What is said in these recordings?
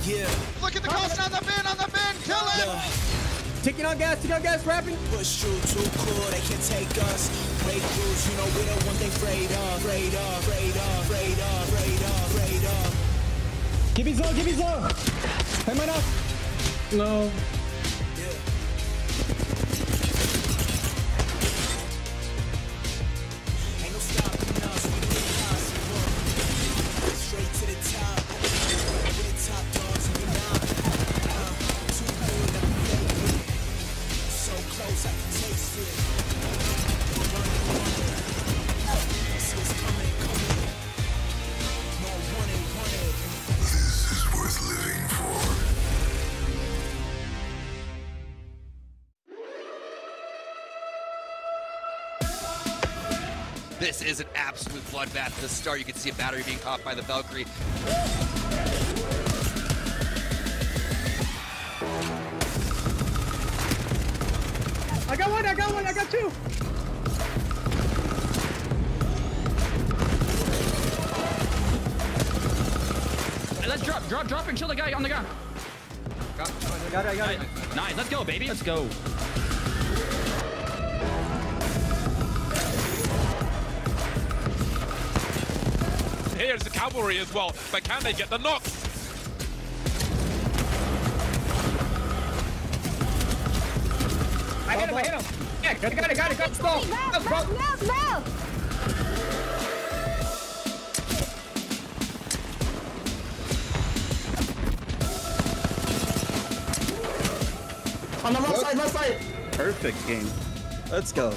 Yeah. Look at the coast on the bin, kill it! Taking on gas, rapping. Push through, too cool, they can take us. Breakthroughs, you know we don't want they afraid of. Give me zone. Am I not? No. Ain't no stopping us, we do impossible. Straight to the top. We're the top dogs and we not. Too good, never fake it. So close, I can taste it. We're running. I see it's coming. No, run it. This is worth living for. This is an absolute bloodbath at the start. You can see a battery being caught by the Valkyrie. I got one, I got two. Hey, let's drop and kill the guy on the ground. I got it. Nice, let's go, baby, let's go. Here's the cavalry as well, but can they get the knocks? I hit him. Yeah, got it. Let's go. No. On the left side. Perfect game. Let's go.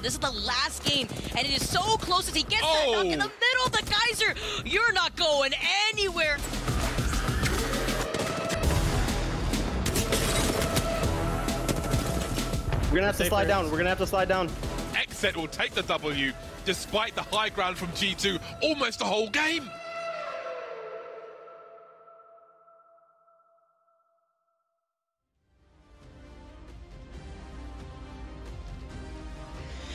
This is the last game, and it is so close as he gets that knock in the middle of the geyser. You're not going anywhere. We're gonna have to slide down. Exit will take the W, despite the high ground from G2 almost the whole game.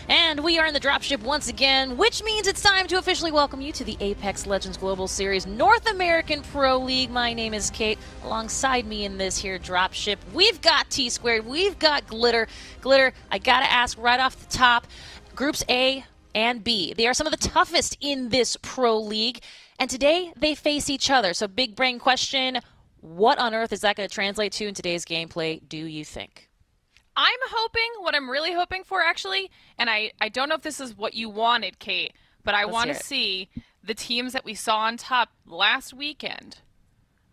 And we are in the dropship once again, which means it's time to officially welcome you to the Apex Legends Global Series North American Pro League. My name is Kate. Alongside me in this here dropship, we've got T-Squared, we've got Glitter. Glitter, I gotta ask right off the top, Groups A and B, they are some of the toughest in this Pro League, and today they face each other. So big brain question, what on earth is that going to translate to in today's gameplay, do you think? I'm hoping, what I'm really hoping for actually, and I don't know if this is what you wanted, Kate, but I want to see the teams that we saw on top last weekend.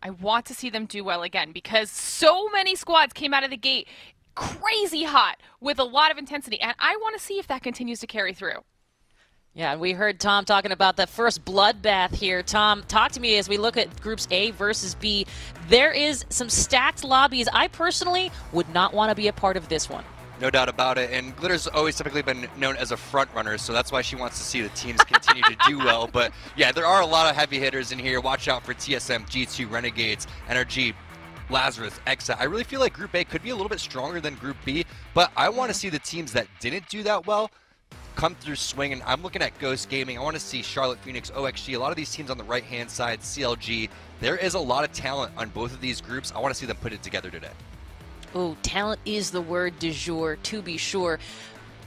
I want to see them do well again because so many squads came out of the gate crazy hot with a lot of intensity, and I want to see if that continues to carry through. Yeah, and we heard Tom talking about the first bloodbath here. Tom, talk to me as we look at Groups A versus B. There is some stacked lobbies. I personally would not want to be a part of this one. No doubt about it, and Glitter's always typically been known as a front runner, so that's why she wants to see the teams continue to do well. But yeah, there are a lot of heavy hitters in here. Watch out for TSM, G2, Renegades, NRG, Lazarus, Exa. I really feel like Group A could be a little bit stronger than Group B, but I want to see the teams that didn't do that well come through swinging. I'm looking at Ghost Gaming. I want to see Charlotte, Phoenix, OXG. A lot of these teams on the right-hand side, CLG. There is a lot of talent on both of these groups. I want to see them put it together today. Oh, talent is the word du jour, to be sure.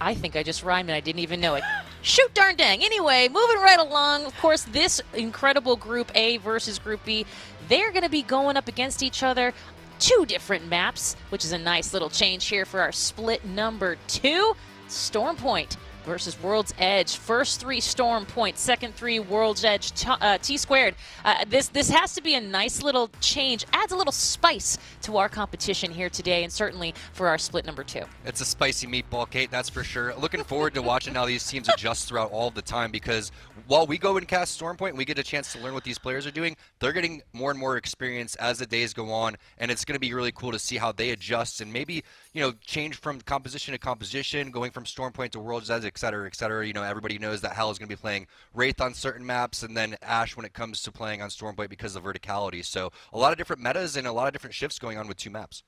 I think I just rhymed and I didn't even know it. Shoot darn dang. Anyway, moving right along. Of course, this incredible Group A versus Group B, they're going to be going up against each other. Two different maps, which is a nice little change here for our split number 2. Storm Point versus World's Edge. First 3 Storm Point, second 3 World's Edge. T-Squared. This has to be a nice little change. Adds a little spice to our competition here today, and certainly for our split number 2. It's a spicy meatball, Kate, that's for sure. Looking forward to watching how these teams adjust throughout all of the time, because while we go and cast Storm Point and we get a chance to learn what these players are doing, they're getting more and more experience as the days go on, and it's going to be really cool to see how they adjust and maybe, you know, change from composition to composition, going from Storm Point to World's Edge, et cetera, et cetera. You know, everybody knows that Hell is going to be playing Wraith on certain maps, and then Ashe when it comes to playing on Stormblade because of verticality. So a lot of different metas and a lot of different shifts going on with 2 maps.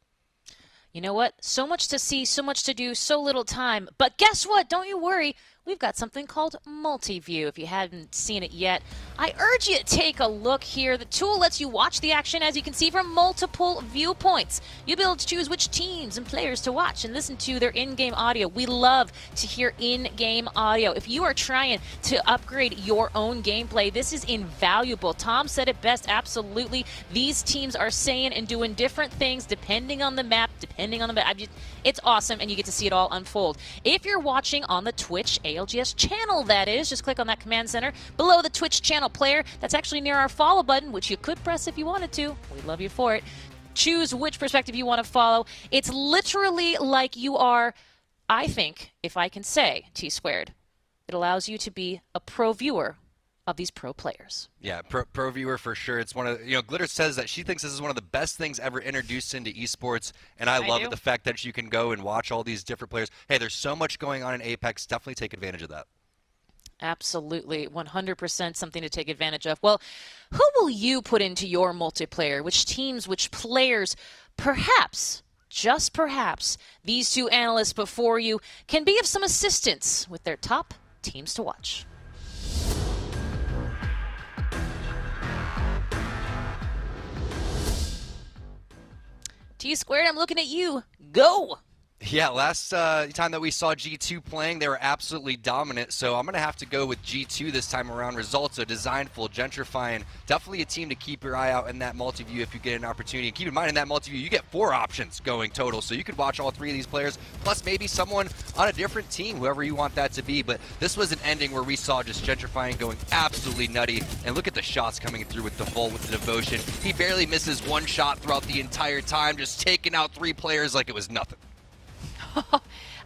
You know what? So much to see, so much to do, so little time. But guess what? Don't you worry. We've got something called Multi-View. If you haven't seen it yet, I urge you to take a look here. The tool lets you watch the action, as you can see, from multiple viewpoints. You'll be able to choose which teams and players to watch and listen to their in-game audio. We love to hear in-game audio. If you are trying to upgrade your own gameplay, this is invaluable. Tom said it best, absolutely. These teams are saying and doing different things depending on the map, it's awesome, and you get to see it all unfold. If you're watching on the Twitch ALGS channel, that is, just click on that command center below the Twitch channel player. That's actually near our follow button, which you could press if you wanted to. We'd love you for it. Choose which perspective you want to follow. It's literally like you are, I think, if I can say, T-squared. It allows you to be a pro viewer of these pro players. Yeah, pro viewer for sure. It's one of, you know, Glitter says that she thinks this is one of the best things ever introduced into esports, and I love the fact that you can go and watch all these different players. Hey, there's so much going on in Apex. Definitely take advantage of that. Absolutely, 100% something to take advantage of. Well, who will you put into your multiplayer? Which teams, which players? Perhaps, just perhaps, these 2 analysts before you can be of some assistance with their top teams to watch. T-squared, I'm looking at you. Go! Yeah, last time that we saw G2 playing, they were absolutely dominant, so I'm going to have to go with G2 this time around. Results are designful, gentrifying. Definitely a team to keep your eye out in that multi-view if you get an opportunity. And keep in mind, in that multi-view, you get 4 options going total, so you could watch all 3 of these players, plus maybe someone on a different team, whoever you want that to be. But this was an ending where we saw just gentrifying going absolutely nutty. And look at the shots coming through with Devolt with the devotion. He barely misses 1 shot throughout the entire time, just taking out 3 players like it was nothing.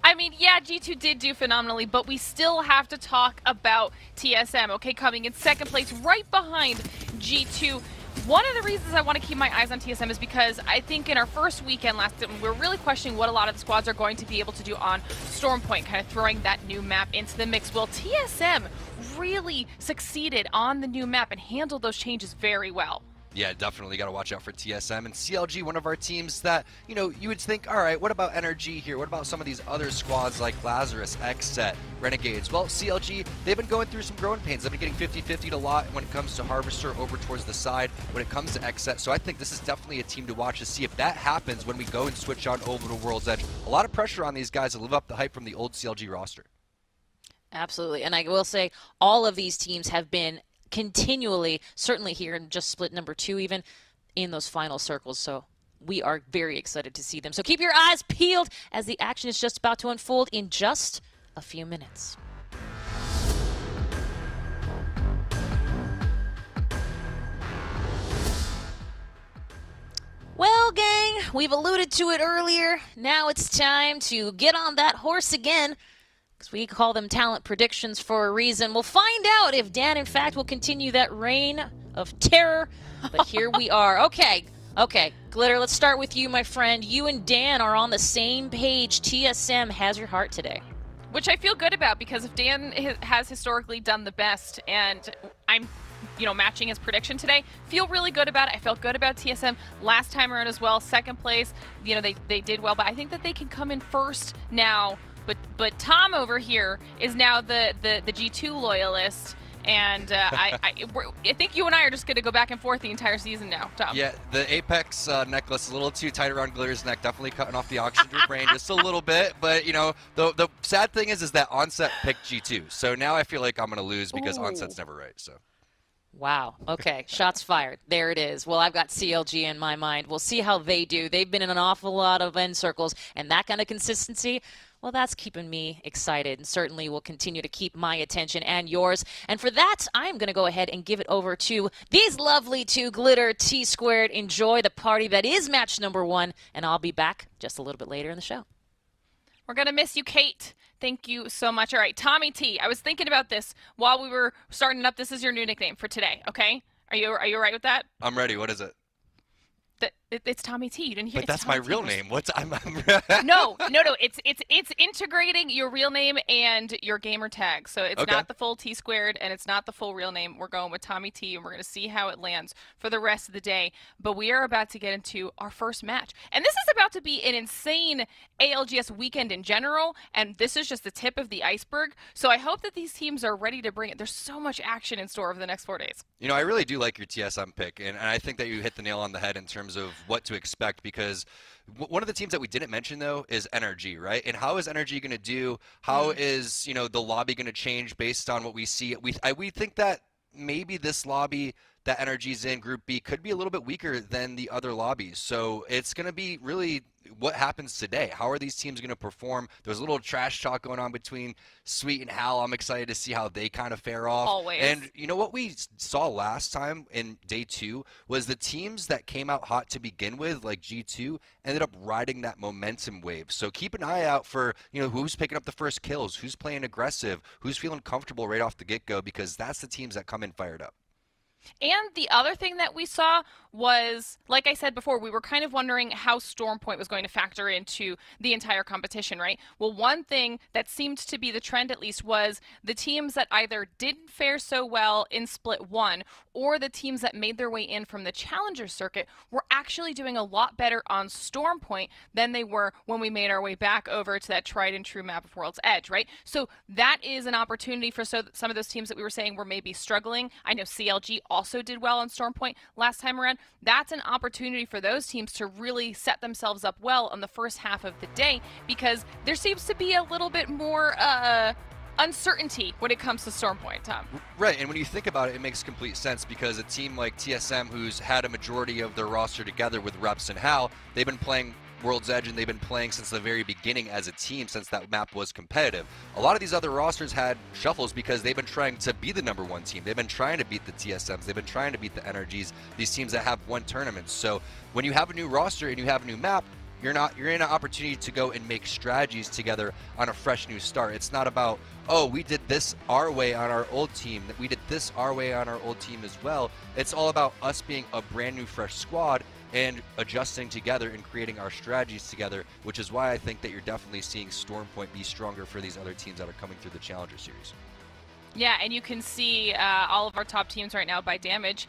I mean, yeah, G2 did do phenomenally, but we still have to talk about TSM, okay, coming in 2nd place right behind G2. One of the reasons I want to keep my eyes on TSM is because I think in our first weekend last time, we were really questioning what a lot of the squads are going to be able to do on Stormpoint, kind of throwing that new map into the mix. Well, TSM really succeeded on the new map and handled those changes very well. Yeah, definitely got to watch out for TSM and CLG, one of our teams that, you know, you would think, all right, what about NRG here? What about some of these other squads like Lazarus, Xset, Renegades? Well, CLG, they've been going through some growing pains. They've been getting 50-50'd a lot when it comes to Harvester over towards the side when it comes to Xset. So I think this is definitely a team to watch to see if that happens when we go and switch on over to World's Edge. A lot of pressure on these guys to live up the hype from the old CLG roster. Absolutely. And I will say all of these teams have been continually, certainly here in just split number 2 even, in those final circles. So we are very excited to see them. So keep your eyes peeled as the action is just about to unfold in just a few minutes. Well, gang, we've alluded to it earlier. Now it's time to get on that horse again, because we call them talent predictions for a reason. We'll find out if Dan, in fact, will continue that reign of terror. But here we are. Okay, Glitter, let's start with you, my friend. You and Dan are on the same page. TSM has your heart today. Which I feel good about, because if Dan has historically done the best and I'm, you know, matching his prediction today, feel really good about it. I felt good about TSM last time around as well. 2nd place, you know, they did well, but I think that they can come in first now. But Tom over here is now the G2 loyalist, and I think you and I are just going to go back and forth the entire season now, Tom. Yeah, the Apex necklace is a little too tight around Glitter's neck, definitely cutting off the oxygen brain just a little bit. But, you know, the sad thing is that Onset picked G2, so now I feel like I'm going to lose because Onset's never right. So. Wow. Okay. Shots fired. There it is. Well, I've got CLG in my mind. We'll see how they do. They've been in an awful lot of end circles, and that kind of consistency, well, that's keeping me excited, and certainly will continue to keep my attention and yours. And for that, I'm going to go ahead and give it over to these lovely 2, Glitter, T-squared. Enjoy the party that is match number 1, and I'll be back just a little bit later in the show. We're going to miss you, Kate. Thank you so much. All right, Tommy T, I was thinking about this while we were starting up. This is your new nickname for today, okay? Are you all right with that? I'm ready. What is it? It's Tommy T. You didn't hear? But that's my real name. What's No. It's integrating your real name and your gamer tag. So it's not the full T squared and it's not the full real name. We're going with Tommy T, and we're going to see how it lands for the rest of the day. But we are about to get into our first match, and this is about to be an insane ALGS weekend in general. And this is just the tip of the iceberg. So I hope that these teams are ready to bring it. There's so much action in store over the next 4 days. You know, I really do like your TSM pick, and I think that you hit the nail on the head in terms of what to expect, because one of the teams that we didn't mention, though, is NRG, right? And how is NRG going to do? How is, you know, the lobby going to change based on what we see? We think that maybe this lobby that NRG's in, Group B, could be a little bit weaker than the other lobbies. So it's going to be really what happens today. How are these teams going to perform? There's a little trash talk going on between Sweet and Hal. I'm excited to see how they kind of fare off. Always. And you know what we saw last time in day 2 was the teams that came out hot to begin with, like G2, ended up riding that momentum wave. So keep an eye out for, you know, who's picking up the first kills, who's playing aggressive, who's feeling comfortable right off the get-go, because that's the teams that come in fired up. And the other thing that we saw was, like I said before, we were kind of wondering how Stormpoint was going to factor into the entire competition, right? Well, one thing that seemed to be the trend, at least, was the teams that either didn't fare so well in Split 1 or the teams that made their way in from the Challenger circuit were actually doing a lot better on Stormpoint than they were when we made our way back over to that tried and true map of World's Edge, right? So that is an opportunity for some of those teams that we were saying were maybe struggling. I know CLG also did well on Stormpoint last time around. That's an opportunity for those teams to really set themselves up well on the first half of the day, because there seems to be a little bit more uncertainty when it comes to Stormpoint, Tom. Right, and when you think about it, it makes complete sense, because a team like TSM, who's had a majority of their roster together with Reps and Hal, they've been playing World's Edge, and they've been playing since the very beginning as a team, since that map was competitive. A lot of these other rosters had shuffles because they've been trying to be the #1 team. They've been trying to beat the TSMs. They've been trying to beat the NRGs, these teams that have won tournaments. So when you have a new roster and you have a new map, you're in an opportunity to go and make strategies together on a fresh new start. It's not about, oh, we did this our way on our old team, that we did this our way on our old team as well. It's all about us being a brand new fresh squad and adjusting together and creating our strategies together, which is why I think that you're definitely seeing Stormpoint be stronger for these other teams that are coming through the Challenger Series. Yeah, and you can see all of our top teams right now by damage.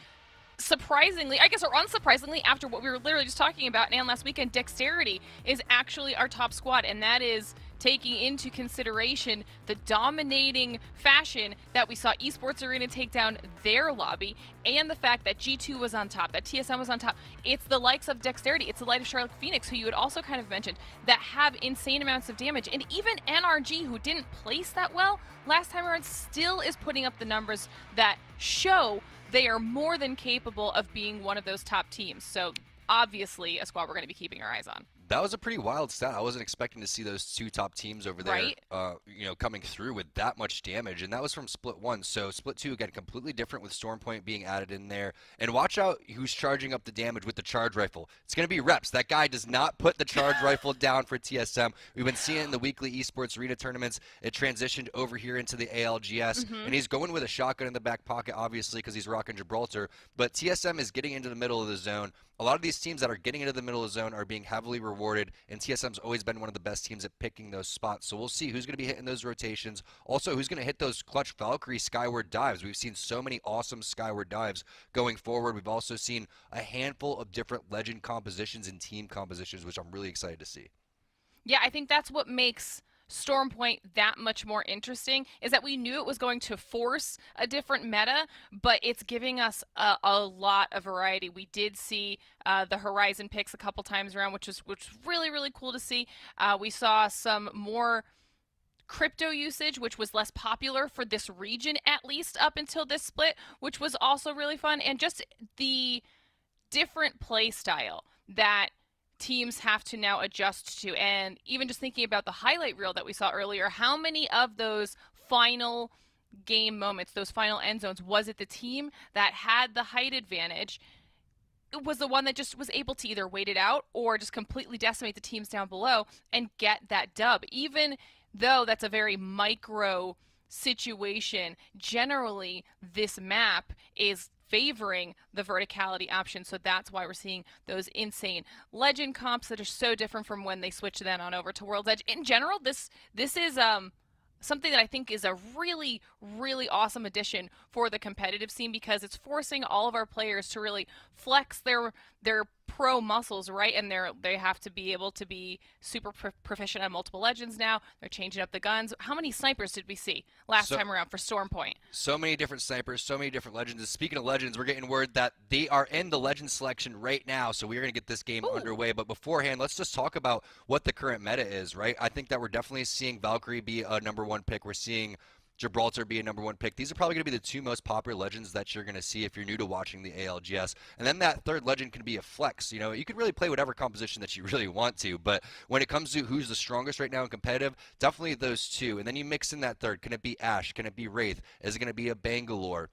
Surprisingly, I guess, or unsurprisingly, after what we were literally just talking about, and last weekend, Dexterity is actually our top squad, and that is taking into consideration the dominating fashion that we saw Esports Arena take down their lobby, and the fact that G2 was on top, that TSM was on top. It's the likes of Dexterity, it's the light of Charlotte Phoenix, who you had also kind of mentioned, that have insane amounts of damage, and even NRG, who didn't place that well last time around, still is putting up the numbers that show they are more than capable of being one of those top teams. So obviously a squad we're going to be keeping our eyes on. That was a pretty wild stat. I wasn't expecting to see those two top teams over there, right? You know, coming through with that much damage, and that was from Split 1. So Split 2, again, completely different with Stormpoint being added in there. And watch out who's charging up the damage with the charge rifle. It's going to be Reps. That guy does not put the charge rifle down for TSM. We've been seeing it in the weekly Esports Arena tournaments. It transitioned over here into the ALGS, and he's going with a shotgun in the back pocket, obviously, because he's rocking Gibraltar. But TSM is getting into the middle of the zone. A lot of these teams that are getting into the middle of the zone are being heavily rewarded, and TSM's always been one of the best teams at picking those spots. So we'll see who's going to be hitting those rotations. Also, who's going to hit those clutch Valkyrie skyward dives. We've seen so many awesome skyward dives going forward. We've also seen a handful of different legend compositions and team compositions, which I'm really excited to see. Yeah, I think that's what makes Stormpoint that much more interesting, is that we knew it was going to force a different meta, but it's giving us a lot of variety. We did see the Horizon picks a couple times around, which was really, really cool to see. We saw some more crypto usage, which was less popular for this region, at least up until this split, which was also really fun. And just the different play style that teams have to now adjust to. And even just thinking about the highlight reel that we saw earlier, how many of those final game moments, those final end zones, was it the team that had the height advantage? It was the one that just was able to either wait it out or just completely decimate the teams down below and get that dub. Even though that's a very micro situation, generally this map is favoring the verticality option, so that's why we're seeing those insane legend comps that are so different from when they switch then on over to World's Edge. In general, this is something that I think is a really, really awesome addition for the competitive scene, because it's forcing all of our players to really flex their pro muscles, right? And they have to be able to be super proficient on multiple legends now. They're changing up the guns. How many snipers did we see last time around for Stormpoint? So many different snipers, so many different legends. Speaking of legends, we're getting word that they are in the legend selection right now, so we're going to get this game underway. But beforehand, let's just talk about what the current meta is, right? I think that we're definitely seeing Valkyrie be a #1 pick. We're seeing Gibraltar be a #1 pick. These are probably going to be the 2 most popular legends that you're going to see if you're new to watching the ALGS. And then that third legend can be a flex. You know, you can really play whatever composition that you really want to, but when it comes to who's the strongest right now in competitive, definitely those 2. And then you mix in that third. Can it be Ashe? Can it be Wraith? Is it going to be a Bangalore?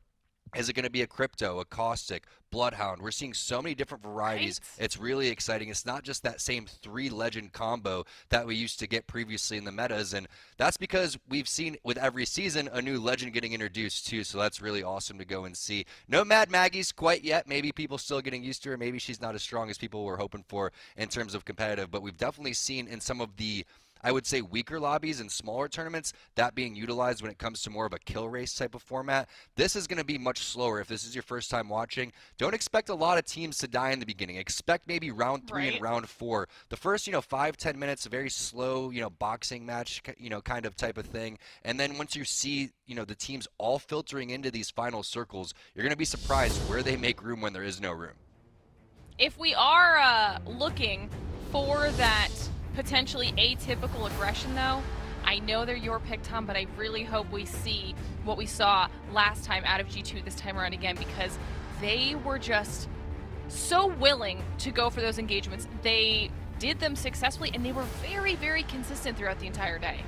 Is it going to be a Crypto, a Caustic, Bloodhound? We're seeing so many different varieties. Right. It's really exciting. It's not just that same 3 legend combo that we used to get previously in the metas, and that's because we've seen with every season a new legend getting introduced too, so that's really awesome to go and see. No Mad Maggie's quite yet. Maybe people still getting used to her. Maybe she's not as strong as people were hoping for in terms of competitive, but we've definitely seen in some of the, I would say, weaker lobbies and smaller tournaments, that being utilized when it comes to more of a kill race type of format. This is going to be much slower. If this is your first time watching, don't expect a lot of teams to die in the beginning. Expect maybe round 3 and round 4. The first, 5-10 minutes, a very slow, boxing match, kind of type of thing. And then once you see, the teams all filtering into these final circles, you're going to be surprised where they make room when there is no room. If we are looking for that potentially atypical aggression, though, I know they're your pick, Tom, but I really hope we see what we saw last time out of G2 this time around again, because they were just so willing to go for those engagements. They did them successfully, and they were very, very consistent throughout the entire day.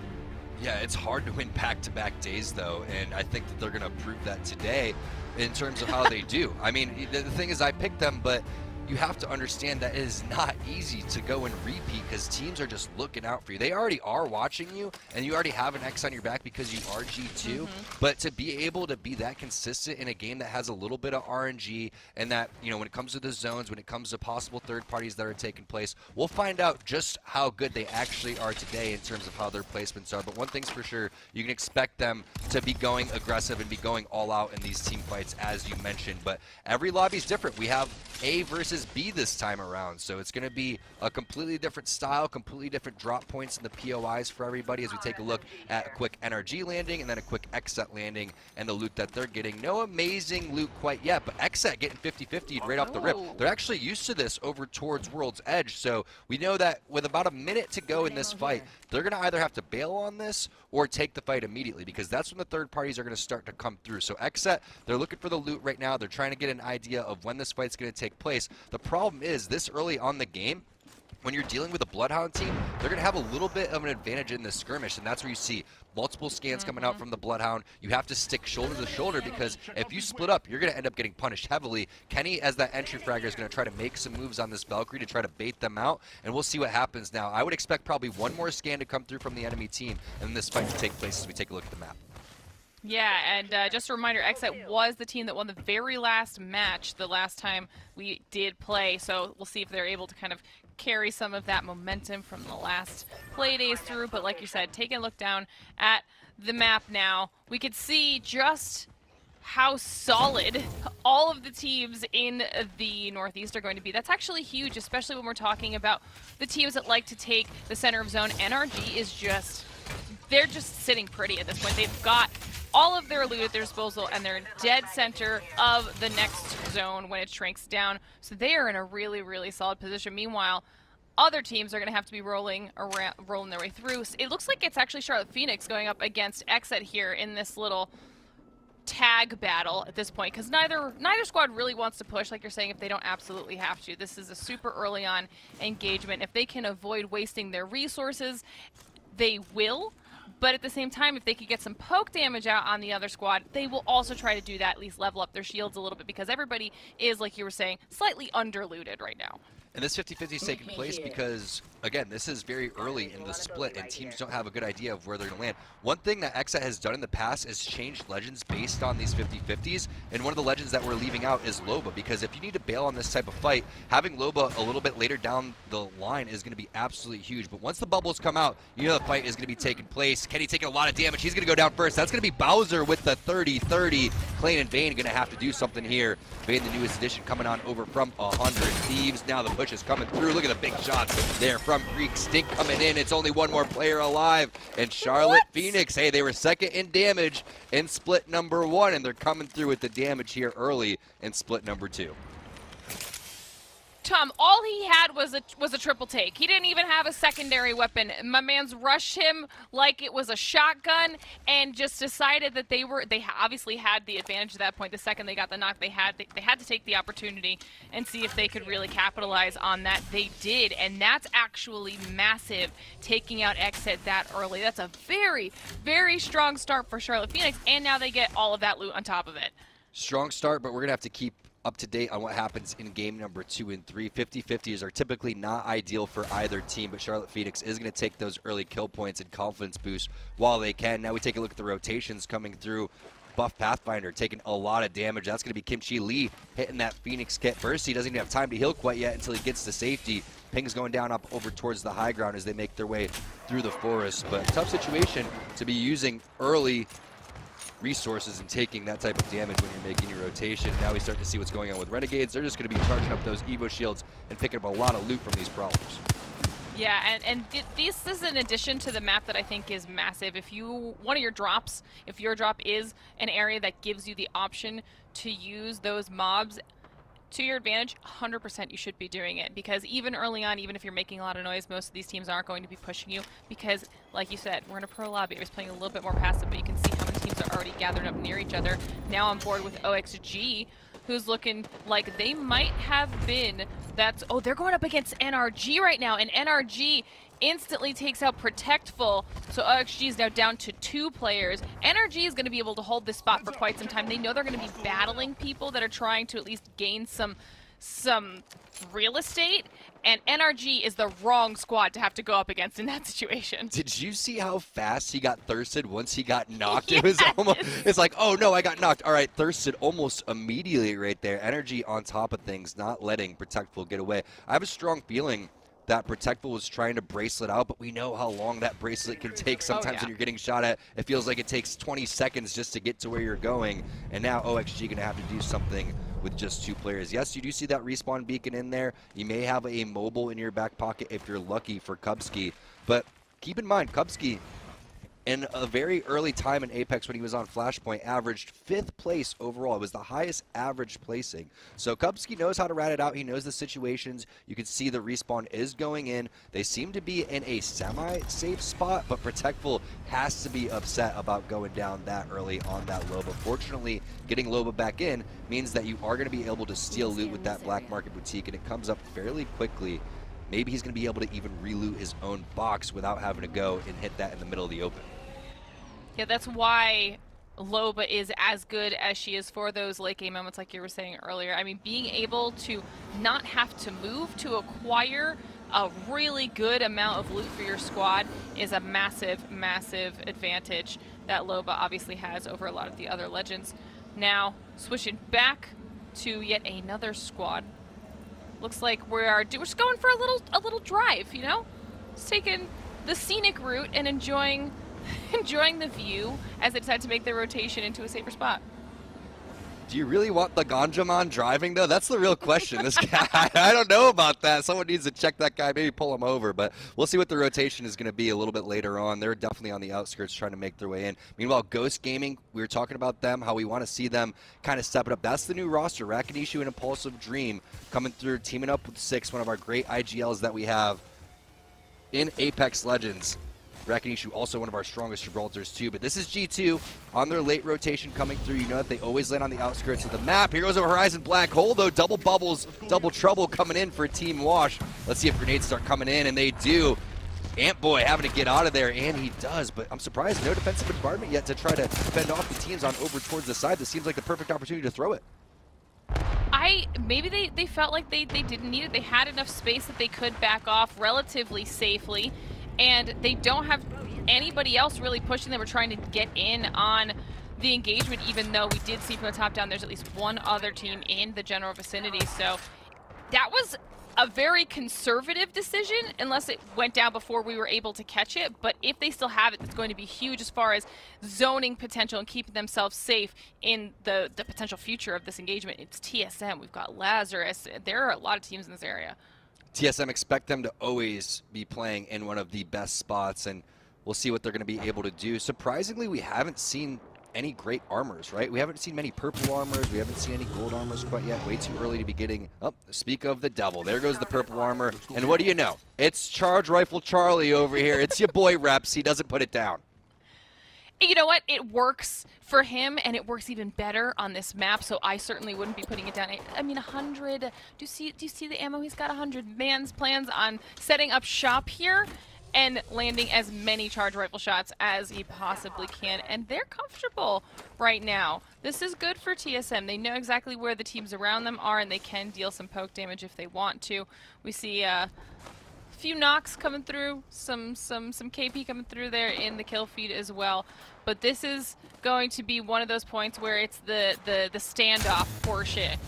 Yeah, it's hard to win back-to-back days, though, and I think that they're going to prove that today in terms of how they do. I mean, the thing is, I picked them, but you have to understand that it is not easy to go and repeat, because teams are just looking out for you. They already are watching you, and you already have an X on your back because you are G2. But to be able to be that consistent in a game that has a little bit of RNG, and that, when it comes to the zones, when it comes to possible third parties that are taking place, we'll find out just how good they actually are today in terms of how their placements are. But one thing's for sure, you can expect them to be going aggressive and be going all out in these team fights, as you mentioned. But every lobby's different. We have A versus B this time around, so it's going to be a completely different style, completely different drop points in the POIs for everybody as we take a look at a quick NRG landing and then a quick XSET landing and the loot that they're getting. No amazing loot quite yet, but XSET getting 50-50 right off the rip. They're actually used to this over towards World's Edge, so we know that with about a minute to go in this fight, they're going to either have to bail on this or take the fight immediately, because that's when the third parties are going to start to come through. So XSET, they're looking for the loot right now. They're trying to get an idea of when this fight's going to take place. The problem is, this early on the game, when you're dealing with a Bloodhound team, they're going to have a little bit of an advantage in this skirmish, and that's where you see multiple scans coming out from the Bloodhound. You have to stick shoulder to shoulder, because if you split up, you're going to end up getting punished heavily. Kenny, as that entry fragger, is going to try to make some moves on this Valkyrie to try to bait them out, and we'll see what happens now. I would expect probably one more scan to come through from the enemy team, and then this fight to take place as we take a look at the map. Yeah, and just a reminder, XSET was the team that won the very last match the last time we did play, so we'll see if they're able to kind of carry some of that momentum from the last play days through. But like you said, taking a look down at the map now, we could see just how solid all of the teams in the Northeast are going to be. That's actually huge, especially when we're talking about the teams that like to take the center of zone. NRG is just, they're just sitting pretty at this point. They've got all of their loot at their disposal, and they're dead center of the next zone when it shrinks down. So they are in a really, really solid position. Meanwhile, other teams are going to have to be rolling their way through. So it looks like it's actually Charlotte Phoenix going up against XSET here in this little tag battle at this point, because neither squad really wants to push, like you're saying, if they don't absolutely have to. This is a super early on engagement. If they can avoid wasting their resources, they will. But at the same time, if they could get some poke damage out on the other squad, they will also try to do that, at least level up their shields a little bit, because everybody is, like you were saying, slightly underlooted right now. And this 50-50 is taking place because, again, this is very early in the split, and teams don't have a good idea of where they're going to land. One thing that EXA has done in the past is change legends based on these 50-50s, and one of the legends that we're leaving out is Loba, because if you need to bail on this type of fight, having Loba a little bit later down the line is going to be absolutely huge. But once the bubbles come out, you know the fight is going to be taking place. Kenny taking a lot of damage. He's going to go down first. That's going to be Bowser with the 30-30. Klain and Vayne going to have to do something here. Vayne, the newest addition, coming on over from 100. Thieves, now the push is coming through. Look at the big shots there from Greek. Stink coming in. It's only one more player alive. And Charlotte Phoenix, hey, they were second in damage in split number 1, and they're coming through with the damage here early in split number 2. Tom, all he had was a triple take. He didn't even have a secondary weapon. My man's rushed him like it was a shotgun and just decided that they obviously had the advantage at that point. The second they got the knock, they had to take the opportunity and see if they could really capitalize on that. They did, and that's actually massive, taking out Exit that early. That's a very, very strong start for Charlotte Phoenix, and now they get all of that loot on top of it. Strong start, but we're going to have to keep up to date on what happens in game number 2 and 3. 50-50s are typically not ideal for either team, but Charlotte Phoenix is going to take those early kill points and confidence boost while they can. Now we take a look at the rotations coming through. Buff Pathfinder taking a lot of damage. That's going to be Kim-Chi Lee hitting that Phoenix kit first. He doesn't even have time to heal quite yet until he gets to safety. Ping's going down up over towards the high ground as they make their way through the forest. But tough situation to be using early resources and taking that type of damage when you're making your rotation. Now we start to see what's going on with Renegades. They're just going to be charging up those Evo shields and picking up a lot of loot from these prowlers. Yeah, and this is an addition to the map that I think is massive. If your drop is an area that gives you the option to use those mobs to your advantage, 100% you should be doing it, because even early on, even if you're making a lot of noise, most of these teams aren't going to be pushing you because, like you said, we're in a pro lobby. I was playing a little bit more passive, but you can see how many teams are already gathered up near each other. Now on board with OXG, who's looking like they might have been, they're going up against NRG right now, and NRG instantly takes out Protectful, so OXG is now down to 2 players. NRG is going to be able to hold this spot for quite some time. They know they're going to be battling people that are trying to at least gain some real estate, and NRG is the wrong squad to have to go up against in that situation. Did you see how fast he got thirsted once he got knocked? Yes. It was almost, it's like, oh no, I got knocked. All right, thirsted almost immediately right there. Energy on top of things, not letting Protectful get away. I have a strong feeling that Protectful was trying to bracelet out, but we know how long that bracelet can take. Sometimes when you're getting shot at, it feels like it takes 20 seconds just to get to where you're going. And now OXG going to have to do something with just 2 players. Yes, you do see that respawn beacon in there. You may have a mobile in your back pocket if you're lucky for Kubski. But keep in mind, Kubski, in a very early time in Apex when he was on Flashpoint, averaged 5th place overall. It was the highest average placing. So Kubski knows how to rat it out. He knows the situations. You can see the respawn is going in. They seem to be in a semi-safe spot, but Protectful has to be upset about going down that early on that Loba. Fortunately, getting Loba back in means that you are going to be able to steal loot with that Black Market Boutique, and it comes up fairly quickly. Maybe he's going to be able to even reloot his own box without having to go and hit that in the middle of the open. Yeah, that's why Loba is as good as she is for those late game moments like you were saying earlier. I mean, being able to not have to move to acquire a really good amount of loot for your squad is a massive, massive advantage that Loba obviously has over a lot of the other legends. Now, switching back to yet another squad. Looks like we're just going for a little drive, you know? Just taking the scenic route and enjoying the view as they decide to make their rotation into a safer spot. Do you really want the Ganjaman driving, though? That's the real question. This guy, I don't know about that. Someone needs to check that guy, maybe pull him over. But we'll see what the rotation is going to be a little bit later on. They're definitely on the outskirts trying to make their way in. Meanwhile, Ghost Gaming, we were talking about them, how we want to see them kind of step it up. That's the new roster. Rakinishu and Impulsive Dream coming through, teaming up with 6, one of our great IGLs that we have in Apex Legends. Rakinishu also one of our strongest Gibraltars too, but this is G2 on their late rotation coming through. You know that they always land on the outskirts of the map. Here goes a Horizon Black Hole though, double bubbles, double trouble coming in for Team Wash. Let's see if grenades start coming in, and they do. Antboy having to get out of there, and he does, but I'm surprised no defensive bombardment yet to try to fend off the teams on over towards the side. This seems like the perfect opportunity to throw it. Maybe they felt like they didn't need it. They had enough space that they could back off relatively safely, and they don't have anybody else really pushing them or trying to get in on the engagement, even though we did see from the top down there's at least one other team in the general vicinity. So that was a very conservative decision, unless it went down before we were able to catch it. But if they still have it, it's going to be huge as far as zoning potential and keeping themselves safe in the potential future of this engagement. It's TSM, we've got Lazarus. There are a lot of teams in this area. TSM expect them to always be playing in one of the best spots, and we'll see what they're going to be able to do. Surprisingly, we haven't seen any great armors, right? We haven't seen many purple armors. We haven't seen any gold armors quite yet. Way too early to be getting... Oh, speak of the devil. There goes the purple armor. And what do you know? It's Charge Rifle Charlie over here. It's your boy Reps. He doesn't put it down. You know what? It works for him, and it works even better on this map, so I certainly wouldn't be putting it down. I mean, 100... Do you see the ammo? He's got 100 man's plans on setting up shop here and landing as many charge rifle shots as he possibly can. And they're comfortable right now. This is good for TSM. They know exactly where the teams around them are, and they can deal some poke damage if they want to. We see a few knocks coming through, some KP coming through there in the kill feed as well. But this is going to be one of those points where it's the standoff portion.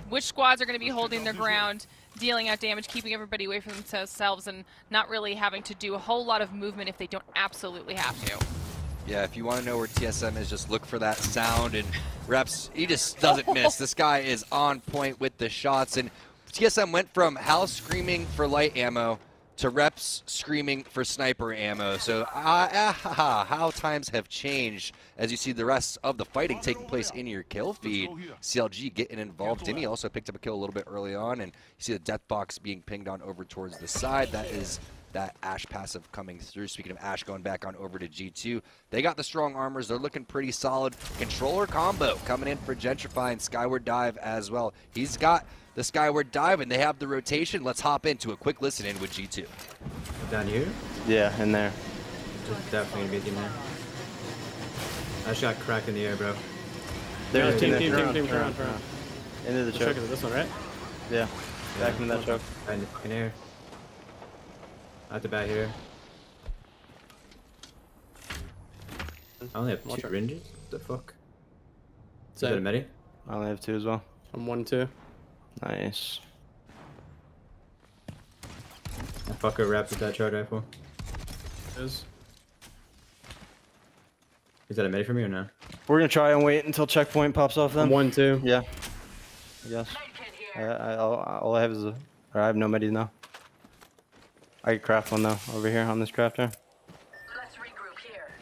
Which squads are going to be holding their ground, dealing out damage, keeping everybody away from themselves, and not really having to do a whole lot of movement if they don't absolutely have to. Yeah, if you want to know where TSM is, just look for that sound, and Reps, he just doesn't miss. This guy is on point with the shots, and TSM went from Hal screaming for light ammo to Reps screaming for sniper ammo. So how times have changed as you see the rest of the fighting taking place in your kill feed. CLG getting involved. Demi also picked up a kill a little bit early on, and you see the death box being pinged on over towards the side. That is that Ashe passive coming through. Speaking of Ashe, going back on over to G2. They got the strong armors. They're looking pretty solid. Controller combo coming in for Gentrify and Skyward Dive as well. He's got the Skyward Dive, and they have the rotation. Let's hop into a quick listen in with G2. Down here? Yeah, in there. There's definitely gonna be a team there. I just got cracked in the air, bro. There's Team. Into the choke. This one, right? Yeah, back into that choke. Right in the fucking air. At the back here. I only have 2 ranges? What the fuck? Is that a medi? I only have 2 as well. I'm 1-2. Nice. I fucker wrapped with that charge rifle. Is that a medi for me or no? We're gonna try and wait until checkpoint pops off then. 1-2. Yeah. Yes. All I have is I have no medis now. I could craft one though over here on this crafter.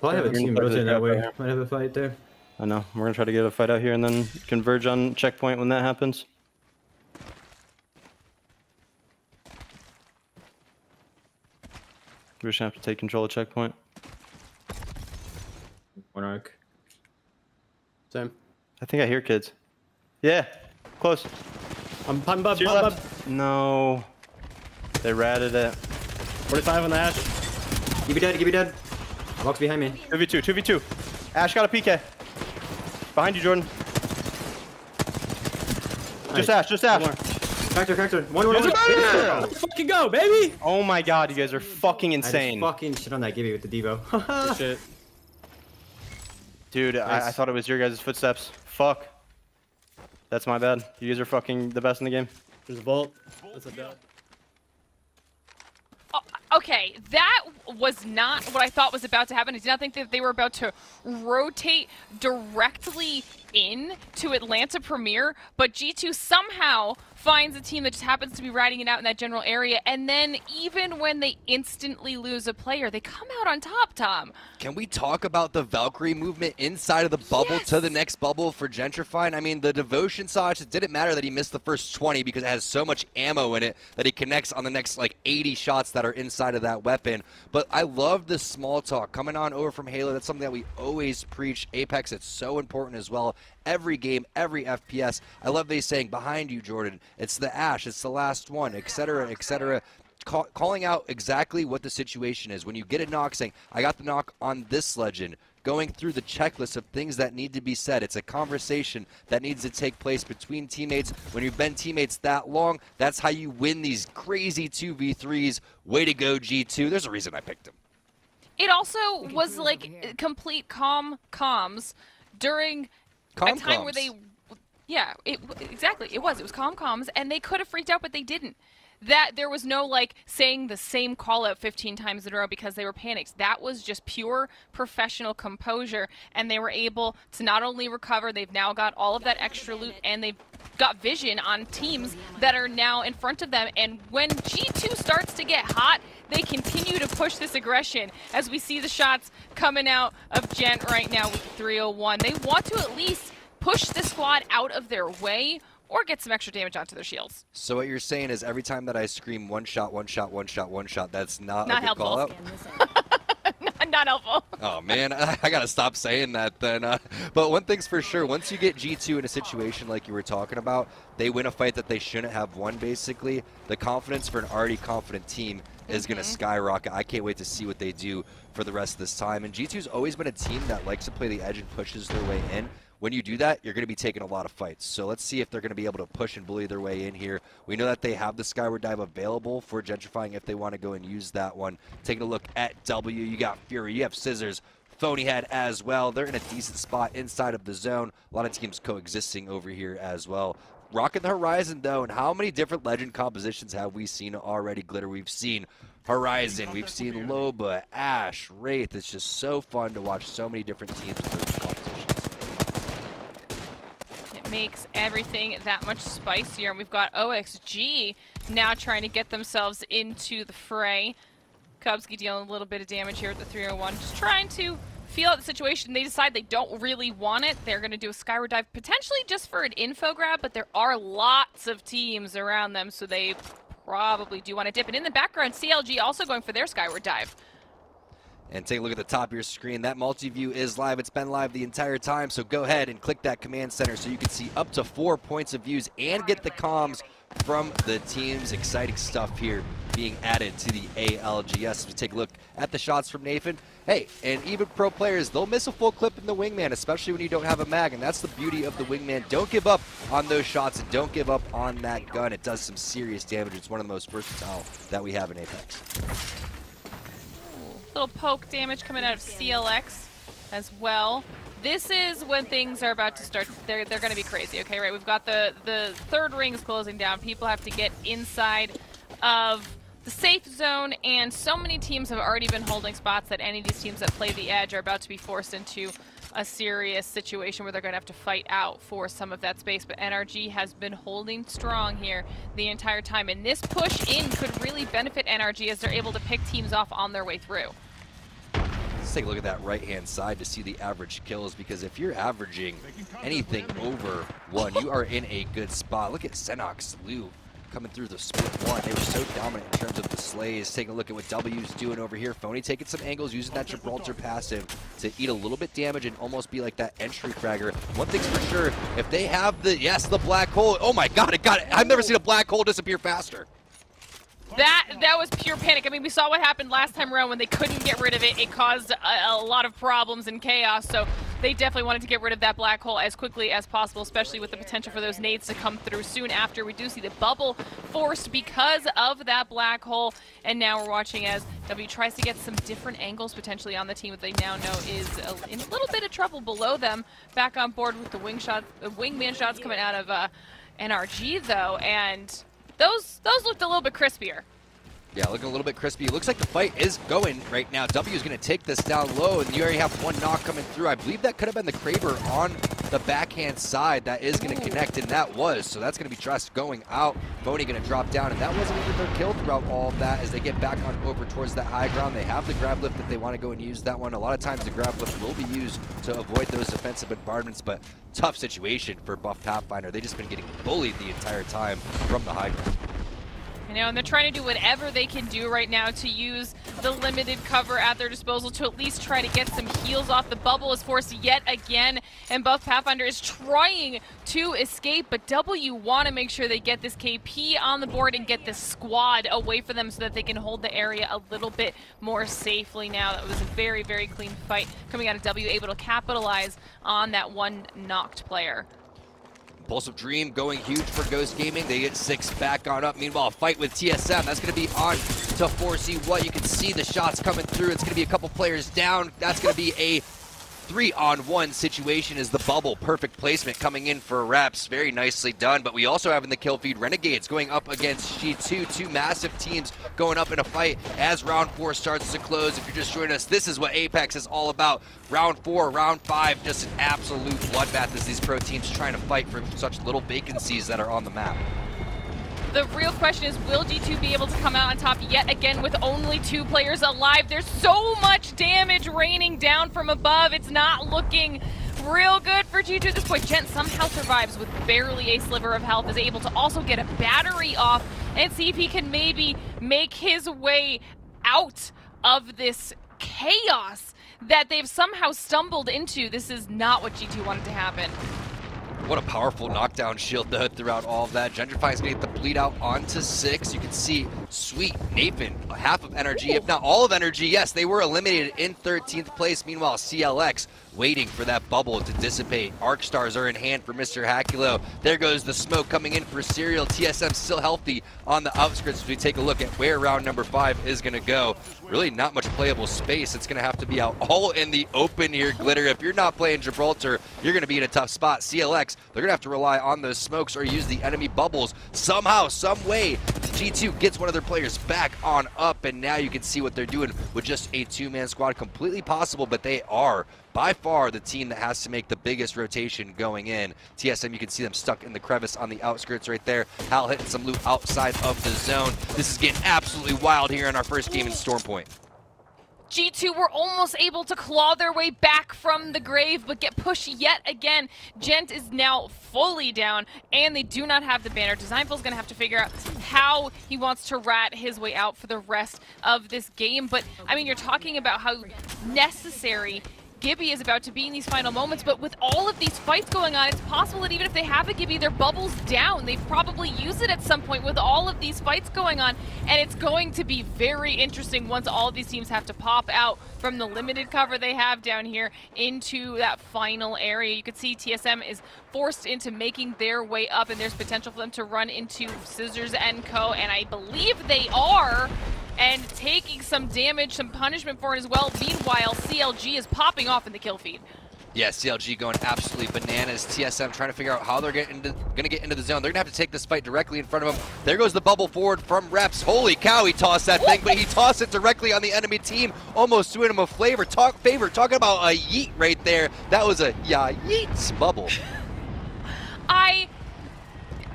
Well, I have a team rotating that way. Might have a fight there. I know. We're gonna try to get a fight out here and then converge on checkpoint when that happens. We're just gonna have to take control of checkpoint. One arc. Same. I think I hear kids. Yeah, close. I'm bub. No. They ratted it. 45 on the Ashe. Give me dead. Walks behind me. 2v2. Ashe got a PK. Behind you, Jordan. Nice. Just Ashe. Cracked her. One. Let's fucking go, baby! Oh my god, you guys are fucking insane. I just fucking shit on that Gibby with the Devo. Good shit. Dude, nice. I thought it was your guys' footsteps. Fuck. That's my bad. You guys are fucking the best in the game. There's a vault. That's a dub. Okay, that was not what I thought was about to happen. I did not think that they were about to rotate directly in to Atlanta Premier, but G2 somehow finds a team that just happens to be riding it out in that general area, and then even when they instantly lose a player, they come out on top, Tom. Can we talk about the Valkyrie movement inside of the bubble to the next bubble for Gentrify? I mean, the Devotion Sash, it didn't matter that he missed the first 20 because it has so much ammo in it that he connects on the next like 80 shots that are inside of that weapon. But I love the small talk coming on over from Halo. That's something that we always preach. Apex, it's so important as well. Every game, every FPS. I love they saying, behind you, Jordan. It's the Ashe. It's the last one, etc., etc. Calling out exactly what the situation is. When you get a knock saying, I got the knock on this legend, going through the checklist of things that need to be said. It's a conversation that needs to take place between teammates. When you've been teammates that long, that's how you win these crazy 2v3s. Way to go, G2. There's a reason I picked him. It also was like complete comms during a time where they, exactly. It was comms, and they could have freaked out, but they didn't. That there was no like saying the same call out 15 times in a row because they were panicked. That was just pure professional composure, and they were able to not only recover, they've now got all of that extra loot, and they've got vision on teams that are now in front of them. And when G2 starts to get hot, they continue to push this aggression as we see the shots coming out of Gent right now with 301. They want to at least push the squad out of their way or get some extra damage onto their shields. So what you're saying is every time that I scream one shot, one shot, one shot, one shot, that's not a good helpful. call out? Not helpful. Oh man, I gotta stop saying that then. But one thing's for sure, once you get G2 in a situation like you were talking about, they win a fight that they shouldn't have won basically. The confidence for an already confident team is going to skyrocket. I can't wait to see what they do for the rest of this time. And G2's always been a team that likes to play the edge and pushes their way in. When you do that, you're going to be taking a lot of fights. So let's see if they're going to be able to push and bully their way in here. We know that they have the Skyward Dive available for gentrifying if they want to go and use that one. Taking a look at W, you got Fury, you have Scissors, Phonyhead as well. They're in a decent spot inside of the zone. A lot of teams coexisting over here as well. Rocking the Horizon, though, and how many different Legend compositions have we seen already, Glitter? We've seen Horizon, we've seen Loba, Ashe, Wraith. It's just so fun to watch so many different teams with those competitions. It makes everything that much spicier. And we've got OXG now trying to get themselves into the fray. Kubsky dealing a little bit of damage here with the 301, just trying to feel out the situation. They decide they don't really want it. They're going to do a Skyward Dive, potentially just for an info grab, but there are lots of teams around them, so they probably do want to dip. And in the background, CLG also going for their Skyward Dive. And take a look at the top of your screen. That multi-view is live. It's been live the entire time, so go ahead and click that command center so you can see up to 4 points of views and get the comms from the teams. Exciting stuff here being added to the ALGS. We take a look at the shots from Nathan. Hey, and even pro players, they'll miss a full clip in the wingman, especially when you don't have a mag, and that's the beauty of the wingman. Don't give up on those shots, and don't give up on that gun. It does some serious damage. It's one of the most versatile that we have in Apex. Little poke damage coming out of CLX as well. This is when things are about to start. They're going to be crazy, okay? Right? We've got the third ring is closing down. People have to get inside of the safe zone, and so many teams have already been holding spots that any of these teams that play the edge are about to be forced into a serious situation where they're going to have to fight out for some of that space. But NRG has been holding strong here the entire time, and this push in could really benefit NRG as they're able to pick teams off on their way through. Let's take a look at that right-hand side to see the average kills, because if you're averaging anything over 1, you are in a good spot. Look at Xenox, Lou coming through the split 1. They were so dominant in terms of the slays. Taking a look at what W's doing over here. Phony taking some angles, using that Gibraltar passive to eat a little bit damage and almost be like that entry fragger. One thing's for sure, if they have the black hole. Oh my god, it got it. I've never seen a black hole disappear faster. That was pure panic. I mean, we saw what happened last time around when they couldn't get rid of it. It caused a lot of problems and chaos, so they definitely wanted to get rid of that black hole as quickly as possible, especially with the potential for those nades to come through soon after. We do see the bubble forced because of that black hole, and now we're watching as W tries to get some different angles potentially on the team that they now know is in a little bit of trouble below them. Back on board with the wingman shots coming out of NRG, though, and those looked a little bit crispier. Yeah, looking a little bit crispy. It looks like the fight is going right now. W is going to take this down low, and you already have one knock coming through. I believe that could have been the Kraber on the backhand side. That is going to connect, and that was. So that's going to be Trust going out. Phony going to drop down, and that wasn't even their kill throughout all of that as they get back on over towards that high ground. They have the grab lift if they want to go and use that one. A lot of times the grab lift will be used to avoid those defensive bombardments, but tough situation for Buff Pathfinder. They've just been getting bullied the entire time from the high ground. You know, and they're trying to do whatever they can do right now to use the limited cover at their disposal to at least try to get some heals off. The bubble is forced yet again, and both Pathfinder is trying to escape, but W want to make sure they get this KP on the board and get this squad away from them so that they can hold the area a little bit more safely now. That was a very, very clean fight coming out of W, able to capitalize on that one knocked player. Impulsive Dream going huge for Ghost Gaming. They get 6 back on up. Meanwhile, a fight with TSM. That's going to be on to 4C1. You can see the shots coming through. It's going to be a couple players down. That's going to be a 3-on-1 situation is the bubble. Perfect placement coming in for reps. Very nicely done. But we also have in the kill feed Renegades going up against G2. 2 massive teams going up in a fight as round 4 starts to close. If you're just joining us, this is what Apex is all about. Round 4, round 5, just an absolute bloodbath as these pro teams trying to fight for such little vacancies that are on the map. The real question is, will G2 be able to come out on top yet again with only 2 players alive? There's so much damage raining down from above. It's not looking real good for G2 at this point. Gent somehow survives with barely a sliver of health, is able to also get a battery off and see if he can maybe make his way out of this chaos that they've somehow stumbled into. This is not what G2 wanted to happen. What a powerful knockdown shield though throughout all of that. Gentrifying's gonna get the bleed out onto 6. You can see sweet Nathan, half of energy, if not all of energy. Yes, they were eliminated in 13th place. Meanwhile, CLX waiting for that bubble to dissipate. Arc Stars are in hand for Mr. Hakulo. There goes the smoke coming in for Serial. TSM still healthy on the outskirts as we take a look at where round number 5 is gonna go. Really not much playable space. It's gonna have to be out all in the open here, Glitter. If you're not playing Gibraltar, you're gonna be in a tough spot. CLX, they're gonna have to rely on those smokes or use the enemy bubbles. Somehow, some way, G2 gets one of their players back on up, and now you can see what they're doing with just a 2-man squad. Completely possible, but they are by far the team that has to make the biggest rotation going in. TSM, you can see them stuck in the crevice on the outskirts right there. Hal hitting some loot outside of the zone. This is getting absolutely wild here in our first game in Storm Point. G2 were almost able to claw their way back from the grave, but get pushed yet again. Gent is now fully down, and they do not have the banner. Designful's going to have to figure out how he wants to rat his way out for the rest of this game. But, I mean, you're talking about how necessary Gibby is about to be in these final moments, but with all of these fights going on, it's possible that even if they have a Gibby, their bubble's down. They've probably used it at some point with all of these fights going on, and it's going to be very interesting once all of these teams have to pop out from the limited cover they have down here into that final area. You can see TSM is forced into making their way up, and there's potential for them to run into Scissors and Co., and I believe they are, and taking some damage, some punishment for it as well. Meanwhile, CLG is popping off in the kill feed. Yeah, CLG going absolutely bananas. TSM trying to figure out how they're going to get into the zone. They're going to have to take this fight directly in front of them. There goes the bubble forward from Reps. Holy cow, he tossed that thing, but he tossed it directly on the enemy team, almost doing him a favor. Talking about a yeet right there. That was a yeet bubble.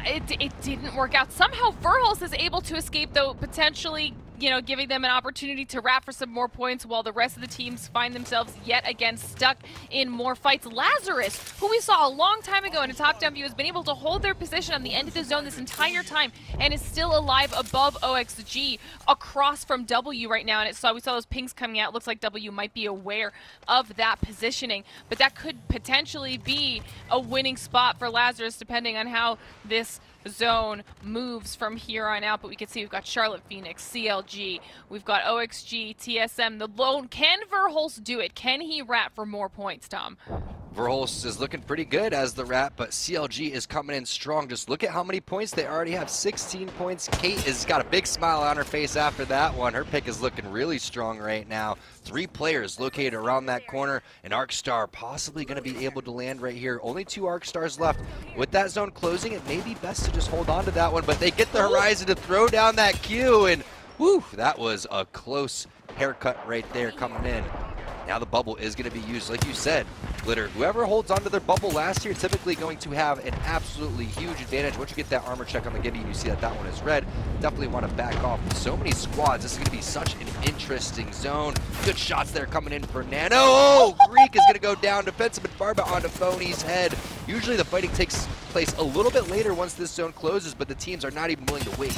It didn't work out. Somehow Verhulst is able to escape, though, potentially, you know, giving them an opportunity to wrap for some more points while the rest of the teams find themselves yet again stuck in more fights. Lazarus, who we saw a long time ago in a top-down view, has been able to hold their position on the end of the zone this entire time and is still alive above OXG across from W right now. And we saw those pings coming out. Looks like W might be aware of that positioning, but that could potentially be a winning spot for Lazarus depending on how this zone moves from here on out. But we can see we've got Charlotte Phoenix, CLG, we've got OXG, TSM, the lone. Can Verhulst do it? Can he rat for more points, Tom? Verhulst is looking pretty good as the rat, but CLG is coming in strong. Just look at how many points they already have. 16 points. Kate has got a big smile on her face after that one. Her pick is looking really strong right now. 3 players located around that corner. An Arc Star possibly going to be able to land right here. Only 2 Arc Stars left. With that zone closing, it may be best to just hold on to that one, but they get the Horizon to throw down that Q, and whew, that was a close haircut right there coming in. Now the bubble is going to be used, like you said, Glitter. Whoever holds onto their bubble last year typically going to have an absolutely huge advantage. Once you get that armor check on the Gibby and you see that that one is red, definitely want to back off. With so many squads, this is going to be such an interesting zone. Good shots there coming in for Nano. Oh, Greek is going to go down. Defensive and Farba onto Phony's head. Usually the fighting takes place a little bit later once this zone closes, but the teams are not even willing to wait.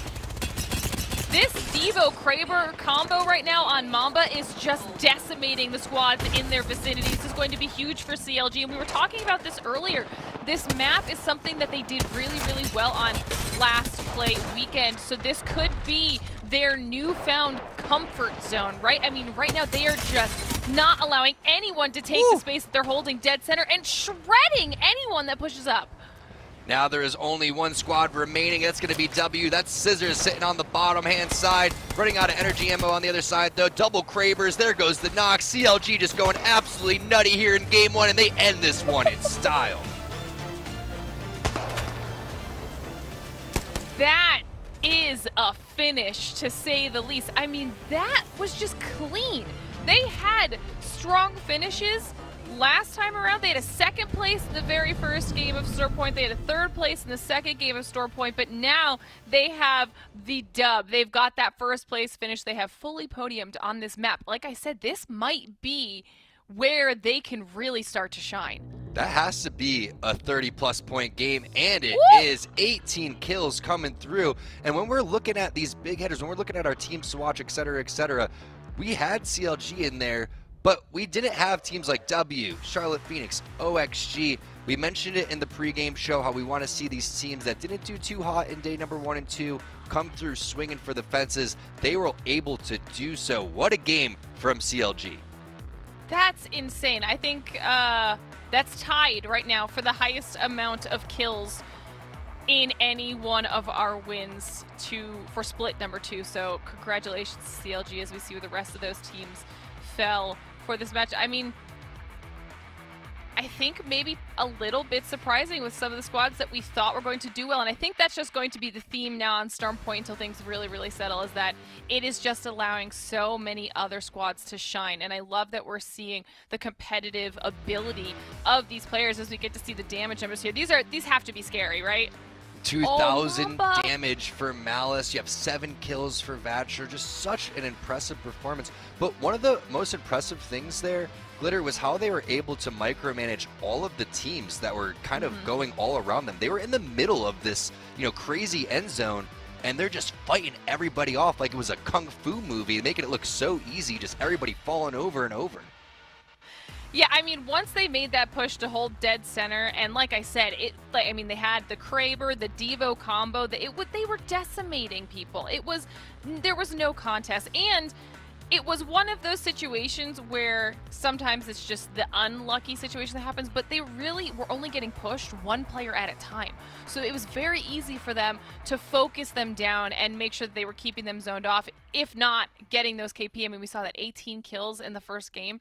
This Devo Kraber combo right now on Mamba is just decimating the squads in their vicinity. This is going to be huge for CLG, and we were talking about this earlier. This map is something that they did really, really well on last play weekend, so this could be their newfound comfort zone, right? I mean, right now they are just not allowing anyone to take the space that they're holding dead center and shredding anyone that pushes up. Now there is only one squad remaining. That's going to be W. That's Scissors sitting on the bottom hand side. Running out of energy ammo on the other side, though. Double Kravers. There goes the knock. CLG just going absolutely nutty here in game one, and they end this one in style. That is a finish, to say the least. I mean, that was just clean. They had strong finishes. Last time around, they had a second place in the very first game of Store Point. They had a third place in the second game of Store Point, but now they have the dub. They've got that first place finish. They have fully podiumed on this map. Like I said, this might be where they can really start to shine. That has to be a 30-plus point game, and it is 18 kills coming through. And when we're looking at these big hitters, when we're looking at our teams to watch, et cetera, we had CLG in there, but we didn't have teams like W, Charlotte Phoenix, OXG. We mentioned it in the pregame show how we want to see these teams that didn't do too hot in day number 1 and 2 come through swinging for the fences. They were able to do so. What a game from CLG. That's insane. I think that's tied right now for the highest amount of kills in any one of our wins for split number 2. So congratulations to CLG as we see where the rest of those teams fell for this match. I mean, I think maybe a little bit surprising with some of the squads that we thought were going to do well, and I think that's just going to be the theme now on Storm Point until things really, really settle, is that it is just allowing so many other squads to shine, and I love that we're seeing the competitive ability of these players as we get to see the damage numbers here. These have to be scary, right? 2,000 damage for Malice. You have 7 kills for Vatcher. Just such an impressive performance. But one of the most impressive things there, Glitter, was how they were able to micromanage all of the teams that were kind of going all around them. They were in the middle of this, crazy end zone, and they're just fighting everybody off like it was a kung fu movie, making it look so easy, just everybody falling over and over. Yeah, I mean, once they made that push to hold dead center, and like I said, they had the Kraber, the Devo combo, they were decimating people. There was no contest, and it was one of those situations where sometimes it's just the unlucky situation that happens, but they really were only getting pushed one player at a time. So it was very easy for them to focus them down and make sure that they were keeping them zoned off, if not getting those KP. I mean, we saw that 18 kills in the first game.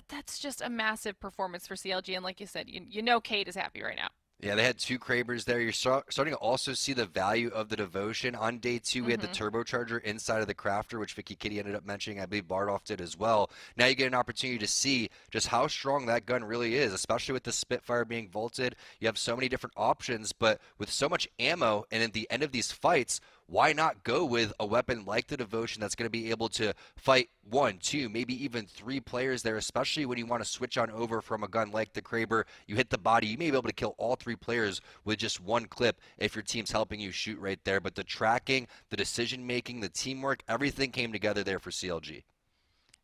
That's just a massive performance for CLG, and like you said, you know Kate is happy right now. Yeah, they had 2 Krabers there. You're starting to also see the value of the devotion. On day 2, we had the turbocharger inside of the crafter, which Vicky Kitty ended up mentioning. I believe Bardolph did as well. Now you get an opportunity to see just how strong that gun really is, especially with the Spitfire being vaulted. You have so many different options, but with so much ammo and at the end of these fights, why not go with a weapon like the Devotion that's going to be able to fight 1, 2, maybe even 3 players there, especially when you want to switch on over from a gun like the Kraber. You hit the body, you may be able to kill all 3 players with just 1 clip if your team's helping you shoot right there. But the tracking, the decision-making, the teamwork, everything came together there for CLG.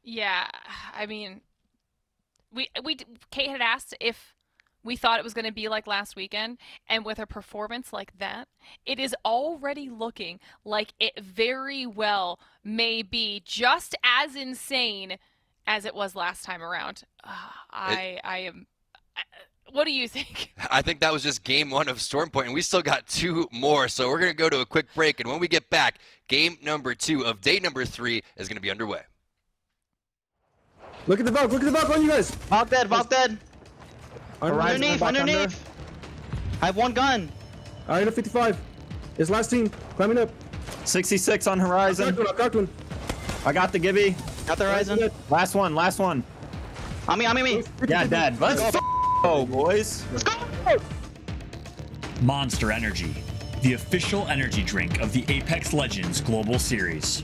Yeah, I mean, Kate had asked if we thought it was going to be like last weekend, and with a performance like that, it is already looking like it very well may be just as insane as it was last time around. What do you think? I think that was just game 1 of Storm Point, and we still got 2 more, so we're going to go to a quick break, and when we get back, game number 2 of day number 3 is going to be underway. Look at the bug on you guys! Vault dead! Underneath! I have 1 gun. Alright, 55. It's last team. Climbing up. 66 on horizon. I got the Gibby. Got the horizon. Last one. On me. Yeah, dead. Let's go, boys. Let's go! Monster Energy, the official energy drink of the Apex Legends Global Series.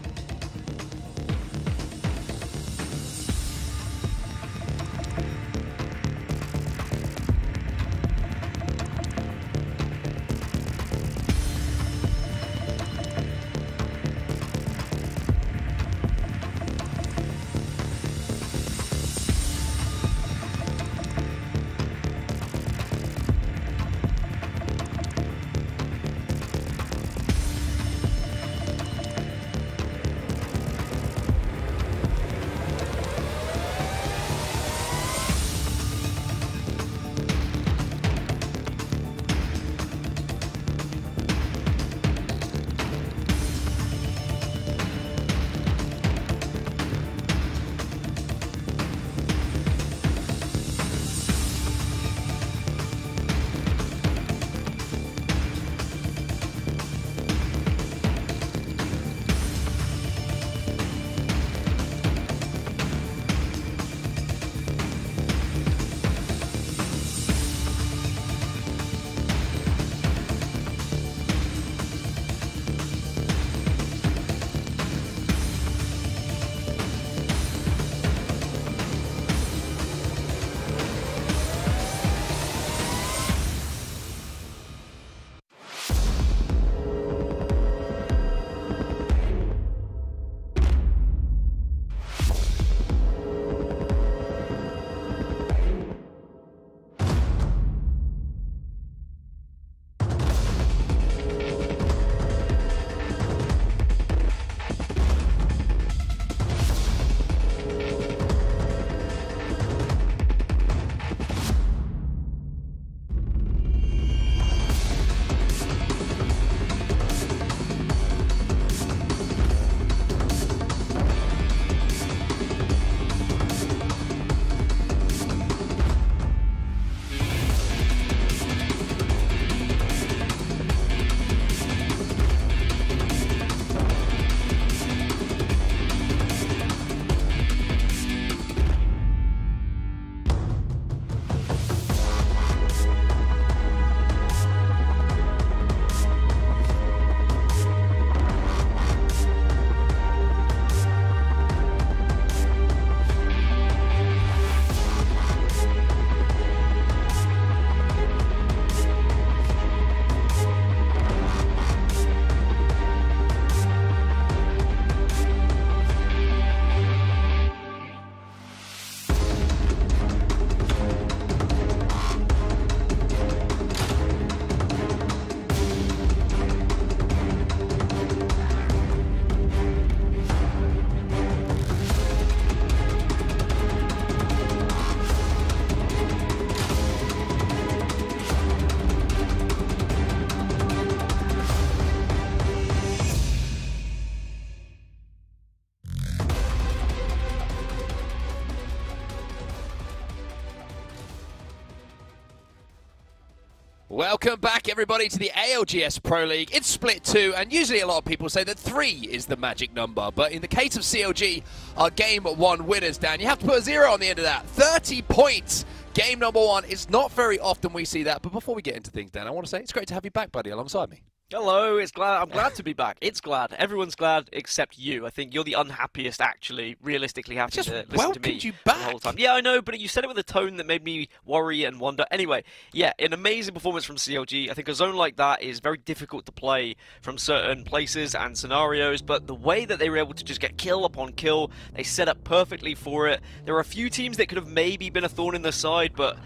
Welcome back, everybody, to the ALGS Pro League. It's split 2, and usually a lot of people say that 3 is the magic number. But in the case of CLG, our Game 1 winners, Dan, you have to put a 0 on the end of that. 30 points. Game number 1. It's not very often we see that. But before we get into things, Dan, I want to say it's great to have you back, buddy, alongside me. Hello, I'm glad to be back. It's glad. Everyone's glad except you. I think you're the unhappiest, actually, realistically happy to listen to me. Welcomed you back. The whole time. Yeah, I know, but you said it with a tone that made me worry and wonder. Anyway, yeah, an amazing performance from CLG. I think a zone like that is very difficult to play from certain places and scenarios, but the way that they were able to just get kill upon kill, they set up perfectly for it. There were a few teams that could have maybe been a thorn in the side, but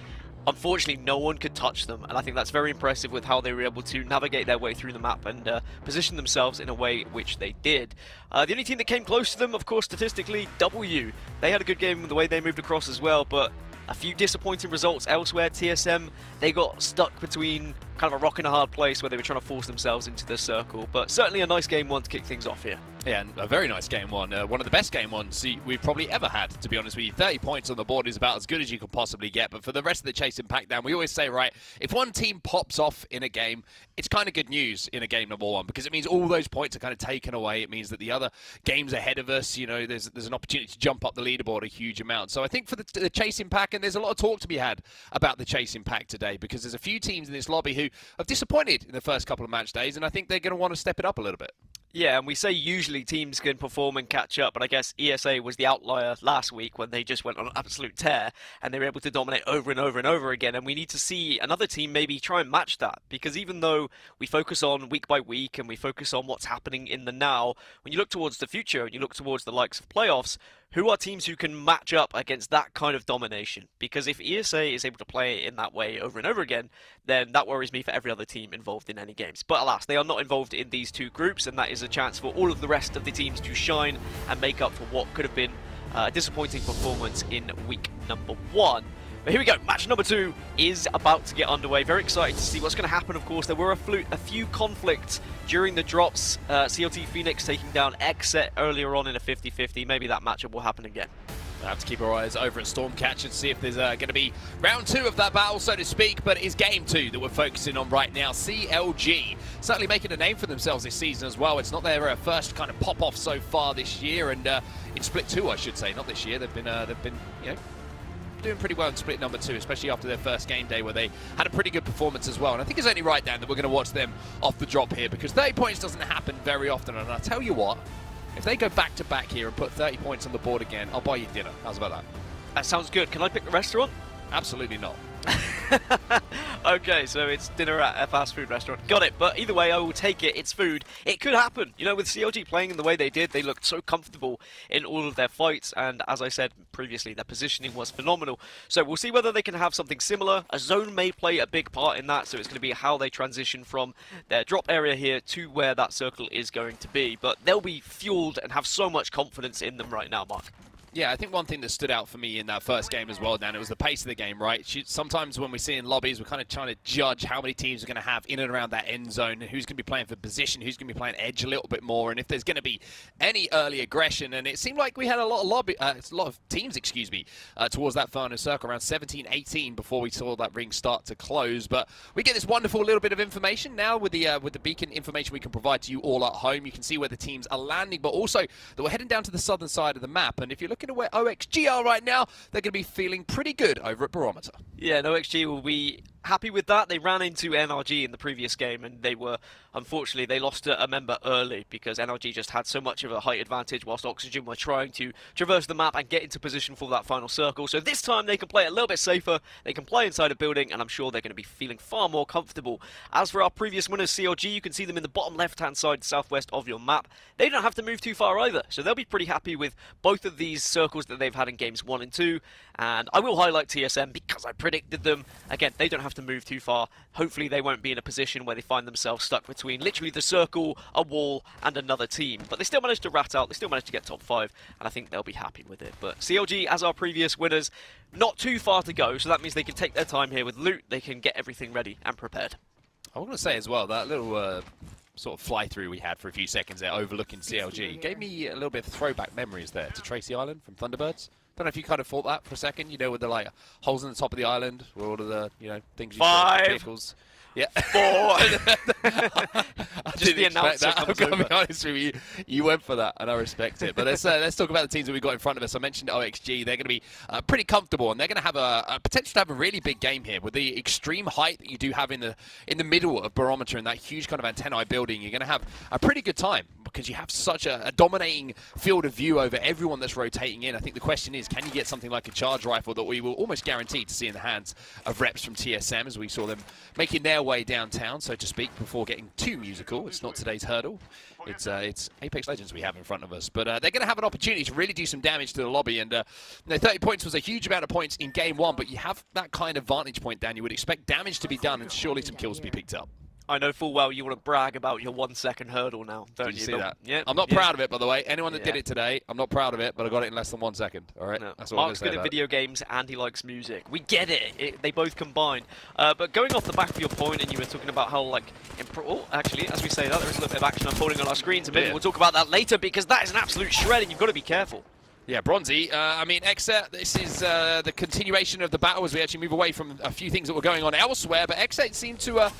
unfortunately, no one could touch them, and I think that's very impressive with how they were able to navigate their way through the map and position themselves in a way which they did. The only team that came close to them, of course, statistically, W. They had a good game with the way they moved across as well, but a few disappointing results elsewhere. TSM, they got stuck between kind of a rock and a hard place where they were trying to force themselves into the circle, but certainly a nice game 1 to kick things off here. Yeah, and a very nice game 1. One of the best game 1s we've probably ever had, to be honest with you. 30 points on the board is about as good as you could possibly get, but for the rest of the chase impact down, we always say, right, if one team pops off in a game, it's kind of good news in a game number 1, because it means all those points are kind of taken away. It means that the other games ahead of us, you know, there's an opportunity to jump up the leaderboard a huge amount. So I think for the chasing pack, and there's a lot of talk to be had about the chasing pack today, because there's a few teams in this lobby who have disappointed in the first couple of match days, and I think they're going to want to step it up a little bit. Yeah, and we say usually teams can perform and catch up, but I guess ESA was the outlier last week when they just went on an absolute tear and they were able to dominate over and over and over again, and we need to see another team maybe try and match that, because even though we focus on week by week and we focus on what's happening in the now, when you look towards the future and you look towards the likes of playoffs, who are teams who can match up against that kind of domination? Because if ESA is able to play in that way over and over again, then that worries me for every other team involved in any games. But alas, they are not involved in these 2 groups, and that is a chance for all of the rest of the teams to shine and make up for what could have been a disappointing performance in week number 1. But here we go, match number 2 is about to get underway. Very excited to see what's going to happen, of course. There were a few conflicts during the drops. CLT Phoenix taking down Xset earlier on in a 50-50. Maybe that matchup will happen again. We'll have to keep our eyes over at Stormcatch and see if there's going to be round 2 of that battle, so to speak. But it's game 2 that we're focusing on right now. CLG certainly making a name for themselves this season as well. It's not their first kind of pop-off so far this year, and in Split 2, I should say, not this year. They've been you know, doing pretty well in split number 2, especially after their first game day where they had a pretty good performance as well. And I think it's only right, Dan, that we're going to watch them off the drop here, because 30 points doesn't happen very often. And I'll tell you what, if they go back-to-back here and put 30 points on the board again, I'll buy you dinner. How's about that? That sounds good. Can I pick the restaurant? Absolutely not. Okay, so it's dinner at a fast food restaurant. Got it, but either way, I will take it. It's food. It could happen. You know, with CLG playing in the way they did, they looked so comfortable in all of their fights, and as I said previously, their positioning was phenomenal. So we'll see whether they can have something similar. A zone may play a big part in that, so it's going to be how they transition from their drop area here to where that circle is going to be. But they'll be fueled and have so much confidence in them right now, Mark. Yeah, I think one thing that stood out for me in that first game as well, Dan, it was the pace of the game, right? Sometimes when we see in lobbies, we're kind of trying to judge how many teams are going to have in and around that end zone, who's going to be playing for position, who's going to be playing edge a little bit more, and if there's going to be any early aggression. And it seemed like we had a lot of teams, towards that final circle, around 17, 18 before we saw that ring start to close. But we get this wonderful little bit of information now with the beacon information we can provide to you all at home. You can see where the teams are landing, but also that we're heading down to the southern side of the map. And if you're looking at where OXG are right now, they're going to be feeling pretty good over at Barometer. Yeah, and OXG will be happy with that. They ran into NRG in the previous game, and they were, unfortunately, they lost a member early because NRG just had so much of a height advantage whilst Oxygen were trying to traverse the map and get into position for that final circle. So this time they can play a little bit safer, they can play inside a building, and I'm sure they're going to be feeling far more comfortable. As for our previous winners, CLG, you can see them in the bottom left-hand side southwest of your map. They don't have to move too far either, so they'll be pretty happy with both of these circles that they've had in games 1 and 2. And I will highlight TSM because I predicted them. Again, they don't have to move too far. Hopefully they won't be in a position where they find themselves stuck between literally the circle, a wall, and another team. But they still managed to rat out, they still managed to get top 5, and I think they'll be happy with it. But CLG, as our previous winners, not too far to go, so that means they can take their time here with loot, they can get everything ready and prepared. I want to say as well, that little sort of fly-through we had for a few seconds there, overlooking CLG, gave me a little bit of throwback memories there to Tracy Island from Thunderbirds. Don't know if you kind of thought that for a second, you know, with the like holes in the top of the island, where all of the, you know, things you see, vehicles. Yeah. 4. I didn't expect that. I'm going to be honest with you. You went for that, and I respect it. But let's talk about the teams that we've got in front of us. I mentioned OXG. They're going to be pretty comfortable, and they're going to have a potential to have a really big game here with the extreme height that you do have in the middle of Barometer and that huge kind of antennae building. You're going to have a pretty good time because you have such a dominating field of view over everyone that's rotating in. I think the question is, can you get something like a charge rifle that we will almost guarantee to see in the hands of reps from TSM, as we saw them making their way downtown, so to speak, before getting too musical. It's not today's hurdle. It's Apex Legends we have in front of us. But they're going to have an opportunity to really do some damage to the lobby. And 30 points was a huge amount of points in game 1, but you have that kind of vantage point, Dan. You would expect damage to be done and surely some kills to be picked up. I know full well you want to brag about your 1 second hurdle now, don't you? Did you see that? Yeah. I'm not proud of it, by the way. Anyone that did it today, I'm not proud of it, but I got it in less than 1 second. All right? No. That's all Mark's I'm good at video games and he likes music. We get it. They both combine. But going off the back of your point, and you were talking about how, like, actually, as we say that, there is a little bit of action unfolding on our screens, and maybe we'll talk about that later because that is an absolute shred and you've got to be careful. Yeah, Bronzy, I mean, Exet, this is the continuation of the battle as we actually move away from a few things that were going on elsewhere, but Exet seemed to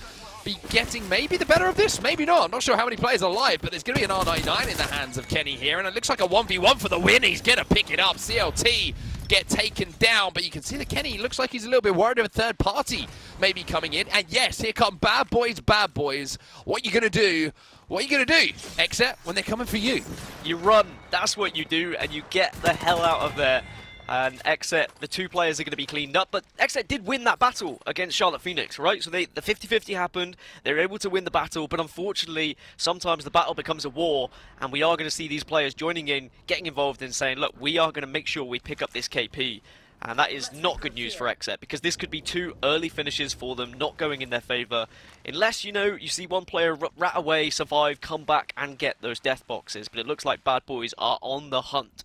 be getting maybe the better of this, maybe not. I'm not sure how many players are alive, but there's going to be an R99 in the hands of Kenny here, and it looks like a 1v1 for the win. He's going to pick it up. CLT get taken down, but you can see that Kenny looks like he's a little bit worried of a third party maybe coming in. And yes, here come bad boys, bad boys. What are you going to do? What are you going to do, Exet, when they're coming for you? You run. That's what you do, and you get the hell out of there. And Exet, the 2 players are going to be cleaned up, but Exet did win that battle against Charlotte Phoenix, right? So the 50-50 happened, they were able to win the battle, but unfortunately, sometimes the battle becomes a war, and we are going to see these players joining in, getting involved and saying, look, we are going to make sure we pick up this KP. And that is not good news for Exet, because this could be 2 early finishes for them, not going in their favour. Unless, you know, you see one player rat away, survive, come back and get those death boxes. But it looks like bad boys are on the hunt.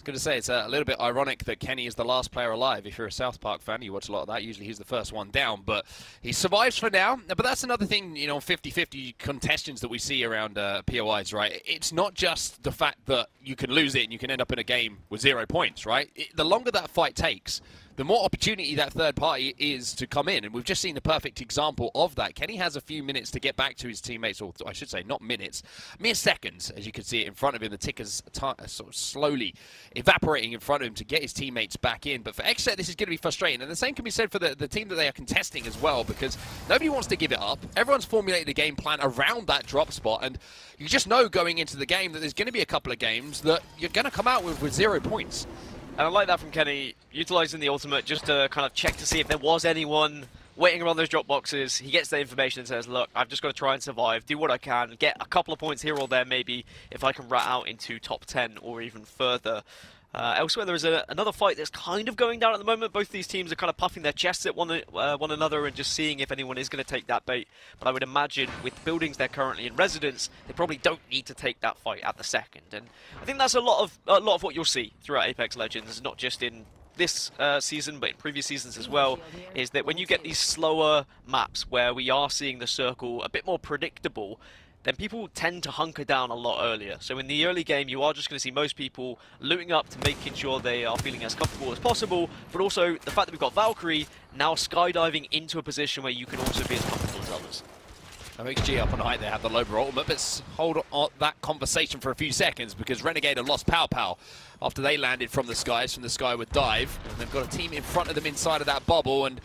Going to say it's a little bit ironic that Kenny is the last player alive. If you're a South Park fan, you watch a lot of that. Usually he's the first one down, but he survives for now. But that's another thing, you know, 50-50 contests that we see around POIs, right? It's not just the fact that you can lose it and you can end up in a game with 0 points, right? The longer that fight takes, the more opportunity that third party is to come in. And we've just seen the perfect example of that. Kenny has a few minutes to get back to his teammates, or I should say not minutes, mere seconds, as you can see it in front of him. The ticker's sort of slowly evaporating in front of him to get his teammates back in. But for Exet, this is going to be frustrating. And the same can be said for the team that they are contesting as well, because nobody wants to give it up. Everyone's formulated a game plan around that drop spot. And you just know going into the game that there's going to be a couple of games that you're going to come out with 0 points. And I like that from Kenny, utilising the ultimate just to kind of check to see if there was anyone waiting around those drop boxes. He gets the information and says, look, I've just got to try and survive, do what I can, get a couple of points here or there maybe if I can rat out into top 10 or even further. Elsewhere, there is another fight that's kind of going down at the moment. Both these teams are kind of puffing their chests at one another and just seeing if anyone is going to take that bait. But I would imagine with the buildings they're currently in residence, they probably don't need to take that fight at the second. And I think that's a lot of what you'll see throughout Apex Legends, not just in this season, but in previous seasons as well, is that when you get these slower maps where we are seeing the circle a bit more predictable, then people tend to hunker down a lot earlier. So in the early game, you are just going to see most people looting up to making sure they are feeling as comfortable as possible, but also the fact that we've got Valkyrie now skydiving into a position where you can also be as comfortable as others. OXG up on height, they have the Loba ultimate, but let's hold on that conversation for a few seconds because Renegade have lost Pow Pow after they landed from the skyward dive. And they've got a team in front of them inside of that bubble, and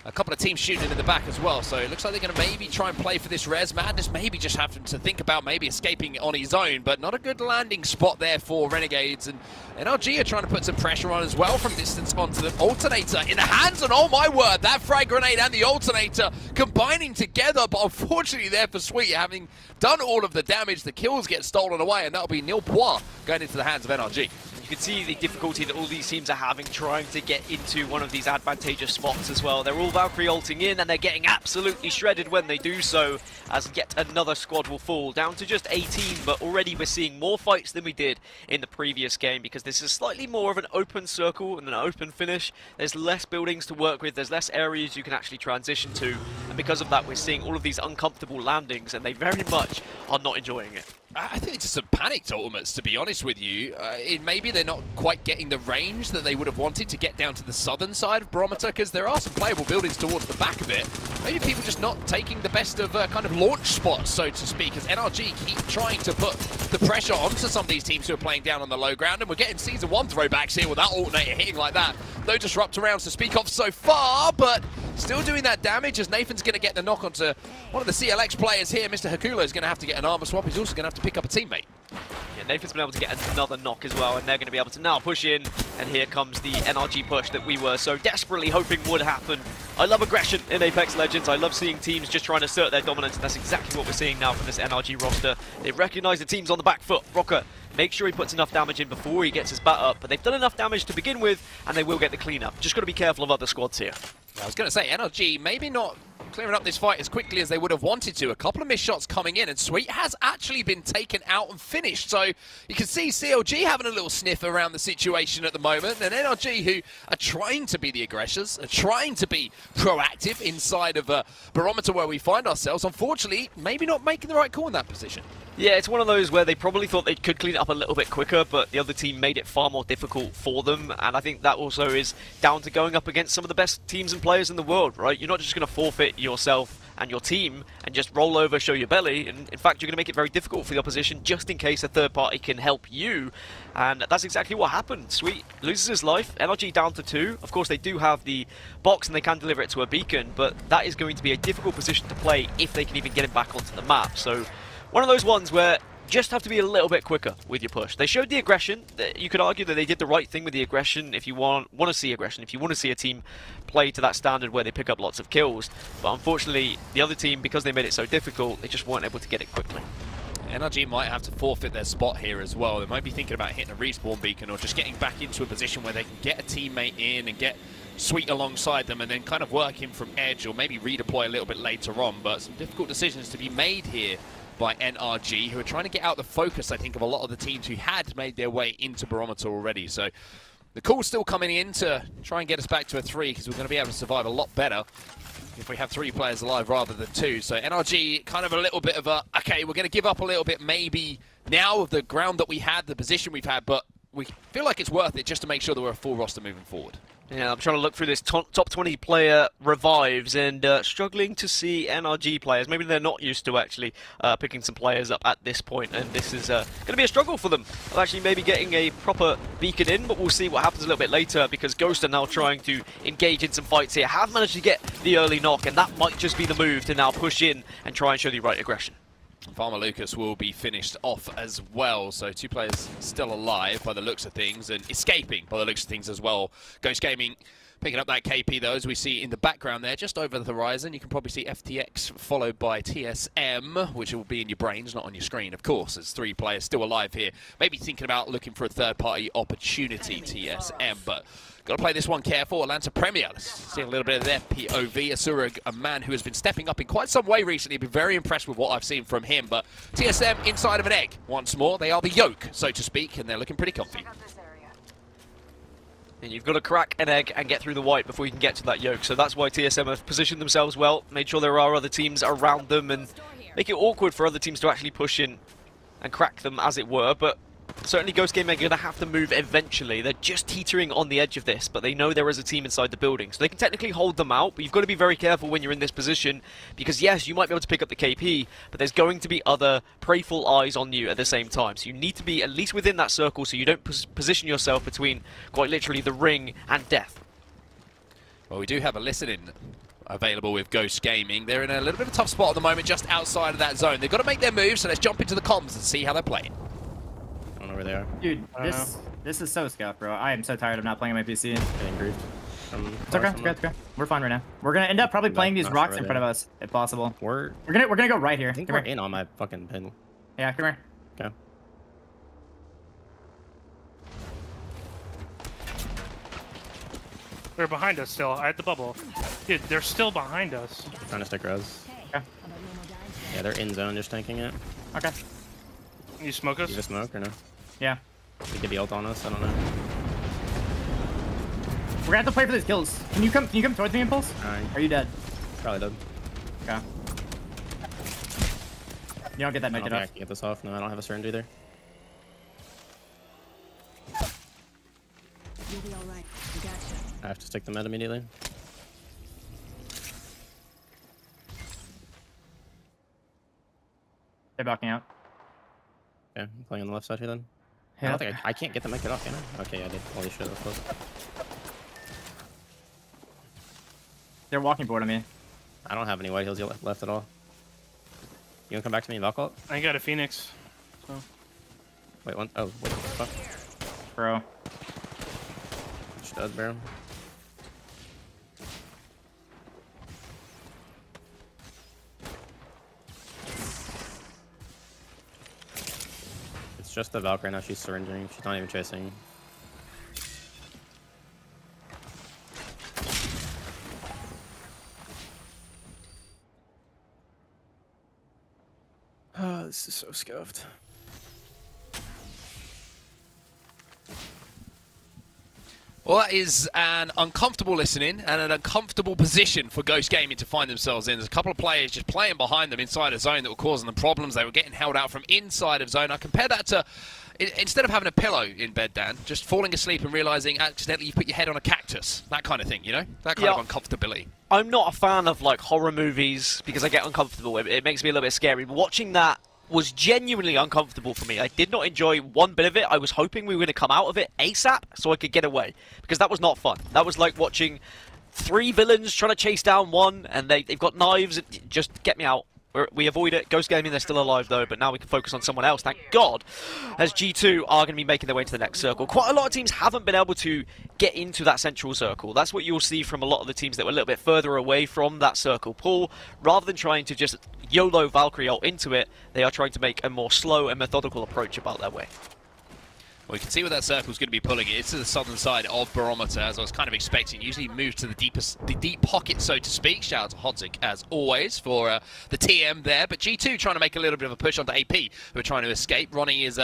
a couple of teams shooting in the back as well, so it looks like they're going to maybe try and play for this res. Madness maybe just having to think about maybe escaping on his own, but not a good landing spot there for Renegades. And NRG are trying to put some pressure on as well from distance onto the alternator in the hands, and oh my word, that frag grenade and the alternator combining together, but unfortunately there for Sweet, having done all of the damage, the kills get stolen away, and that'll be Nil Poir going into the hands of NRG. You can see the difficulty that all these teams are having trying to get into one of these advantageous spots as well. They're all Valkyrie ulting in and they're getting absolutely shredded when they do so, as yet another squad will fall down to just 18, but already we're seeing more fights than we did in the previous game because this is slightly more of an open circle and an open finish. There's less buildings to work with, there's less areas you can actually transition to, and because of that we're seeing all of these uncomfortable landings and they very much are not enjoying it. I think it's just some panicked ultimates, to be honest with you. Maybe they're not quite getting the range that they would have wanted to get down to the southern side of Barometer, because there are some playable buildings towards the back of it. Maybe people just not taking the best of kind of launch spots, so to speak, as NRG keep trying to put the pressure onto some of these teams who are playing down on the low ground, and we're getting Season 1 throwbacks here with that alternator hitting like that. No disruptor rounds to speak of so far, but still doing that damage as Nathan's going to get the knock onto one of the CLX players here. Mr. Hakula is going to have to get an armor swap. He's also going to have to pick up a teammate. Yeah, Nathan's been able to get another knock as well, and they're going to be able to now push in, and here comes the NRG push that we were so desperately hoping would happen. I love aggression in Apex Legends. I love seeing teams just trying to assert their dominance, and that's exactly what we're seeing now from this NRG roster. They recognize the team's on the back foot. Rocker, make sure he puts enough damage in before he gets his bat up, but they've done enough damage to begin with, and they will get the cleanup. Just got to be careful of other squads here. Yeah, I was going to say, NRG maybe not clearing up this fight as quickly as they would have wanted to. A couple of missed shots coming in, and Sweet has actually been taken out and finished. So you can see CLG having a little sniff around the situation at the moment, and NRG, who are trying to be the aggressors, are trying to be proactive inside of a Barometer where we find ourselves. Unfortunately, maybe not making the right call in that position. Yeah, it's one of those where they probably thought they could clean it up a little bit quicker, but the other team made it far more difficult for them, and I think that also is down to going up against some of the best teams and players in the world, right? You're not just going to forfeit yourself and your team and just roll over, show your belly, and in fact you're going to make it very difficult for the opposition just in case a third party can help you, and that's exactly what happened. Sweet loses his life, NRG down to 2. Of course they do have the box and they can deliver it to a beacon, but that is going to be a difficult position to play if they can even get him back onto the map. So one of those ones where just have to be a little bit quicker with your push. They showed the aggression. You could argue that they did the right thing with the aggression if you want to see aggression, if you want to see a team play to that standard where they pick up lots of kills. But unfortunately, the other team, because they made it so difficult, they just weren't able to get it quickly. NRG might have to forfeit their spot here as well. They might be thinking about hitting a respawn beacon or just getting back into a position where they can get a teammate in and get Sweet alongside them and then kind of work him from edge, or maybe redeploy a little bit later on. But some difficult decisions to be made here by NRG, who are trying to get out the focus, I think, of a lot of the teams who had made their way into Barometer already. So the call's still coming in to try and get us back to a 3, because we're going to be able to survive a lot better if we have 3 players alive rather than 2. So NRG kind of a little bit of a, okay, we're going to give up a little bit maybe now of the ground that we had, the position we've had, but we feel like it's worth it just to make sure that we're a full roster moving forward. Yeah, I'm trying to look through this top 20 player revives and struggling to see NRG players. Maybe they're not used to actually picking some players up at this point, and this is going to be a struggle for them of actually maybe getting a proper beacon in, but we'll see what happens a little bit later, because Ghost are now trying to engage in some fights here, have managed to get the early knock, and that might just be the move to now push in and try and show the right aggression. Farmer Lucas will be finished off as well, so 2 players still alive by the looks of things, and escaping by the looks of things as well. Ghost Gaming picking up that KP though, as we see in the background there, just over the horizon. You can probably see FTX followed by TSM, which will be in your brains, not on your screen, of course. There's 3 players still alive here. Maybe thinking about looking for a third-party opportunity, TSM, but got to play this one careful. Atlanta Premier, let's see a little bit of their POV. Asura, a man who has been stepping up in quite some way recently. Been very impressed with what I've seen from him. But TSM inside of an egg once more. They are the yolk, so to speak, and they're looking pretty comfy. And you've got to crack an egg and get through the white before you can get to that yolk. So that's why TSM have positioned themselves well, made sure there are other teams around them, and make it awkward for other teams to actually push in and crack them, as it were. But certainly Ghost Gaming are going to have to move eventually. They're just teetering on the edge of this, but they know there is a team inside the building. So they can technically hold them out, but you've got to be very careful when you're in this position, because yes, you might be able to pick up the KP, but there's going to be other preyful eyes on you at the same time. So you need to be at least within that circle so you don't position yourself between, quite literally, the ring and death. Well, we do have a listening available with Ghost Gaming. They're in a little bit of a tough spot at the moment, just outside of that zone. They've got to make their move, so let's jump into the comms and see how they're playing. Where they are. Dude, this is so scuffed, bro. I am so tired of not playing on my PC. Getting griefed. It's okay, it's okay. We're fine right now. We're gonna end up probably playing these rocks in front of us, if possible. We're gonna go right here. I think we're in on my fucking pin. Yeah, come here. Okay. They're behind us still. I had the bubble. Dude, they're still behind us. Trying to stick res. Okay. Yeah, they're in zone, just tanking it. Okay. You smoke us? You just smoke or no? Yeah. They could be ult on us, I don't know. We're gonna have to play for these kills. Can you come towards me, Impulse? Alright. Are you dead? Probably dead. Okay. You don't get that I make don't it think I off. can get this off. No, I don't have a syringe either. You'll be alright. I gotcha. I have to stick the med immediately. They're backing out. Okay, I'm playing on the left side here then. Yeah. I don't think I can't get the med kit off, can I? Okay, I did. Holy shit, that's close. They're walking forward on me. I don't have any white heals left at all. You wanna come back to me in Valcult? I got a Phoenix. So. Wait, one. Oh, wait, what the fuck? Bro. Stud, bro. It's just the Valk right now. She's syringing. She's not even chasing. Oh, this is so scuffed. Well, that is an uncomfortable listening and an uncomfortable position for Ghost Gaming to find themselves in. There's a couple of players just playing behind them inside a zone that were causing them problems. They were getting held out from inside of zone. I compare that to, instead of having a pillow in bed, Dan, just falling asleep and realising accidentally you put your head on a cactus. That kind of thing, you know? That kind of uncomfortability. I'm not a fan of like horror movies because I get uncomfortable. It makes me a little bit scary. But watching that was genuinely uncomfortable for me. I did not enjoy one bit of it. I was hoping we were going to come out of it ASAP so I could get away, because that was not fun. That was like watching 3 villains trying to chase down one, and they've got knives. Just get me out. We avoid it. Ghost Gaming, they're still alive though, but now we can focus on someone else, thank God, as G2 are going to be making their way to the next circle. Quite a lot of teams haven't been able to get into that central circle. That's what you'll see from a lot of the teams that were a little bit further away from that circle pool. Rather than trying to just YOLO Valkyrie ult into it, they are trying to make a more slow and methodical approach about their way. Well, you can see where that circle's going to be pulling it. It's to the southern side of Barometer, as I was kind of expecting. Usually moves to the deep pocket, so to speak. Shout out to Hodzik, as always, for the TM there. But G2 trying to make a little bit of a push onto AP, who are trying to escape. Ronnie is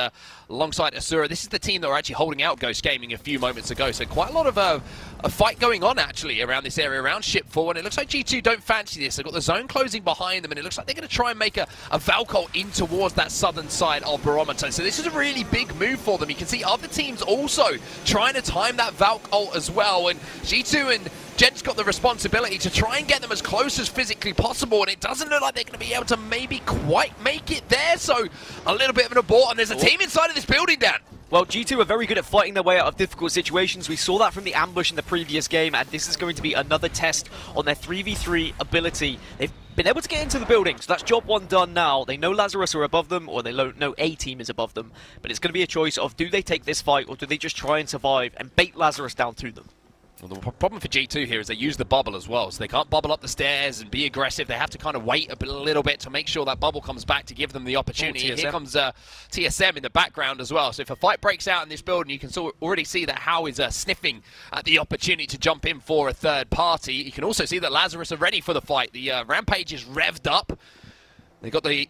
alongside Asura. This is the team that were actually holding out Ghost Gaming a few moments ago. So quite a lot of a fight going on, actually, around this area, around Ship 4. And it looks like G2 don't fancy this. They've got the zone closing behind them, and it looks like they're going to try and make a Valkyrie in towards that southern side of Barometer. So this is a really big move for them. You can see other teams also trying to time that Valk ult as well, and G2 and Gent's got the responsibility to try and get them as close as physically possible, and it doesn't look like they're going to be able to maybe quite make it there, so a little bit of an abort, and there's a team inside of this building, Dan. Well, G2 are very good at fighting their way out of difficult situations. We saw that from the ambush in the previous game, and this is going to be another test on their 3v3 ability. They've been able to get into the building, so that's job 1 done now. They know Lazarus are above them, or they know A team is above them, but it's going to be a choice of do they take this fight, or do they just try and survive and bait Lazarus down to them? Well, the problem for G2 here is they use the bubble as well, so they can't bubble up the stairs and be aggressive. They have to kind of wait a little bit to make sure that bubble comes back to give them the opportunity. And here comes TSM in the background as well. So if a fight breaks out in this building, you can already see that Howe is sniffing at the opportunity to jump in for a third party. You can also see that Lazarus are ready for the fight. The Rampage is revved up. They've got the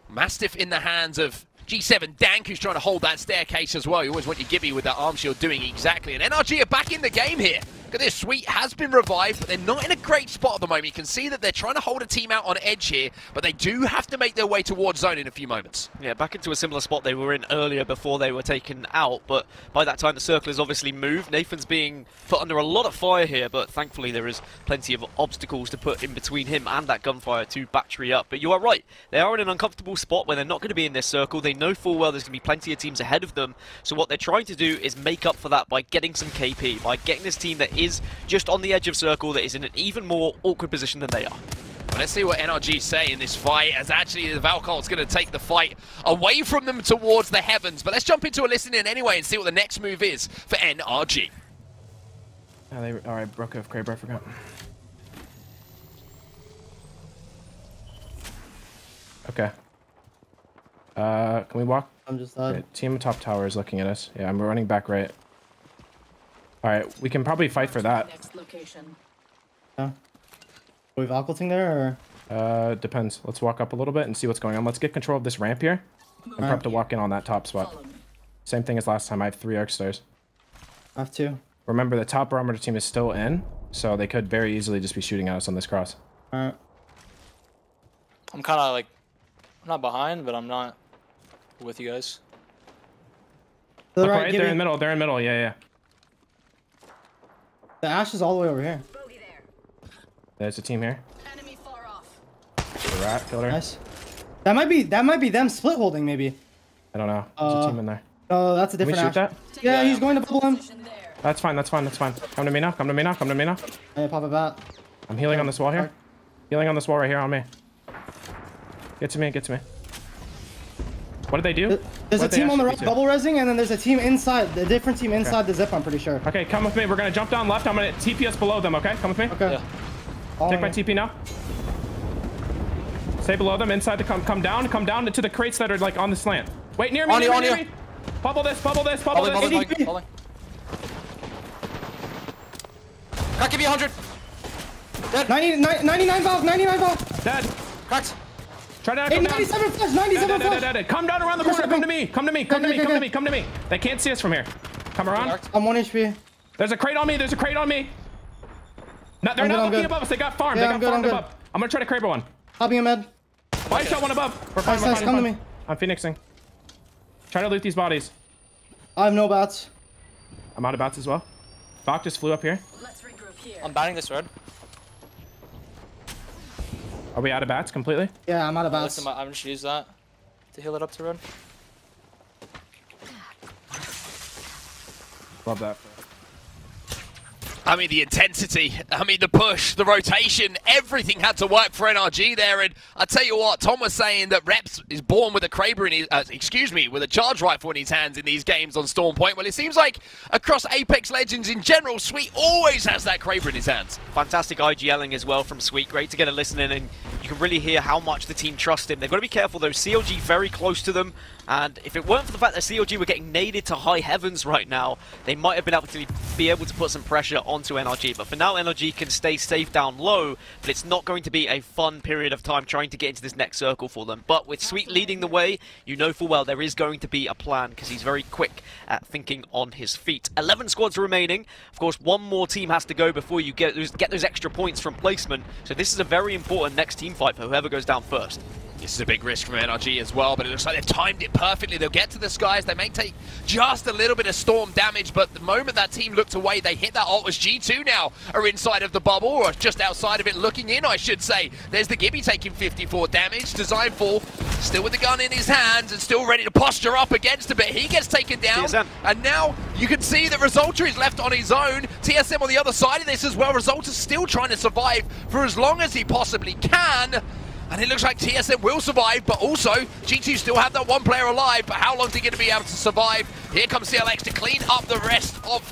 Mastiff in the hands of G7 Dank, who's trying to hold that staircase as well. You always want your Gibby with that arm shield doing exactly. And NRG are back in the game here. Look at this. Sweet has been revived, but they're not in a great spot at the moment. You can see that they're trying to hold a team out on edge here, but they do have to make their way towards zone in a few moments. Yeah, back into a similar spot they were in earlier before they were taken out, but by that time the circle has obviously moved. Nathan's being put under a lot of fire here, but thankfully there is plenty of obstacles to put in between him and that gunfire to battery up. But you are right, they are in an uncomfortable spot where they're not going to be in this circle. They know full well there's going to be plenty of teams ahead of them, so what they're trying to do is make up for that by getting some KP, by getting this team that is just on the edge of circle that is in an even more awkward position than they are. Well, let's see what NRG say in this fight, as actually the Valkyrie's going to take the fight away from them towards the heavens. But let's jump into a listening anyway and see what the next move is for NRG. Alright, broke off Kraber, I forgot. Okay. Can we walk? I'm just team top tower is looking at us. Yeah, I'm running back right. Alright, we can probably fight for that. Next location. Are we Valkyrie there, or? Depends. Let's walk up a little bit and see what's going on. Let's get control of this ramp here. I'm prepped to walk in on that top spot. Same thing as last time. I have 3 arc stars. I have 2. Remember, the top barometer team is still in, so they could very easily just be shooting at us on this cross. Alright. I'm kind of like I'm not behind, but I'm not with you guys. Look right, they're in the middle. They're in the middle. Yeah. The Ash is all the way over here. There's a team here. The rat killed her. Nice. That might be them split holding maybe. I don't know. There's a team in there. Oh, that's a different Can we shoot Ash. that? Yeah, he's going to bubble him. That's fine. Come to me now. Come to me now. Hey, pop a bat. I'm healing on this wall here. Healing on this wall right here on me. Get to me. What did they do? There's a team on the right bubble resing, and then there's a team inside, a different team inside the zip, I'm pretty sure. Okay, come with me. We're gonna jump down left. I'm gonna TP us below them, okay? Come with me. Okay. Yeah. Take my TP now. Stay below them, inside the come down to the crates that are like on the slant. Wait, near me, near me. Bubble this. Crack, give me 100. Dead. 99 valve. Dead. Cracked. Try to come 97 flash, 97 flash. Come down around the corner. Come to me. They can't see us from here. Come around. I'm 1 HP. There's a crate on me. No, they're not looking above us. They got farmed. Yeah, they got farmed above. I'm gonna try to crate one. Popping a med. Oh, I shot one above. We're fine. Nice, come to me. I'm phoenixing. Try to loot these bodies. I have no bats. I'm out of bats as well. Bach just flew up here. I'm batting this red. Are we out of bats completely? Yeah, I'm out of bats. I'm just use that to heal it up to red. Love that. I mean, the intensity, I mean, the push, the rotation, everything had to work for NRG there. And I tell you what, Tom was saying that Reps is born with a Kraber in his, with a charge rifle in his hands in these games on Storm Point. Well, it seems like across Apex Legends in general, Sweet always has that Kraber in his hands. Fantastic IGLing as well from Sweet. Great to get a listen in, and you can really hear how much the team trust him. They've got to be careful though. CLG very close to them. And if it weren't for the fact that CLG were getting naded to high heavens right now, they might have been able to put some pressure onto NRG. But for now, NRG can stay safe down low, but it's not going to be a fun period of time trying to get into this next circle for them. But with Sweet leading the way, you know full well there is going to be a plan, because he's very quick at thinking on his feet. 11 squads remaining. Of course, one more team has to go before you get those extra points from placement. So this is a very important next team fight for whoever goes down first. This is a big risk from NRG as well, but it looks like they've timed it perfectly. They'll get to the skies. They may take just a little bit of storm damage, but the moment that team looked away, they hit that ult as G2 now are inside of the bubble, or just outside of it, looking in, I should say. There's the Gibby taking 54 damage. Designful still with the gun in his hands and still ready to posture up against him, but he gets taken down. TSM. And now you can see that Resulta is left on his own. TSM on the other side of this as well. Resulta's still trying to survive for as long as he possibly can. And it looks like TSM will survive, but also G2 still have that one player alive, but how long is he going to be able to survive? Here comes CLX to clean up the rest of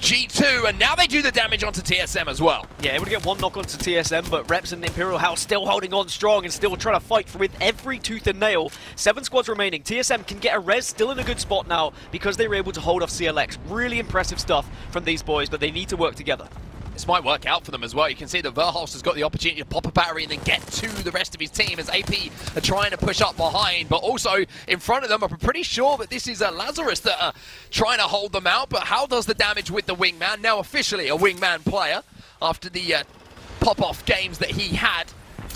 G2, and now they do the damage onto TSM as well. Yeah, able to get one knock onto TSM, but Reps and Imperial House still holding on strong and still trying to fight with every tooth and nail. 7 squads remaining. TSM can get a res, still in a good spot now because they were able to hold off CLX. Really impressive stuff from these boys, but they need to work together. This might work out for them as well. You can see that Verhulst has got the opportunity to pop a battery and then get to the rest of his team as AP are trying to push up behind. But also in front of them, I'm pretty sure that this is Lazarus that are trying to hold them out. But how does the damage with the Wingman? Now officially a Wingman player after the pop-off games that he had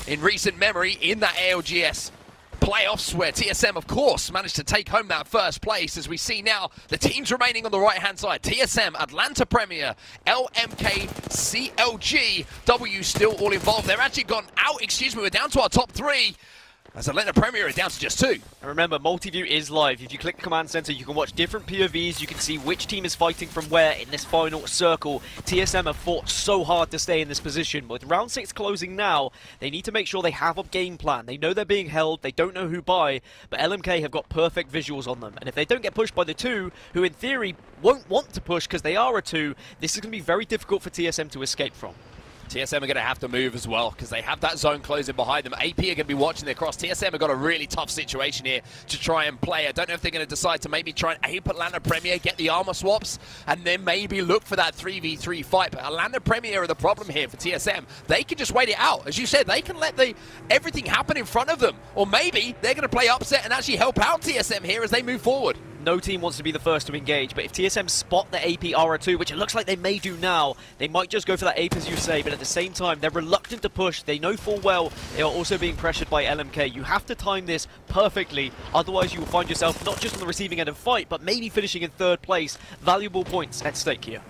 in recent memory in that ALGS playoffs, where TSM, of course, managed to take home that first place. As we see now, the teams remaining on the right-hand side. TSM, Atlanta Premier, LMK, CLG, W still all involved. They're actually gone out, we're down to our top 3. As Atlanta Premier are down to just 2. And remember, multi-view is live. If you click the command center, you can watch different POVs. You can see which team is fighting from where in this final circle. TSM have fought so hard to stay in this position. With round 6 closing now, they need to make sure they have a game plan. They know they're being held. They don't know who by. But LMK have got perfect visuals on them. And if they don't get pushed by the 2, who in theory won't want to push because they are a 2, this is going to be very difficult for TSM to escape from. TSM are going to have to move as well because they have that zone closing behind them. AP are going to be watching their cross. TSM have got a really tough situation here to try and play. I don't know if they're going to decide to maybe try and ape Atlanta Premier, get the armor swaps, and then maybe look for that 3v3 fight. But Atlanta Premier are the problem here for TSM. They can just wait it out. As you said, they can let everything happen in front of them. Or maybe they're going to play upset and actually help out TSM here as they move forward. no team wants to be the first to engage, but if TSM spot the AP Aura 2, which it looks like they may do now, they might just go for that ape, as you say, but at the same time, they're reluctant to push. They know full well they are also being pressured by LMK. You have to time this perfectly, otherwise you will find yourself not just on the receiving end of fight, but maybe finishing in 3rd place. Valuable points at stake here.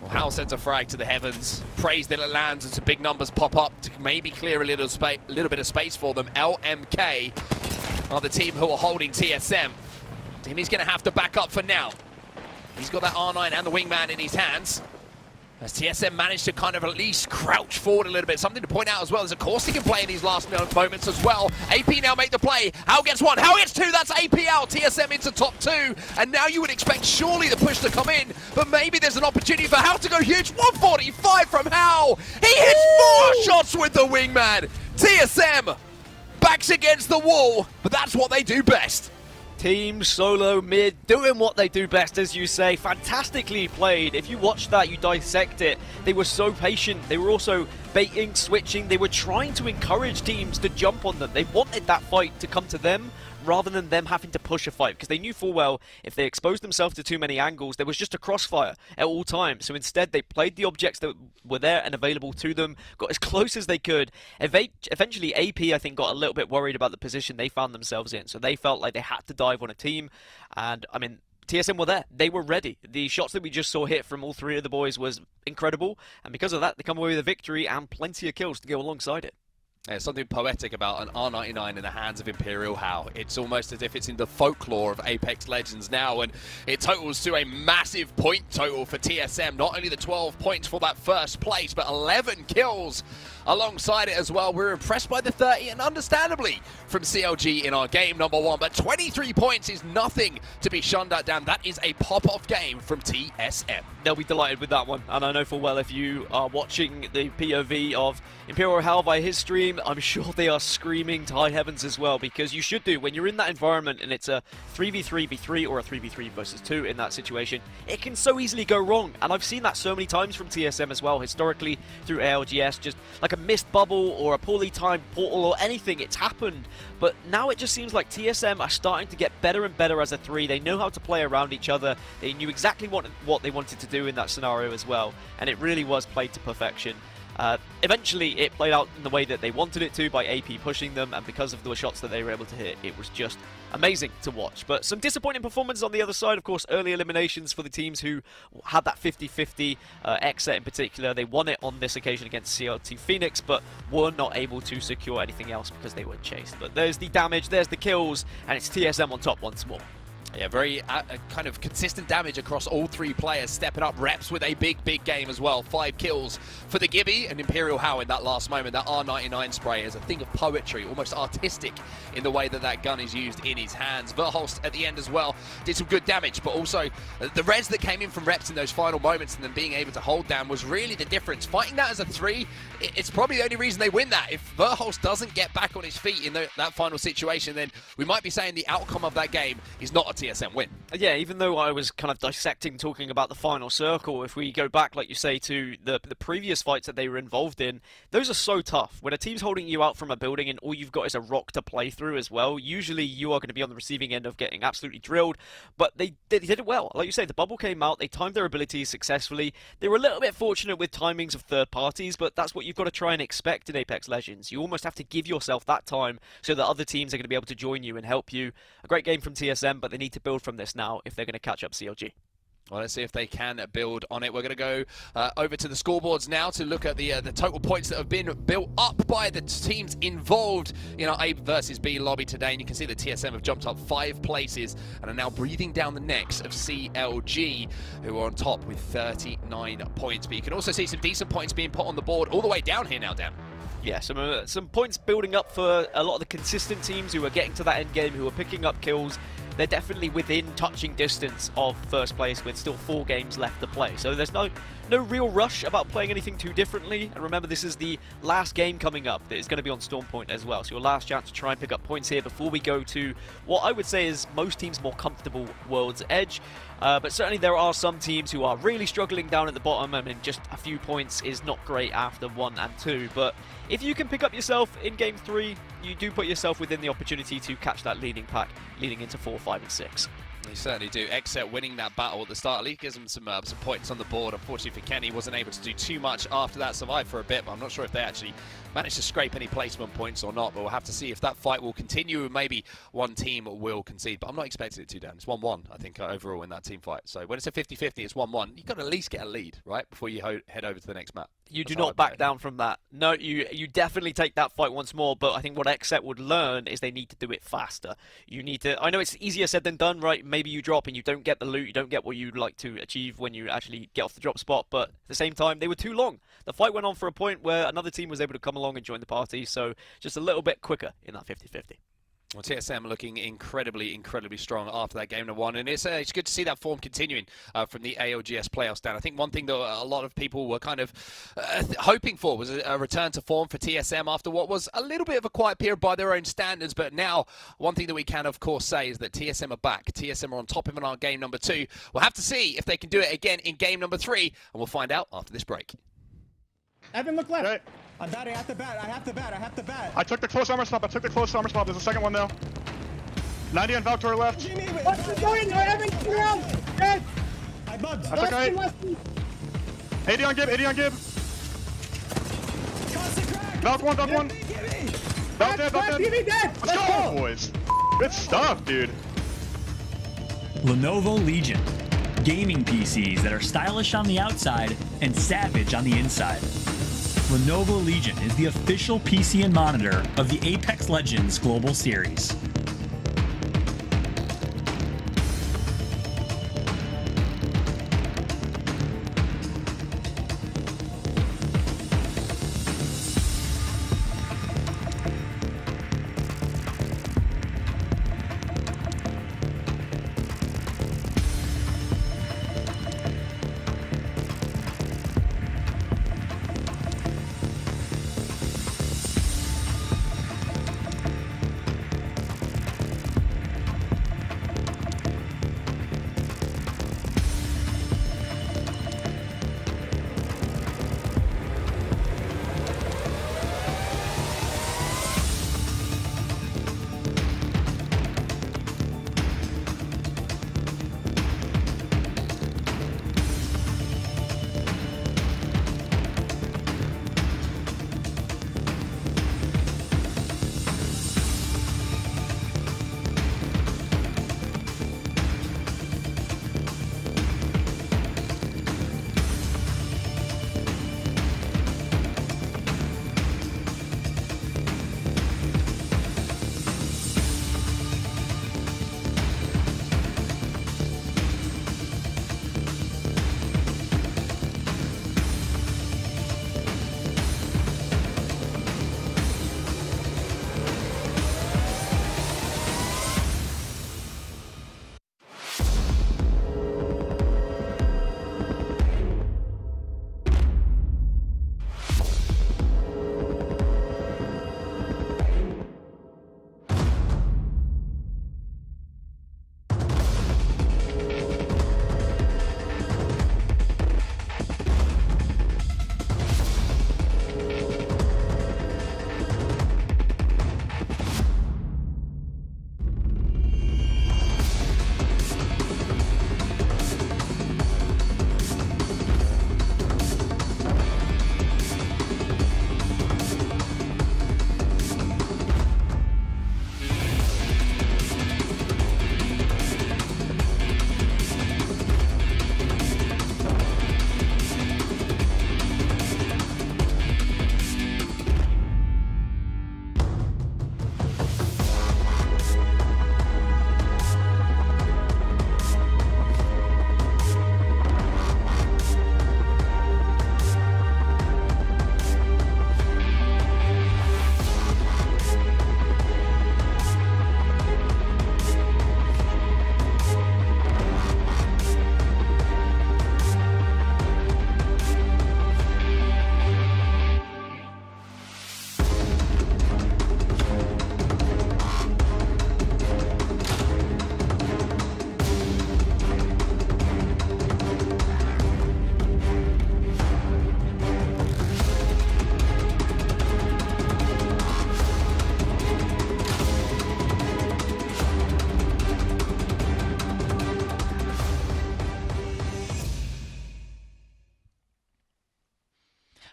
Well, Hal sends a frag to the heavens, prays that it lands and some big numbers pop up to maybe clear a little bit of space for them. LMK are the team who are holding TSM. Timmy's going to have to back up for now. He's got that R9 and the wingman in his hands. As TSM managed to kind of at least crouch forward a little bit. Something to point out as well is, of course, he can play in these last moments as well. AP now make the play. Hal gets 1, Hal gets 2. That's AP out. TSM into top 2. And now you would expect surely the push to come in. But maybe there's an opportunity for Hal to go huge. 145 from Hal. He hits 4 shots with the wingman. TSM backs against the wall. But that's what they do best. Team Solo Mid doing what they do best, as you say. Fantastically played. If you watch that, you dissect it. They were so patient. They were also baiting, switching. They were trying to encourage teams to jump on them. They wanted that fight to come to them rather than them having to push a fight, because they knew full well if they exposed themselves to too many angles, there was just a crossfire at all times. So instead, they played the objects that were there and available to them, got as close as they could. Eventually, AP, I think, got a little bit worried about the position they found themselves in, so they felt like they had to dive on a team. And, I mean, TSM were there. They were ready. The shots that we just saw hit from all 3 of the boys was incredible, and because of that, they come away with a victory and plenty of kills to go alongside it. There's something poetic about an R99 in the hands of Imperial Hal. It's almost as if it's in the folklore of Apex Legends now, and it totals to a massive point total for TSM. Not only the 12 points for that first place, but 11 kills alongside it as well. We're impressed by the 30, and understandably, from CLG in our game number 1, but 23 points is nothing to be shunned at, Dan. That is a pop-off game from TSM. They'll be delighted with that one, and I know full well if you are watching the POV of Imperial Hal via his stream, I'm sure they are screaming to high heavens as well, because you should do. When you're in that environment and it's a 3v3v3 or a 3v3 versus 2 in that situation, it can so easily go wrong, and I've seen that so many times from TSM as well, historically through ALGS, just like a missed bubble or a poorly timed portal or anything, it's happened. But now it just seems like TSM are starting to get better and better as a 3. They know how to play around each other. They knew exactly what they wanted to do in that scenario as well, and it really was played to perfection. Eventually, it played out in the way that they wanted it to by AP pushing them, and because of the shots that they were able to hit, it was just amazing to watch. But some disappointing performances on the other side, of course, early eliminations for the teams who had that 50-50 exit in particular. They won it on this occasion against CLT Phoenix, but were not able to secure anything else because they were chased. But there's the damage, there's the kills, and it's TSM on top once more. Yeah, very kind of consistent damage across all 3 players, stepping up. Reps with a big game as well. 5 kills for the Gibby, and Imperial Hal in that last moment. That R99 spray is a thing of poetry, almost artistic in the way that that gun is used in his hands. Verholst at the end as well did some good damage, but also the res that came in from Reps in those final moments and then being able to hold down was really the difference. Fighting that as a 3, it's probably the only reason they win that. If Verholst doesn't get back on his feet in that final situation, then we might be saying the outcome of that game is not a TSM win. Yeah, even though I was kind of dissecting, talking about the final circle, if we go back, like you say, to the previous fights that they were involved in, those are so tough. When a team's holding you out from a building and all you've got is a rock to play through as well, usually you are going to be on the receiving end of getting absolutely drilled, but they did it well. Like you say, the bubble came out, they timed their abilities successfully. They were a little bit fortunate with timings of third parties, but that's what you've got to try and expect in Apex Legends. You almost have to give yourself that time so that other teams are going to be able to join you and help you. A great game from TSM, but they need to build from this now if they're going to catch up CLG. Well, let's see if they can build on it. We're going to go over to the scoreboards now to look at the total points that have been built up by the teams involved in our A versus B lobby today. And you can see that TSM have jumped up 5 places and are now breathing down the necks of CLG, who are on top with 39 points. But you can also see some decent points being put on the board all the way down here now, Dan. Yeah, some points building up for a lot of the consistent teams who are getting to that end game, who are picking up kills. They're definitely within touching distance of first place with still 4 games left to play. So there's no real rush about playing anything too differently. And remember, this is the last game coming up that is going to be on Storm Point as well. So your last chance to try and pick up points here before we go to what I would say is most teams' more comfortable World's Edge. But certainly there are some teams who are really struggling down at the bottom. I mean, just a few points is not great after 1 and 2. But if you can pick up yourself in Game 3, you do put yourself within the opportunity to catch that leading pack leading into 4, 5, and 6. They certainly do. Exet winning that battle at the start. At least gives them some points on the board. Unfortunately for Kenny, wasn't able to do too much after that. Survived for a bit, but I'm not sure if they actually managed to scrape any placement points or not. But we'll have to see if that fight will continue. Maybe one team will concede, but I'm not expecting it to, Dan. It's 1-1, I think, overall in that team fight. So when it's a 50-50, it's 1-1. You've got to at least get a lead, right, before you head over to the next map. You do not back down from that. No, you definitely take that fight once more, but I think what Exet would learn is they need to do it faster. You need to, I know it's easier said than done, right? Maybe you drop and you don't get the loot, you don't get what you'd like to achieve when you actually get off the drop spot, but at the same time, they were too long. The fight went on for a point where another team was able to come along and join the party, so just a little bit quicker in that 50-50. Well, TSM looking incredibly, incredibly strong after that game #1, and it's good to see that form continuing from the ALGS playoffs down. I think one thing that a lot of people were kind of hoping for was a return to form for TSM after what was a little bit of a quiet period by their own standards, but now one thing that we can, of course, say is that TSM are back. TSM are on top of it on game #2. We'll have to see if they can do it again in game #3, and we'll find out after this break. Evan, look left. Right. I'm batting. I have to bat. I have to bat. I have to bat. I took the close armor spot. There's a second one now. 90 on Valtor left. What's going there, Evan? Get around. Dead. I bugged. That's okay. 80 on Gib. 80 on Gib. Valk one. Valk dead. Let's go, boys. Good stuff, dude. Lenovo Legion. Gaming PCs that are stylish on the outside and savage on the inside. Lenovo Legion is the official PC and monitor of the Apex Legends Global Series.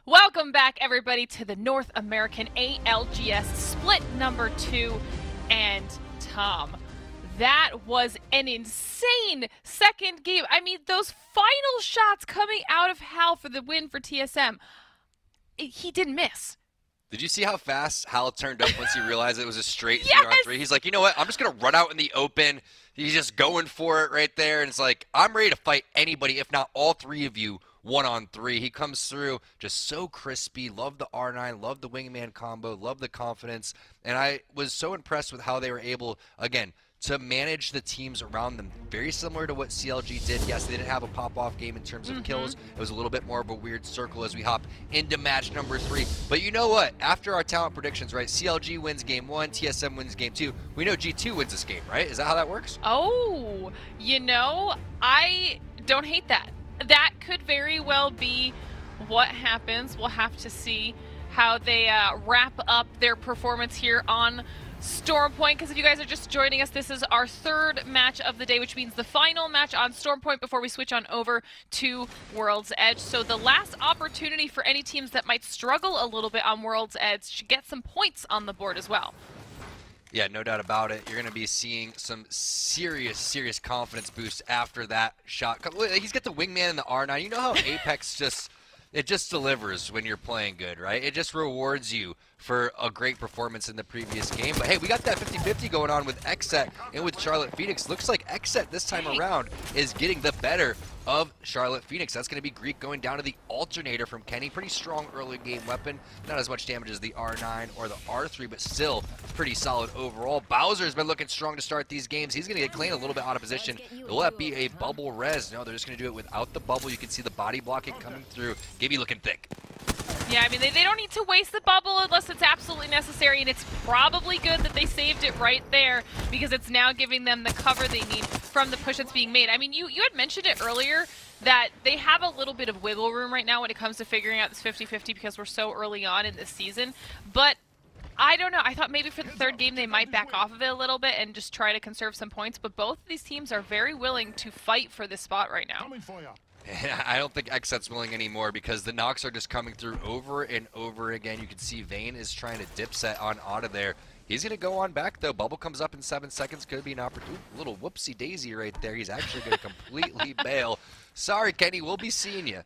Welcome back, everybody, to the North American ALGS split number 2. And Tom, that was an insane second game. I mean, those final shots coming out of Hal for the win for TSM, he didn't miss. Did you see how fast Hal turned up once he realized it was a straight 3-on-3? He's like, you know what? I'm just going to run out in the open. He's just going for it right there. And it's like, I'm ready to fight anybody, if not all three of you, 1-on-3. He comes through just so crispy. Love the R9, love the wingman combo, love the confidence. And I was so impressed with how they were able, again, to manage the teams around them. Very similar to what CLG did. Yes, they didn't have a pop-off game in terms of kills. It was a little bit more of a weird circle as we hop into match number 3. But you know what? After our talent predictions, right? CLG wins game 1, TSM wins game 2. We know G2 wins this game, right? Is that how that works? Oh, you know, I don't hate that. That could very well be what happens. We'll have to see how they wrap up their performance here on Stormpoint, because if you guys are just joining us, this is our 3rd match of the day, which means the final match on Stormpoint before we switch on over to World's Edge. So the last opportunity for any teams that might struggle a little bit on World's Edge to get some points on the board as well. Yeah, no doubt about it. You're going to be seeing some serious confidence boost after that shot. He's got the wingman and the R9. You know how Apex just delivers when you're playing good, right? It just rewards you for a great performance in the previous game. But hey, we got that 50-50 going on with Xset and with Charlotte Phoenix. Looks like Xset this time around is getting the better of Charlotte Phoenix. That's going to be Greek going down to the alternator from Kenny. Pretty strong early game weapon. Not as much damage as the R9 or the R3, but still pretty solid overall. Bowser's been looking strong to start these games. He's going to get Klein a little bit out of position. Will that be a bubble res? No, they're just going to do it without the bubble. You can see the body blocking coming through. Gibby looking thick. Yeah, I mean, they don't need to waste the bubble unless it's absolutely necessary, and it's probably good that they saved it right there because it's now giving them the cover they need from the push that's being made. I mean, you had mentioned it earlier that they have a little bit of wiggle room right now when it comes to figuring out this 50-50 because we're so early on in this season, but I don't know. I thought maybe for the 3rd game they might back off of it a little bit and just try to conserve some points, but both of these teams are very willing to fight for this spot right now. I don't think Xset's willing anymore because the knocks are just coming through over and over again. You can see Vayne is trying to dip set on out of there. He's going to go on back, though. Bubble comes up in 7 seconds. Could be an opportunity. Little whoopsie-daisy right there. He's actually going to completely bail. Sorry, Kenny. We'll be seeing you.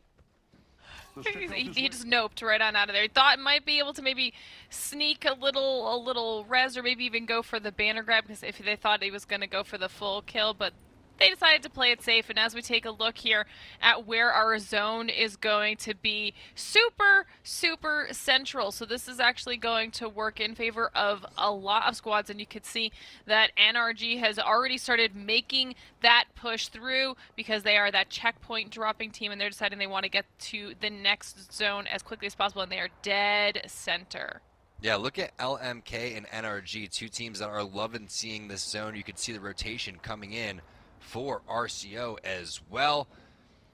He just noped right on out of there. He thought it might be able to maybe sneak a little res or maybe even go for the banner grab because if they thought he was going to go for the full kill, but they decided to play it safe. And as we take a look here at where our zone is going to be, super central. So this is actually going to work in favor of a lot of squads. And you can see that NRG has already started making that push through because they are that checkpoint dropping team and they're deciding they want to get to the next zone as quickly as possible. And they are dead center. Yeah, look at LMK and NRG, 2 teams that are loving seeing this zone. You can see the rotation coming in for RCO as well.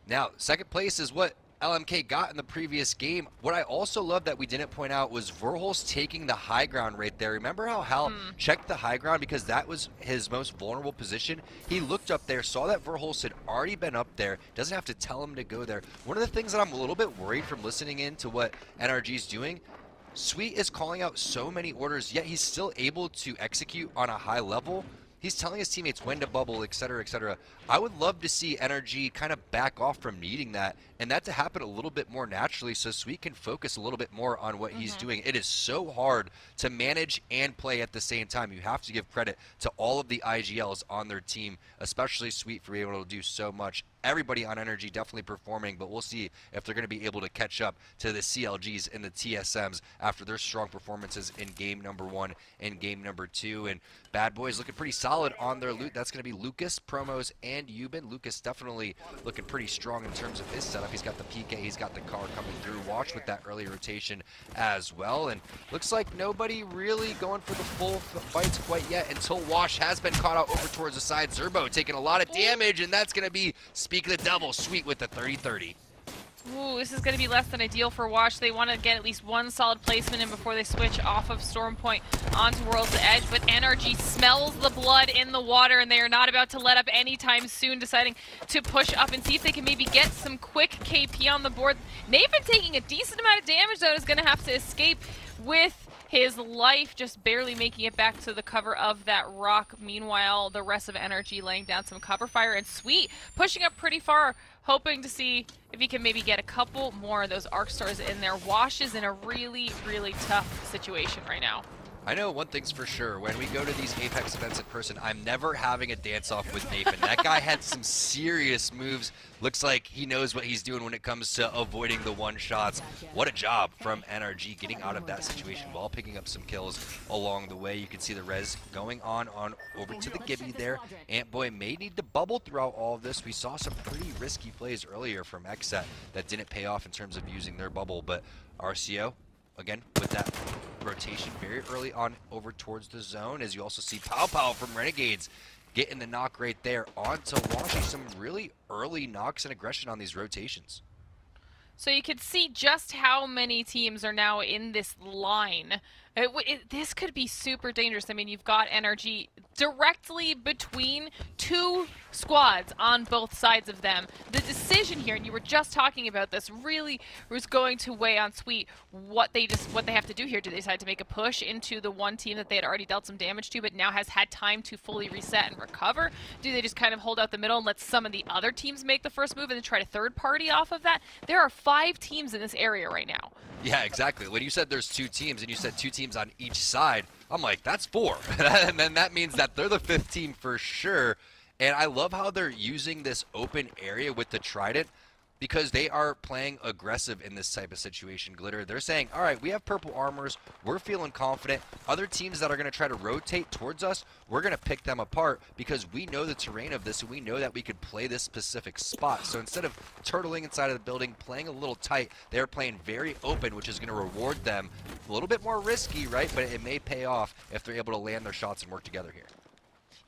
Now, 2nd place is what LMK got in the previous game. What I also love that we didn't point out was Verholst taking the high ground right there. Remember how Hal checked the high ground because that was his most vulnerable position? He looked up there, saw that Verholst had already been up there, doesn't have to tell him to go there. One of the things that I'm a little bit worried from listening in to what NRG's doing, Sweet is calling out so many orders, yet he's still able to execute on a high level. He's telling his teammates when to bubble, etc., etc. I would love to see NRG kind of back off from needing that, and that to happen a little bit more naturally so Sweet can focus a little bit more on what he's doing. It is so hard to manage and play at the same time. You have to give credit to all of the IGLs on their team, especially Sweet for being able to do so much. Everybody on NRG definitely performing, but we'll see if they're going to be able to catch up to the CLGs and the TSMs after their strong performances in game number 1 and game number 2. And Bad Boys looking pretty solid on their loot. That's going to be Lucas, Promos, and Euban. Lucas definitely looking pretty strong in terms of his setup. He's got the PK, he's got the car coming through. Watch with that early rotation as well. And looks like nobody really going for the full fights quite yet until Wash has been caught out over towards the side. Zerbo taking a lot of damage, and that's going to be, speak of the devil, Sweet with the 30-30. Ooh, this is going to be less than ideal for Wash. They want to get at least one solid placement in before they switch off of Storm Point onto World's Edge, but NRG smells the blood in the water, and they are not about to let up anytime soon, deciding to push up and see if they can maybe get some quick KP on the board. Nathan taking a decent amount of damage, though, is going to have to escape with his life, just barely making it back to the cover of that rock. Meanwhile, the rest of NRG laying down some cover fire, and Sweet pushing up pretty far, hoping to see if he can maybe get a couple more of those arc stars in there. Wash is in a really, really tough situation right now. I know one thing's for sure. When we go to these Apex events in person, I'm never having a dance-off with Nathan. That guy had some serious moves. Looks like he knows what he's doing when it comes to avoiding the one-shots. What a job from NRG getting out of that situation while picking up some kills along the way. You can see the res going on over to the Gibby there. Antboy may need to bubble throughout all of this. We saw some pretty risky plays earlier from Xset that didn't pay off in terms of using their bubble, but RCO, again, with that rotation very early on over towards the zone, as you also see Pow Pow from Renegades getting the knock right there onto Washi. Some really early knocks and aggression on these rotations. So you can see just how many teams are now in this line. This could be super dangerous. I mean, you've got NRG directly between two squads on both sides of them. The decision here, and you were just talking about this, really was going to weigh on Sweet what they have to do here. Do they decide to make a push into the one team that they had already dealt some damage to, but now has had time to fully reset and recover? Do they just kind of hold out the middle and let some of the other teams make the first move and then try to third party off of that? There are 5 teams in this area right now. Yeah, exactly. When you said there's 2 teams and you said 2 teams on each side, I'm like, that's 4. And then that means that they're the 5th team for sure. And I love how they're using this open area with the Trident, because they are playing aggressive in this type of situation, Glitter. They're saying, all right, we have purple armors. We're feeling confident. Other teams that are going to try to rotate towards us, we're going to pick them apart because we know the terrain of this and we know that we could play this specific spot. So instead of turtling inside of the building, playing a little tight, they're playing very open, which is going to reward them. A little bit more risky, right? But it may pay off if they're able to land their shots and work together here.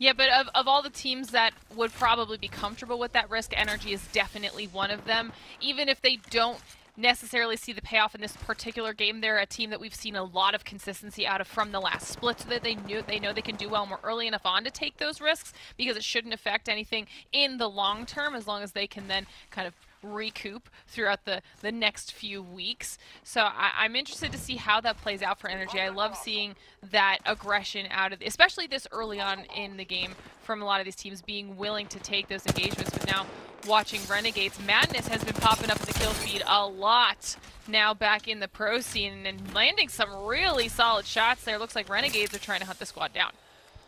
Yeah, but of all the teams that would probably be comfortable with that risk, NRG is definitely one of them. Even if they don't necessarily see the payoff in this particular game, they're a team that we've seen a lot of consistency out of from the last split, so that they know they can do well and we're early enough on to take those risks, because it shouldn't affect anything in the long term, as long as they can then kind of recoup throughout the next few weeks. So I'm interested to see how that plays out for NRG. I love seeing that aggression out of, especially this early on in the game, from a lot of these teams being willing to take those engagements. But now watching Renegades, Madness has been popping up in the kill feed a lot now back in the pro scene and landing some really solid shots there. Looks like Renegades are trying to hunt the squad down.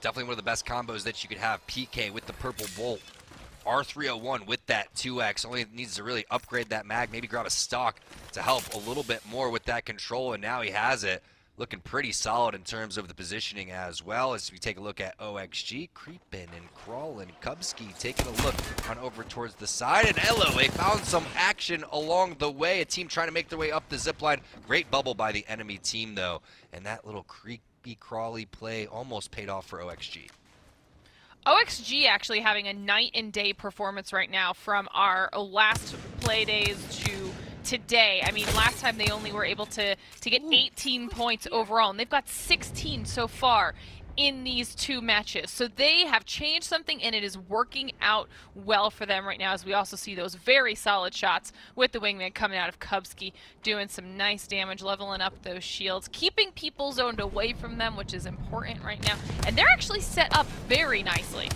Definitely one of the best combos that you could have. PK with the purple bolt. R301 with that 2x, only needs to really upgrade that mag, maybe grab a stock to help a little bit more with that control, and now he has it. Looking pretty solid in terms of the positioning as well. As we take a look at OXG, creeping and crawling. Kubski taking a look on over towards the side, and LOA found some action along the way. A team trying to make their way up the zipline. Great bubble by the enemy team though, and that little creepy crawly play almost paid off for OXG. OXG actually having a night and day performance right now from our last play days to today. I mean, last time they only were able to get 18 points overall, and they've got 16 so far in these 2 matches. So they have changed something, and it is working out well for them right now, as we also see those very solid shots with the wingman coming out of Kubski, doing some nice damage, leveling up those shields, keeping people zoned away from them, which is important right now. And they're actually set up very nicely.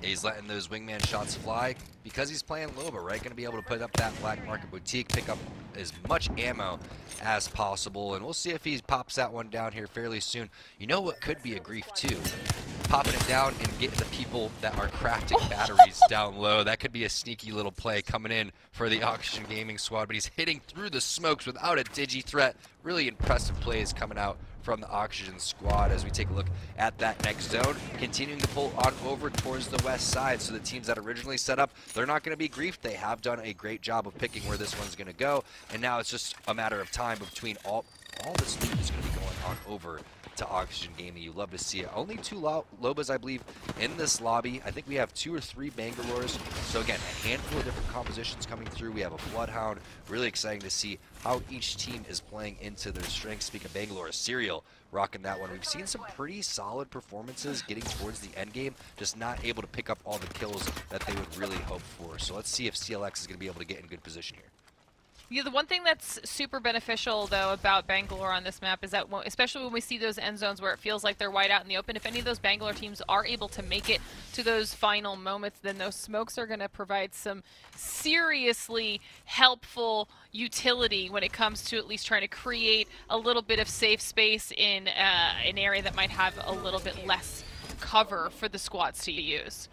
He's letting those wingman shots fly because he's playing Loba, right? Going to be able to put up that black market boutique, pick up as much ammo as possible, and we'll see if he pops that one down here fairly soon. You know what could be a grief too? Popping it down and getting the people that are crafting batteries down low. That could be a sneaky little play coming in for the Oxygen Gaming squad, but he's hitting through the smokes without a digi threat. Really impressive plays coming out from the Oxygen squad as we take a look at that next zone, continuing to pull on over towards the west side. So the teams that originally set up, they're not going to be griefed. They have done a great job of picking where this one's going to go, and now it's just a matter of time between all this loot is going to be going on over to Oxygen Gaming. You love to see it. Only 2 Lobas, I believe, in this lobby. I think we have 2 or 3 Bangalores. So again, a handful of different compositions coming through. We have a Bloodhound. Really exciting to see how each team is playing into their strengths. Speaking of Bangalore, Serial rocking that one. We've seen some pretty solid performances getting towards the end game, just not able to pick up all the kills that they would really hope for. So let's see if CLX is going to be able to get in good position here. Yeah, the one thing that's super beneficial, though, about Bangalore on this map is that, especially when we see those end zones where it feels like they're wide out in the open, if any of those Bangalore teams are able to make it to those final moments, then those smokes are going to provide some seriously helpful utility when it comes to at least trying to create a little bit of safe space in an area that might have a little bit less cover for the squads to use.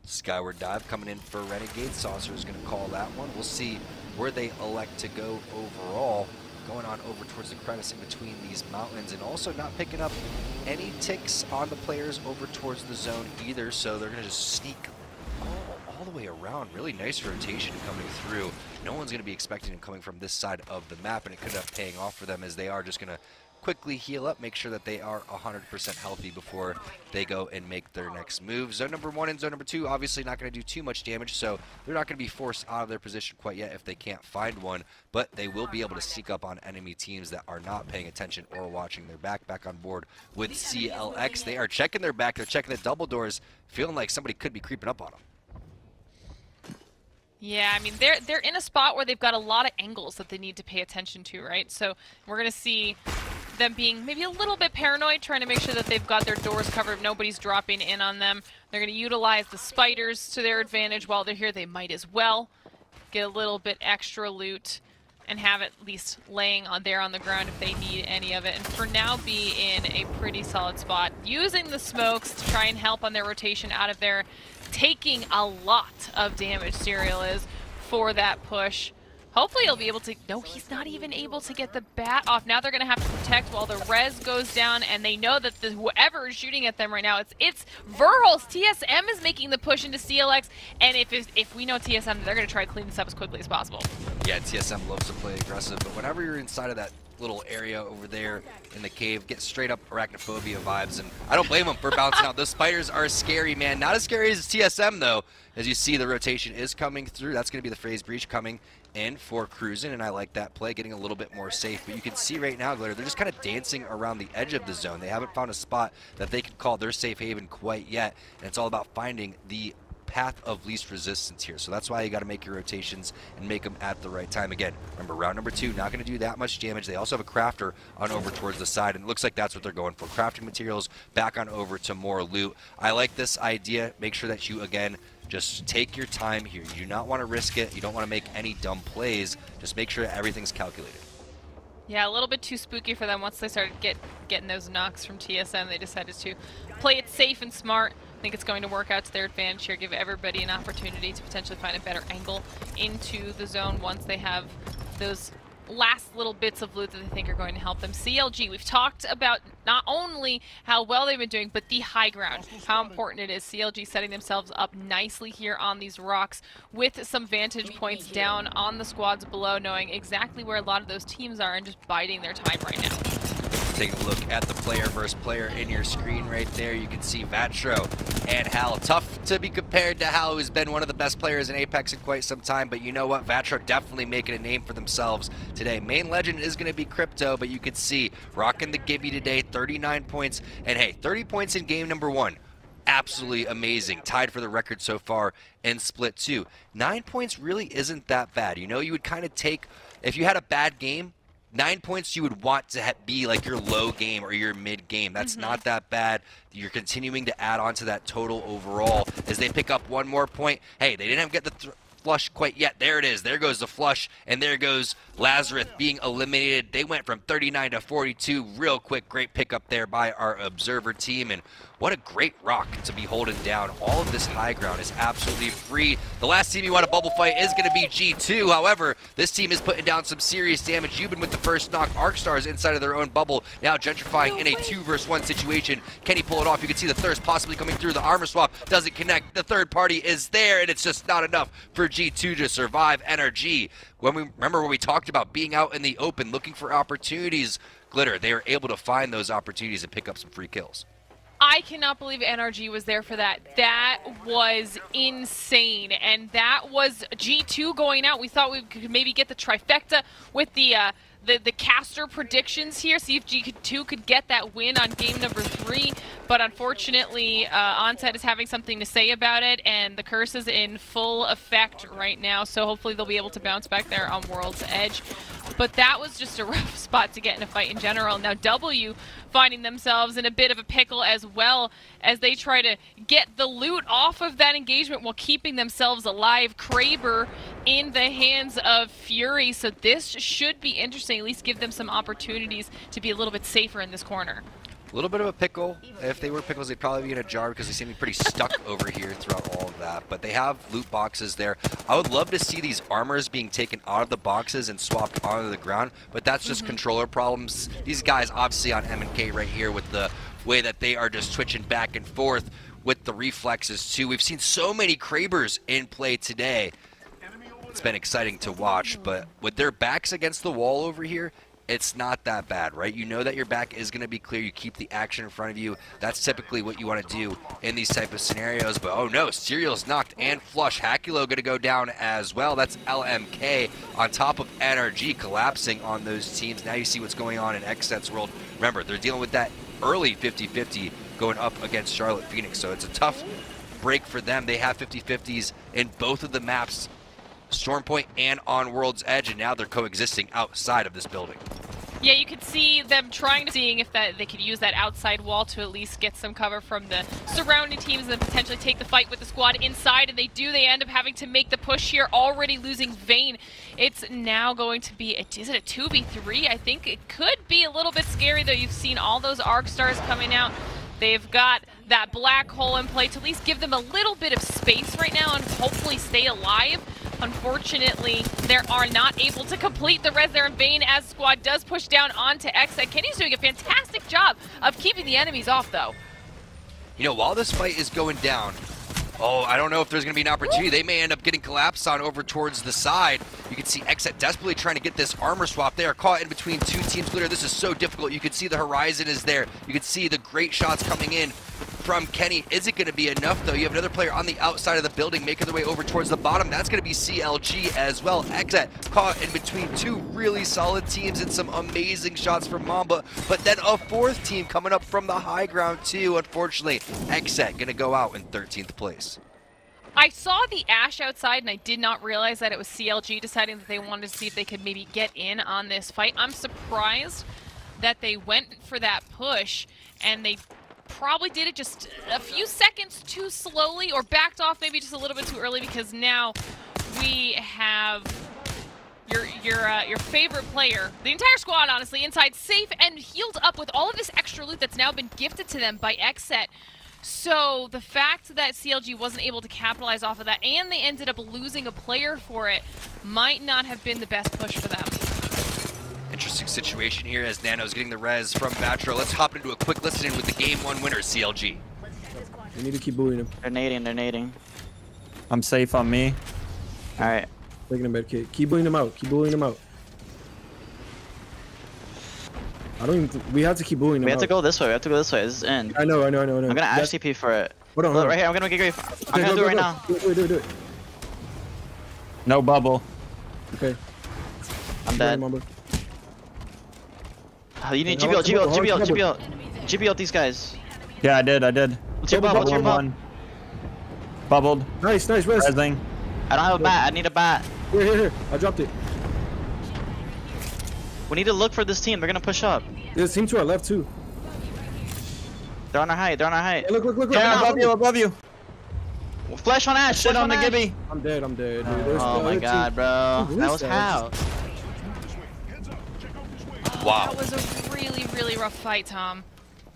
Skyward Dive coming in for Renegade. Saucer is going to call that one. We'll see where they elect to go overall. Going on over towards the crevice in between these mountains, and also not picking up any ticks on the players over towards the zone either, so they're going to just sneak all the way around. Really nice rotation coming through. No one's going to be expecting them coming from this side of the map, and it could end up paying off for them as they are just going to quickly heal up, make sure that they are 100% healthy before they go and make their next move. Zone number 1 and zone number 2 obviously not going to do too much damage, so they're not going to be forced out of their position quite yet if they can't find one, but they will be able to sneak up on enemy teams that are not paying attention or watching their back. Back on board with CLX. They are checking their back, they're checking the double doors, feeling like somebody could be creeping up on them. Yeah, I mean, they're in a spot where they've got a lot of angles that they need to pay attention to, right? So we're going to see them being maybe a little bit paranoid, trying to make sure that they've got their doors covered, nobody's dropping in on them. They're going to utilize the spiders to their advantage while they're here. They might as well get a little bit extra loot and have it at least laying on there on the ground if they need any of it. And for now, be in a pretty solid spot, using the smokes to try and help on their rotation out of there, taking a lot of damage, Serial is, for that push. Hopefully he'll be able to... No, he's not even able to get the bat off. Now they're going to have to protect while the res goes down, and they know that whoever is shooting at them right now, it's Verhulst. TSM is making the push into CLX, and if we know TSM, they're going to try to clean this up as quickly as possible. Yeah, TSM loves to play aggressive, but whenever you're inside of that little area over there in the cave, get straight up arachnophobia vibes, and I don't blame them for bouncing out. Those spiders are scary, man. Not as scary as TSM, though. As you see, the rotation is coming through. That's going to be the phase breach coming in for Cruisin', and I like that play, getting a little bit more safe. But you can see right now, Glitter, they're just kind of dancing around the edge of the zone. They haven't found a spot that they can call their safe haven quite yet, and it's all about finding the path of least resistance here. So that's why you got to make your rotations and make them at the right time. Again, remember, round number 2, not going to do that much damage. They also have a crafter on over towards the side, and it looks like that's what they're going for. Crafting materials back on over to more loot. I like this idea. Make sure that you, again, just take your time here. You do not want to risk it. You don't want to make any dumb plays. Just make sure that everything's calculated. Yeah, a little bit too spooky for them. Once they started getting those knocks from TSM, they decided to play it safe and smart. I think it's going to work out to their advantage here, give everybody an opportunity to potentially find a better angle into the zone once they have those last little bits of loot that they think are going to help them. CLG, we've talked about not only how well they've been doing, but the high ground, how important it is. CLG setting themselves up nicely here on these rocks with some vantage points down on the squads below, knowing exactly where a lot of those teams are and just biding their time right now. Taking a look at the player versus player in your screen right there, you can see Vatro and Hal. Tough to be compared to Hal, who's been one of the best players in Apex in quite some time, but you know what? Vatro definitely making a name for themselves today. Main legend is going to be Crypto, but you can see rocking the Gibby today, 39 points, and hey, 30 points in game number 1. Absolutely amazing. Tied for the record so far in Split 2. 9 points really isn't that bad. You know, you would kind of take, if you had a bad game, 9 points you would want to be like your low game or your mid game. That's not that bad. You're continuing to add on to that total overall as they pick up one more point. Hey, they didn't get the flush quite yet. There it is. There goes the flush, and there goes Lazarus being eliminated. They went from 39 to 42 real quick. Great pickup there by our Observer team, and What a great rock to be holding down. All of this high ground is absolutely free. The last team you want to bubble fight is going to be G2. However, this team is putting down some serious damage. Yuban with the first knock. ArcStars inside of their own bubble. Now gentrifying in a 2-versus-1 situation. Can he pull it off? You can see the Thirst possibly coming through. The armor swap doesn't connect. The third party is there, and it's just not enough for G2 to survive. NRG, remember when we talked about being out in the open, looking for opportunities, Glitter, they were able to find those opportunities and pick up some free kills. I cannot believe NRG was there for that. That was insane, and that was G2 going out. We thought we could maybe get the trifecta with the caster predictions here, see if G2 could get that win on game number 3, but unfortunately Onset is having something to say about it, and the curse is in full effect right now, so hopefully they'll be able to bounce back there on World's Edge. But that was just a rough spot to get in a fight in general. Now W finding themselves in a bit of a pickle as well as they try to get the loot off of that engagement while keeping themselves alive. Kraber in the hands of Fury, so this should be interesting, at least give them some opportunities to be a little bit safer in this corner. A little bit of a pickle. If they were pickles, they'd probably be in a jar because they seem to be pretty stuck over here throughout all of that. But they have loot boxes there. I would love to see these armors being taken out of the boxes and swapped onto the ground, but that's just controller problems. These guys obviously on M&K right here with the way that they are just twitching back and forth with the reflexes too. We've seen so many Krabers in play today. It's been exciting to watch, but with their backs against the wall over here, it's not that bad, right? You know that your back is going to be clear. You keep the action in front of you. That's typically what you want to do in these type of scenarios. But oh no, Serial's knocked and flush. Hakulo going to go down as well. That's LMK on top of NRG collapsing on those teams. Now you see what's going on in XSET's world. Remember, they're dealing with that early 50-50 going up against Charlotte Phoenix. So it's a tough break for them. They have 50-50s in both of the maps, Storm Point and on World's Edge, and now they're coexisting outside of this building. Yeah, you could see them trying to seeing if they could use that outside wall to at least get some cover from the surrounding teams and then potentially take the fight with the squad inside, and they do. They end up having to make the push here, already losing Vayne. It's now going to be, is it a 2v3? I think it could be a little bit scary, though. You've seen all those ArcStars coming out. They've got that black hole in play to at least give them a little bit of space right now and hopefully stay alive. Unfortunately, they are not able to complete the res there in Vayne as squad does push down onto XSET. Kenny's doing a fantastic job of keeping the enemies off, though. You know, while this fight is going down, oh, I don't know if there's going to be an opportunity. They may end up getting collapsed on over towards the side. You can see XSET desperately trying to get this armor swap. They are caught in between two teams. Glitter, this is so difficult. You can see the horizon is there. You can see the great shots coming in from Kenny. Is it going to be enough, though? You have another player on the outside of the building making their way over towards the bottom. That's going to be CLG as well. XSET caught in between two really solid teams and some amazing shots from Mamba, but then a fourth team coming up from the high ground, too. Unfortunately, XSET going to go out in 13th place. I saw the Ash outside, and I did not realize that it was CLG deciding that they wanted to see if they could maybe get in on this fight. I'm surprised that they went for that push, and they probably did it just a few seconds too slowly, or backed off maybe just a little bit too early, because now we have your favorite player, the entire squad, honestly, inside, safe and healed up with all of this extra loot that's now been gifted to them by XSET. So the fact that CLG wasn't able to capitalize off of that, and they ended up losing a player for it, might not have been the best push for them. Interesting situation here as Nano's getting the res from Batro. Let's hop into a quick listen with the Game 1 winner, CLG. We need to keep bullying him. They're nading, they're nading. I'm safe on me. Alright. Taking a med kit. Keep bullying him out. Keep bullying him out. I don't even. We have to keep bullying him. We have to go this way. We have to go this way. This is in. I know. I'm gonna Ash TP for it. Hold on. Look, right here. I'm gonna get grief. I'm gonna do it right now. Do it. No bubble. Okay. I'm dead. Oh, you need GBL these guys. Yeah, I did. What's your bubble? What's your bubble? Bubbled. Nice. Resing. I don't have a bat. I need a bat. Here. I dropped it. We need to look for this team. They're gonna push up. There's a team to our left too. They're on our height. Hey, look. Yeah, above you. Flash on Ash. Shit on the Gibby. I'm dead, dude. Oh my god, bro. That was how. Wow. That was a really, really rough fight, Tom.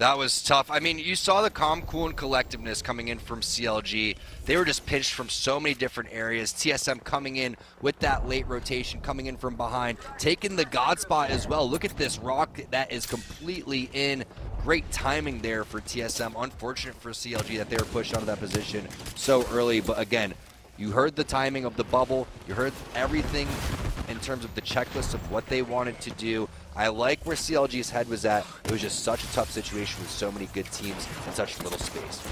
That was tough. I mean, you saw the calm, cool, and collectiveness coming in from CLG. They were just pinched from so many different areas. TSM coming in with that late rotation, coming in from behind, taking the God spot as well. Look at this rock that is completely in. Great timing there for TSM. Unfortunate for CLG that they were pushed out of that position so early. But again, you heard the timing of the bubble. You heard everything in terms of the checklist of what they wanted to do. I like where CLG's head was at. It was just such a tough situation with so many good teams in such little space.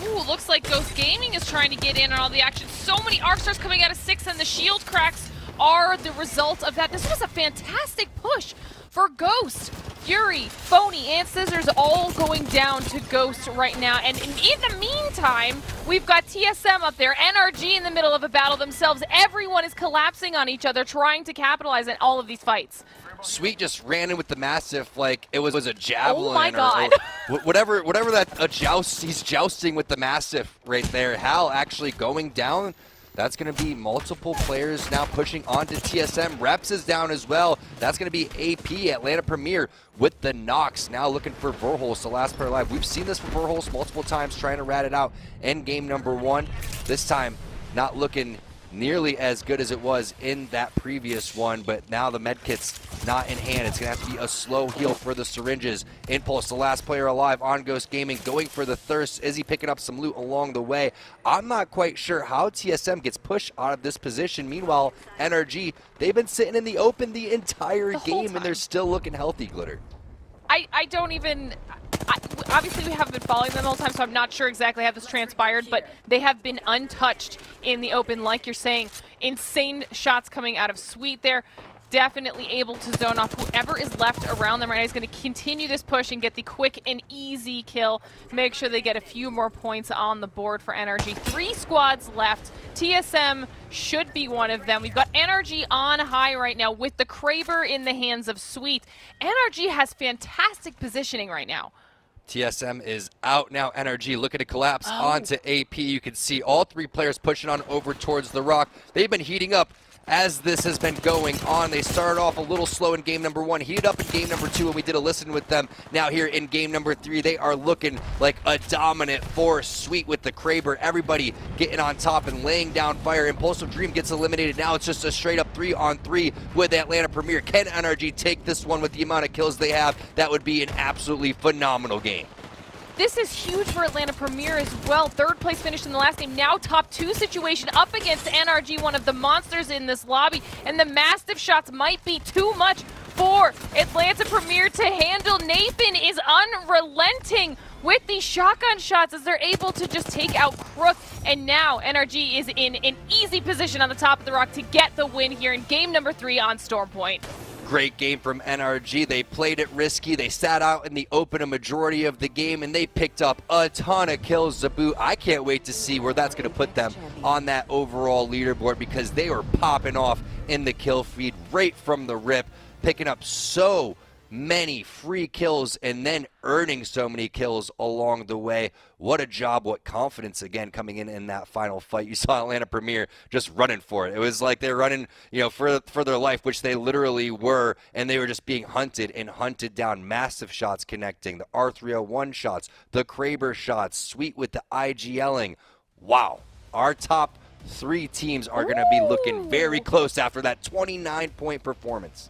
Ooh, looks like Ghost Gaming is trying to get in on all the action. So many arc stars coming out of 6, and the shield cracks are the result of that. This was a fantastic push for Ghost. Fury, Phony, and Scissors all going down to Ghost right now. And in the meantime, we've got TSM up there, NRG in the middle of a battle themselves. Everyone is collapsing on each other, trying to capitalize on all of these fights. Sweet just ran in with the Mastiff like it was a javelin. Oh my God. Or whatever that, a joust, he's jousting with the Mastiff right there. Hal actually going down. That's going to be multiple players now pushing onto TSM. Reps is down as well. That's going to be AP, Atlanta Premier, with the knocks. Now looking for Verholst, the last player alive. We've seen this from Verholst multiple times, trying to rat it out in game number 1. This time, not looking nearly as good as it was in that previous one, but now the medkit's not in hand. It's going to have to be a slow heal for the syringes. Impulse, the last player alive on Ghost Gaming, going for the thirst. Is he picking up some loot along the way? I'm not quite sure how TSM gets pushed out of this position. Meanwhile, NRG, they've been sitting in the open the entire game, and they're still looking healthy, Glitter. I don't even... obviously, we haven't been following them all the time, so I'm not sure exactly how this transpired, but they have been untouched in the open, like you're saying. Insane shots coming out of Sweet there. Definitely able to zone off whoever is left around them right now. He's going to continue this push and get the quick and easy kill. Make sure they get a few more points on the board for NRG. 3 squads left. TSM should be one of them. We've got NRG on high right now with the Kraber in the hands of Sweet. NRG has fantastic positioning right now. TSM is out now. NRG looking to collapse onto AP. You can see all 3 players pushing on over towards the rock. They've been heating up as this has been going on. They started off a little slow in game number 1, heated up in game number 2, and we did a listen with them. Now here in game number 3, they are looking like a dominant force. Sweet with the Kraber. Everybody getting on top and laying down fire. Impulsive Dream gets eliminated. Now it's just a straight up 3-on-3 with Atlanta Premier. Can NRG take this one with the amount of kills they have? That would be an absolutely phenomenal game. This is huge for Atlanta Premier as well. 3rd place finished in the last game. Now top 2 situation up against NRG, one of the monsters in this lobby. And the Mastiff shots might be too much for Atlanta Premier to handle. Nathan is unrelenting with these shotgun shots as they're able to just take out Crook. And now NRG is in an easy position on the top of the rock to get the win here in game number 3 on Storm Point. Great game from NRG. They played it risky. They sat out in the open a majority of the game, and they picked up a ton of kills to boot. I can't wait to see where that's going to put them on that overall leaderboard, because they were popping off in the kill feed right from the rip, picking up so many free kills and then earning so many kills along the way. What a job, what confidence again coming in that final fight. You saw Atlanta Premier just running for it. It was like they're running, you know, for their life, which they literally were, and they were just being hunted and hunted down. Massive shots connecting, the R301 shots, the Kraber shots, Sweet with the IGLing. Wow, our top 3 teams are going to be looking very close after that 29-point performance.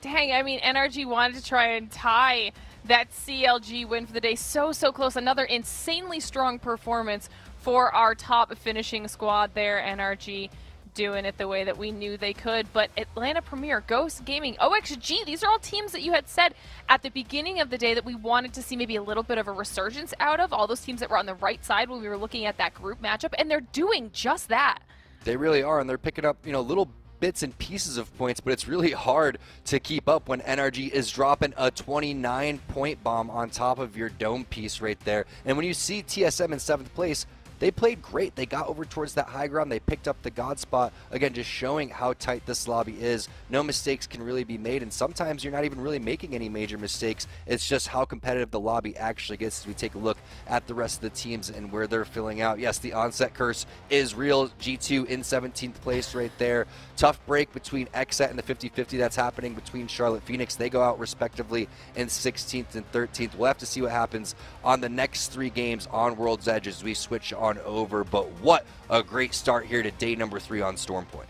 Dang, I mean, NRG wanted to try and tie that CLG win for the day. So close. Another insanely strong performance for our top finishing squad there. NRG doing it the way that we knew they could. But Atlanta Premier, Ghost Gaming, OXG, these are all teams that you had said at the beginning of the day that we wanted to see maybe a little bit of a resurgence out of. All those teams that were on the right side when we were looking at that group matchup, and they're doing just that. They really are, and they're picking up, you know, little bits and pieces of points, but it's really hard to keep up when NRG is dropping a 29-point bomb on top of your dome piece right there. And when you see TSM in 7th place, they played great. They got over towards that high ground. They picked up the God spot. Again, just showing how tight this lobby is. No mistakes can really be made, and sometimes you're not even really making any major mistakes. It's just how competitive the lobby actually gets as we take a look at the rest of the teams and where they're filling out. Yes, the onset curse is real. G2 in 17th place right there. Tough break between XSET and the 50-50 that's happening between Charlotte Phoenix. They go out respectively in 16th and 13th. We'll have to see what happens on the next 3 games on World's Edge as we switch on over. But what a great start here to day number 3 on Stormpoint.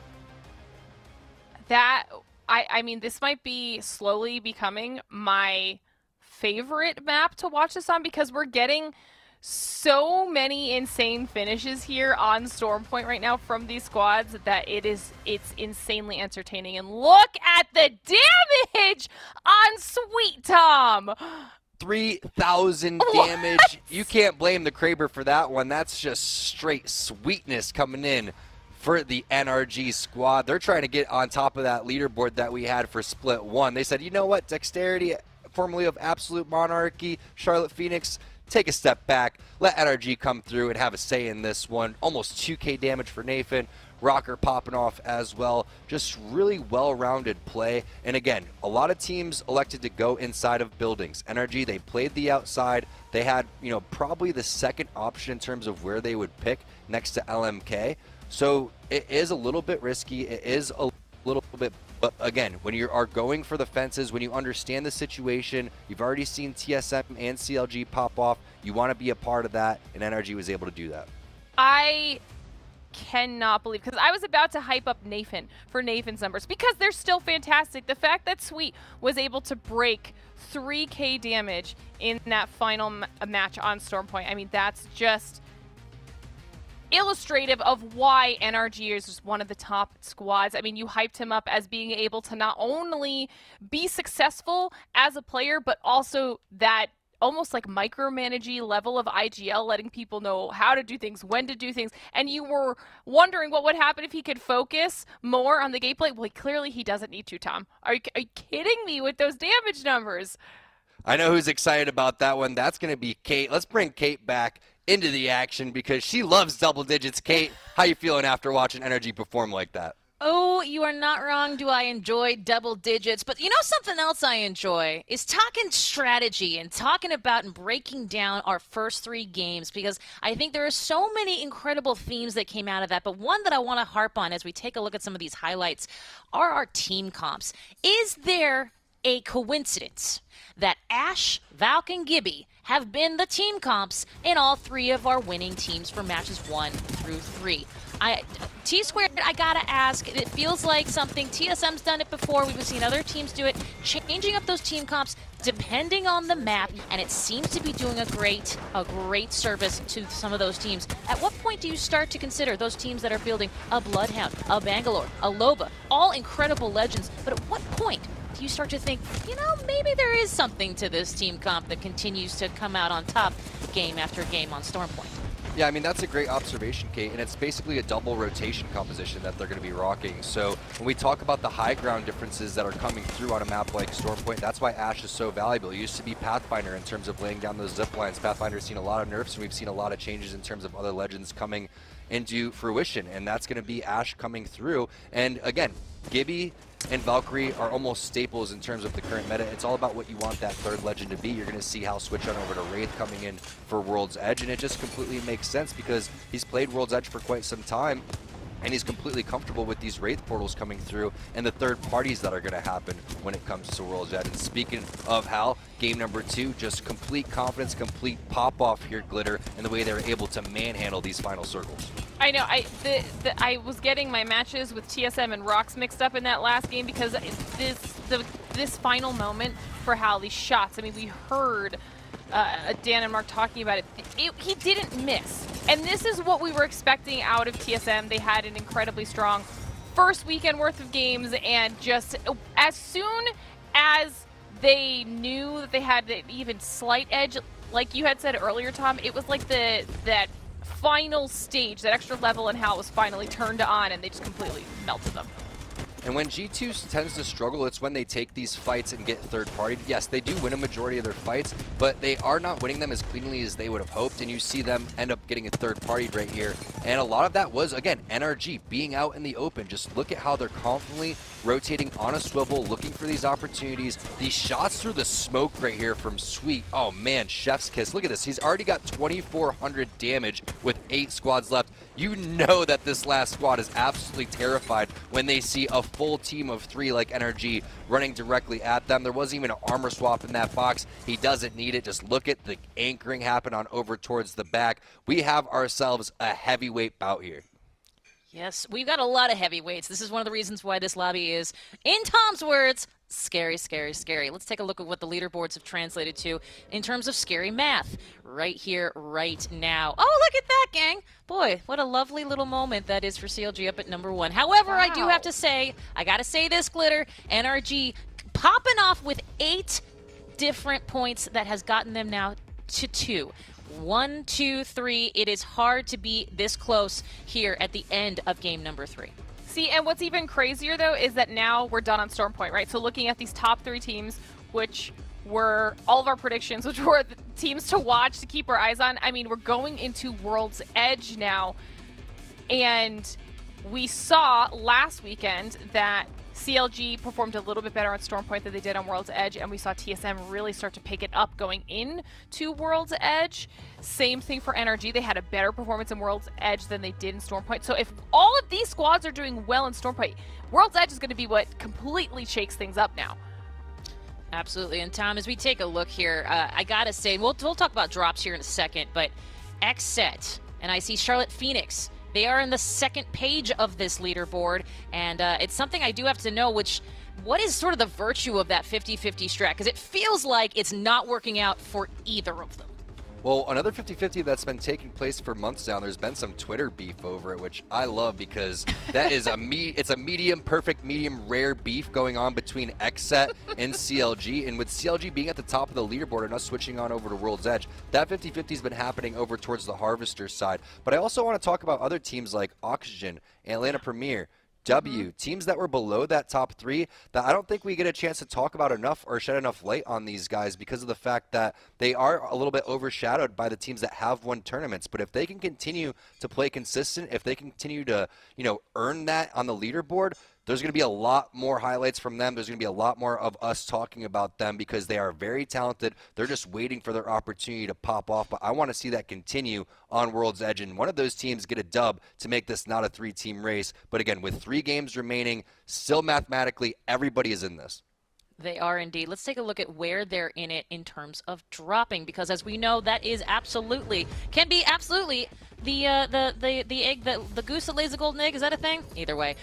I mean, this might be slowly becoming my favorite map to watch this on, because we're getting so many insane finishes here on Stormpoint right now from these squads that it's insanely entertaining. And look at the damage on Sweet Tom. 3,000 damage. You can't blame the Kraber for that one. That's just straight sweetness coming in for the NRG squad. They're trying to get on top of that leaderboard that we had for Split 1. They said, you know what, Dexterity, formerly of Absolute Monarchy, Charlotte Phoenix, take a step back, let NRG come through and have a say in this one. Almost 2k damage for Nathan. Rocker popping off as well. Just really well-rounded play. And again, a lot of teams elected to go inside of buildings. NRG, they played the outside. They had, you know, probably the second option in terms of where they would pick next to LMK. So it is a little bit risky. It is a little bit, but again, when you are going for the fences, when you understand the situation, you've already seen TSM and CLG pop off, you want to be a part of that, and NRG was able to do that. I cannot believe, because I was about to hype up Nathan for Nathan's numbers, because they're still fantastic. The fact that Sweet was able to break 3k damage in that final match on Stormpoint, I mean, that's just illustrative of why NRG is just one of the top squads. I mean, you hyped him up as being able to not only be successful as a player, but also that almost like micromanagey level of IGL, letting people know how to do things, when to do things. And you were wondering what would happen if he could focus more on the gameplay. Well, clearly he doesn't need to, Tom. Are you kidding me with those damage numbers? I know who's excited about that one. That's going to be Kate. Let's bring Kate back into the action because she loves double digits. Kate, how you feeling after watching NRG perform like that? Oh, you are not wrong. Do I enjoy double digits? But you know something else I enjoy is talking strategy and talking about and breaking down our first 3 games, because I think there are so many incredible themes that came out of that. But one that I want to harp on as we take a look at some of these highlights are our team comps. Is there a coincidence that Ash, Valk, and Gibby have been the team comps in all 3 of our winning teams for matches 1 through 3? T-Squared, I gotta ask, it feels like something, TSM's done it before, we've seen other teams do it, changing up those team comps depending on the map, and it seems to be doing a great service to some of those teams. At what point do you start to consider those teams that are fielding a Bloodhound, a Bangalore, a Loba, all incredible legends, but at what point do you start to think, you know, maybe there is something to this team comp that continues to come out on top game after game on Stormpoint? Yeah, I mean, that's a great observation, Kate, and it's basically a double rotation composition that they're going to be rocking. So when we talk about the high ground differences that are coming through on a map like Stormpoint, that's why Ash is so valuable. It used to be Pathfinder in terms of laying down those zip lines. Pathfinder's seen a lot of nerfs, and we've seen a lot of changes in terms of other legends coming into fruition, and that's going to be Ash coming through. And again, Gibby and Valkyrie are almost staples in terms of the current meta. It's all about what you want that third legend to be. You're going to see Hal switch on over to Wraith coming in for World's Edge, and it just completely makes sense because he's played World's Edge for quite some time, and he's completely comfortable with these Wraith portals coming through and the third parties that are going to happen when it comes to World's Edge. And speaking of Hal, game number 2, just complete confidence, complete pop-off here, Glitter, and the way they were able to manhandle these final circles. I know, I was getting my matches with TSM and Rocks mixed up in that last game because this final moment for Hal, these shots, I mean, we heard Dan and Mark talking about it. He didn't miss. And this is what we were expecting out of TSM. They had an incredibly strong first weekend worth of games, and just as soon as they knew that they had an even slight edge, like you had said earlier, Tom, it was like that final stage, that extra level in Hal was finally turned on, and they just completely melted them. And when G2 tends to struggle, it's when they take these fights and get third-party. Yes, they do win a majority of their fights, but they are not winning them as cleanly as they would have hoped, and you see them end up getting a third-party right here. And a lot of that was, again, NRG being out in the open. Just look at how they're confidently rotating on a swivel, looking for these opportunities. These shots through the smoke right here from Sweet. Oh, man, chef's kiss. Look at this. He's already got 2,400 damage with 8 squads left. You know that this last squad is absolutely terrified when they see a full team of 3 like NRG running directly at them. There wasn't even an armor swap in that box. He doesn't need it. Just look at the anchoring happen on over towards the back. We have ourselves a heavyweight bout here. Yes, we've got a lot of heavyweights. This is one of the reasons why this lobby is, in Tom's words, scary, scary, scary. Let's take a look at what the leaderboards have translated to in terms of scary math right here, right now. Oh, look at that, gang. Boy, what a lovely little moment that is for CLG up at number 1. However, I do have to say, I got to say this, Glitter, NRG popping off with 8 different points that has gotten them now to 2. 1, 2, 3. It is hard to be this close here at the end of game number 3. See, and what's even crazier, though, is that now we're done on Storm Point, right? So looking at these top 3 teams, which were all of our predictions, which were the teams to watch, to keep our eyes on. I mean, we're going into World's Edge now. And we saw last weekend that CLG performed a little bit better on Storm Point than they did on World's Edge, and we saw TSM really start to pick it up going into World's Edge. Same thing for NRG. They had a better performance in World's Edge than they did in Storm Point. So if all of these squads are doing well in Storm Point, World's Edge is going to be what completely shakes things up now. Absolutely. And Tom, as we take a look here, I gotta say, we'll talk about drops here in a second, but XSET, and I see Charlotte Phoenix, they are in the second page of this leaderboard, and it's something I do have to know, what is sort of the virtue of that 50-50 strat? Because it feels like it's not working out for either of them. Well, another 50-50 that's been taking place for months now. There's been some Twitter beef over it, which I love because that is it's a medium, perfect, medium, rare beef going on between XSET and CLG. And with CLG being at the top of the leaderboard and us switching on over to World's Edge, that 50-50 has been happening over towards the Harvester side. But I also want to talk about other teams like Oxygen, Atlanta Premier, teams that were below that top 3 that I don't think we get a chance to talk about enough or shed enough light on these guys because of the fact that they are a little bit overshadowed by the teams that have won tournaments. But if they can continue to play consistent, if they continue to, earn that on the leaderboard, there's going to be a lot more highlights from them. There's going to be a lot more of us talking about them because they are very talented. They're just waiting for their opportunity to pop off. But I want to see that continue on World's Edge. And one of those teams get a dub to make this not a 3-team race. But again, with 3 games remaining, still mathematically, everybody is in this. They are indeed. Let's take a look at where they're in it in terms of dropping, because as we know, that is can be absolutely the egg, the goose that lays the golden egg. Is that a thing? Either way.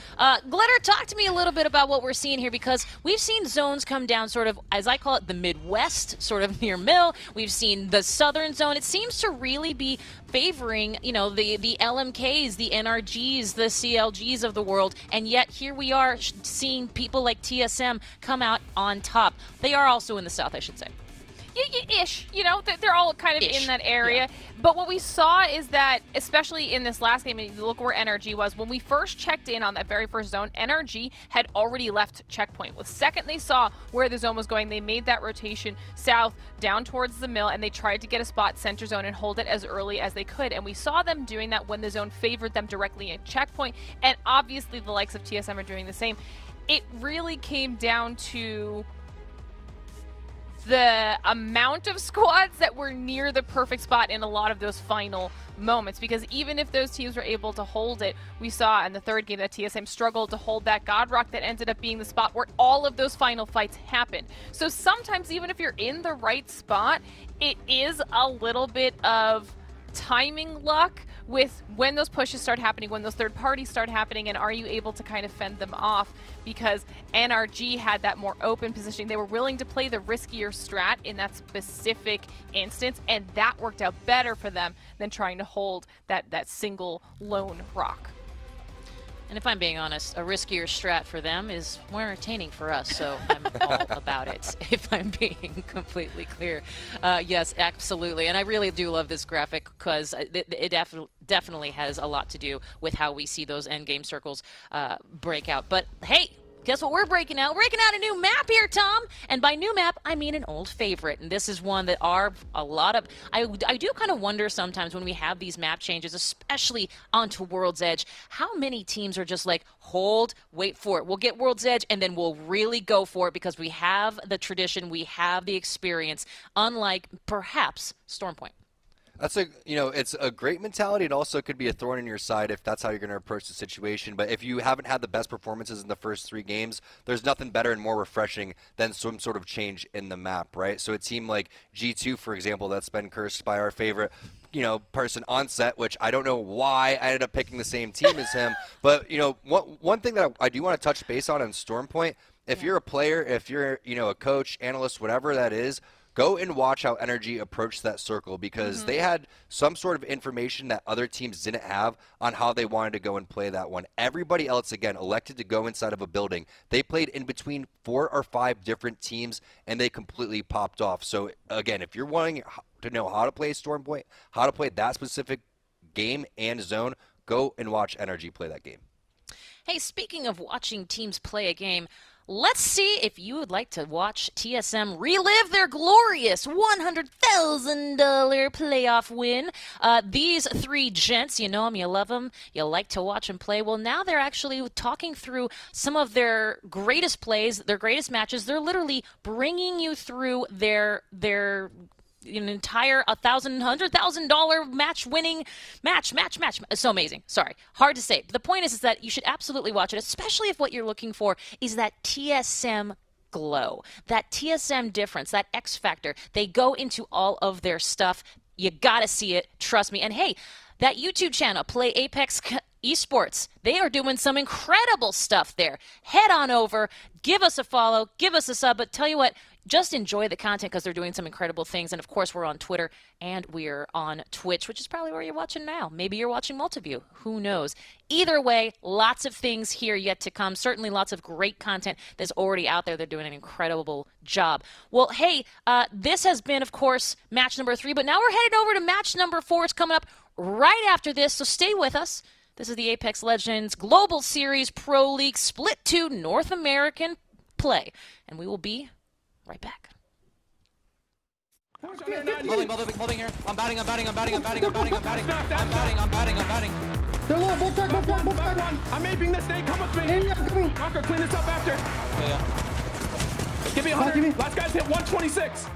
Glitter, talk to me a little bit about what we're seeing here, because we've seen zones come down sort of, as I call it, the Midwest, sort of near Mill. We've seen the Southern zone. It seems to really be favoring, the LMKs, the NRGs, the CLGs of the world, and yet here we are seeing people like TSM come out on top. They are also in the South, I should say. Ish, they're all kind of in that area. Yeah. But what we saw is that, especially in this last game, and look where NRG was, when we first checked in on that very first zone, NRG had already left checkpoint. The second they saw where the zone was going, they made that rotation south, down towards the mill, and they tried to get a spot center zone and hold it as early as they could. And we saw them doing that when the zone favored them directly in checkpoint, and obviously the likes of TSM are doing the same. It really came down to the amount of squads that were near the perfect spot in a lot of those final moments, because even if those teams were able to hold it, we saw in the third game that TSM struggled to hold that God Rock that ended up being the spot where all of those final fights happened. So sometimes even if you're in the right spot, it is a little bit of timing luck with when those pushes start happening, when those third parties start happening, and are you able to kind of fend them off? Because NRG had that more open positioning. They were willing to play the riskier strat in that specific instance, and that worked out better for them than trying to hold that single lone rock. And if I'm being honest, a riskier strat for them is more entertaining for us, so I'm all about it, if I'm being completely clear. Yes, absolutely. And I really do love this graphic because it definitely has a lot to do with how we see those endgame circles break out. But hey, Guess what we're breaking out? We're breaking out a new map here, Tom. And by new map, I mean an old favorite. And this is one that I do kind of wonder sometimes when we have these map changes, especially onto World's Edge, how many teams are just like, hold, wait for it. We'll get World's Edge, and then we'll really go for it because we have the tradition, we have the experience, unlike perhaps Stormpoint. That's it's a great mentality. It also could be a thorn in your side if that's how you're going to approach the situation. But if you haven't had the best performances in the first 3 games, there's nothing better and more refreshing than some sort of change in the map, right? So a team like G2, for example, that's been cursed by our favorite, person on set, which I don't know why I ended up picking the same team as him. But, one thing that I do want to touch base on Stormpoint, if you're a player, if you're, a coach, analyst, whatever that is, go and watch how Energy approached that circle because they had some sort of information that other teams didn't have on how they wanted to go and play that one. Everybody else, again, elected to go inside of a building. They played in between 4 or 5 different teams, and they completely popped off. So, again, if you're wanting to know how to play Stormpoint, how to play that specific game and zone, go and watch Energy play that game. Hey, speaking of watching teams play a game, let's see if you would like to watch TSM relive their glorious $100,000 playoff win. These 3 gents, you know them, you love them, you like to watch them play. Well, now they're actually talking through some of their greatest plays, their greatest matches. They're literally bringing you through their an entire $100,000 match-winning match. It's so amazing. Sorry, hard to say. But the point is that you should absolutely watch it, especially if what you're looking for is that TSM glow, that TSM difference, that X factor. They go into all of their stuff. You gotta see it. Trust me. And hey, that YouTube channel, Play Apex Esports, they are doing some incredible stuff there. Head on over, give us a follow, give us a sub, but tell you what, just enjoy the content because they're doing some incredible things. And of course, we're on Twitter and we're on Twitch, which is probably where you're watching now. Maybe you're watching Multiview. Who knows? Either way, lots of things here yet to come. Certainly lots of great content that's already out there. They're doing an incredible job. Well, hey, this has been, of course, match number 3, but now we're headed over to match number 4. It's coming up right after this, so stay with us. This is the Apex Legends Global Series Pro League Split 2 North American play, and we will be right back. Holding here. I'm batting. They're low, both back. I'm aping this thing. Come with me. Yeah. Marco, clean this up after. Yeah. Give me 100. Last guy's hit 126.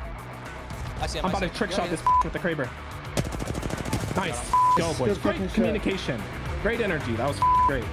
I see him. I'm about to trick shot this with the Kraber. Nice. Go, boys. Great communication. Great energy. That was great.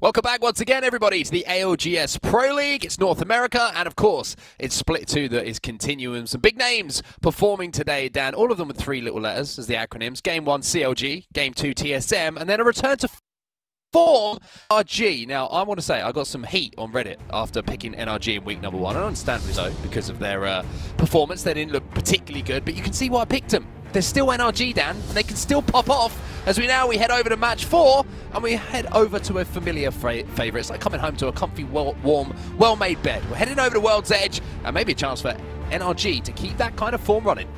Welcome back once again, everybody, to the ALGS Pro League. It's North America, and of course, it's Split 2 that is continuing. Some big names performing today, Dan, all of them with 3 little letters as the acronyms. Game 1, CLG, Game 2, TSM, and then a return to form, NRG. Now, I want to say I got some heat on Reddit after picking NRG in week number 1, and understandably so, because of their performance. They didn't look particularly good, but you can see why I picked them. They're still NRG, Dan, and they can still pop off as we head over to match 4, and we head over to a familiar favourite. It's like coming home to a comfy, warm, well-made bed. We're heading over to World's Edge, and maybe a chance for NRG to keep that kind of form running.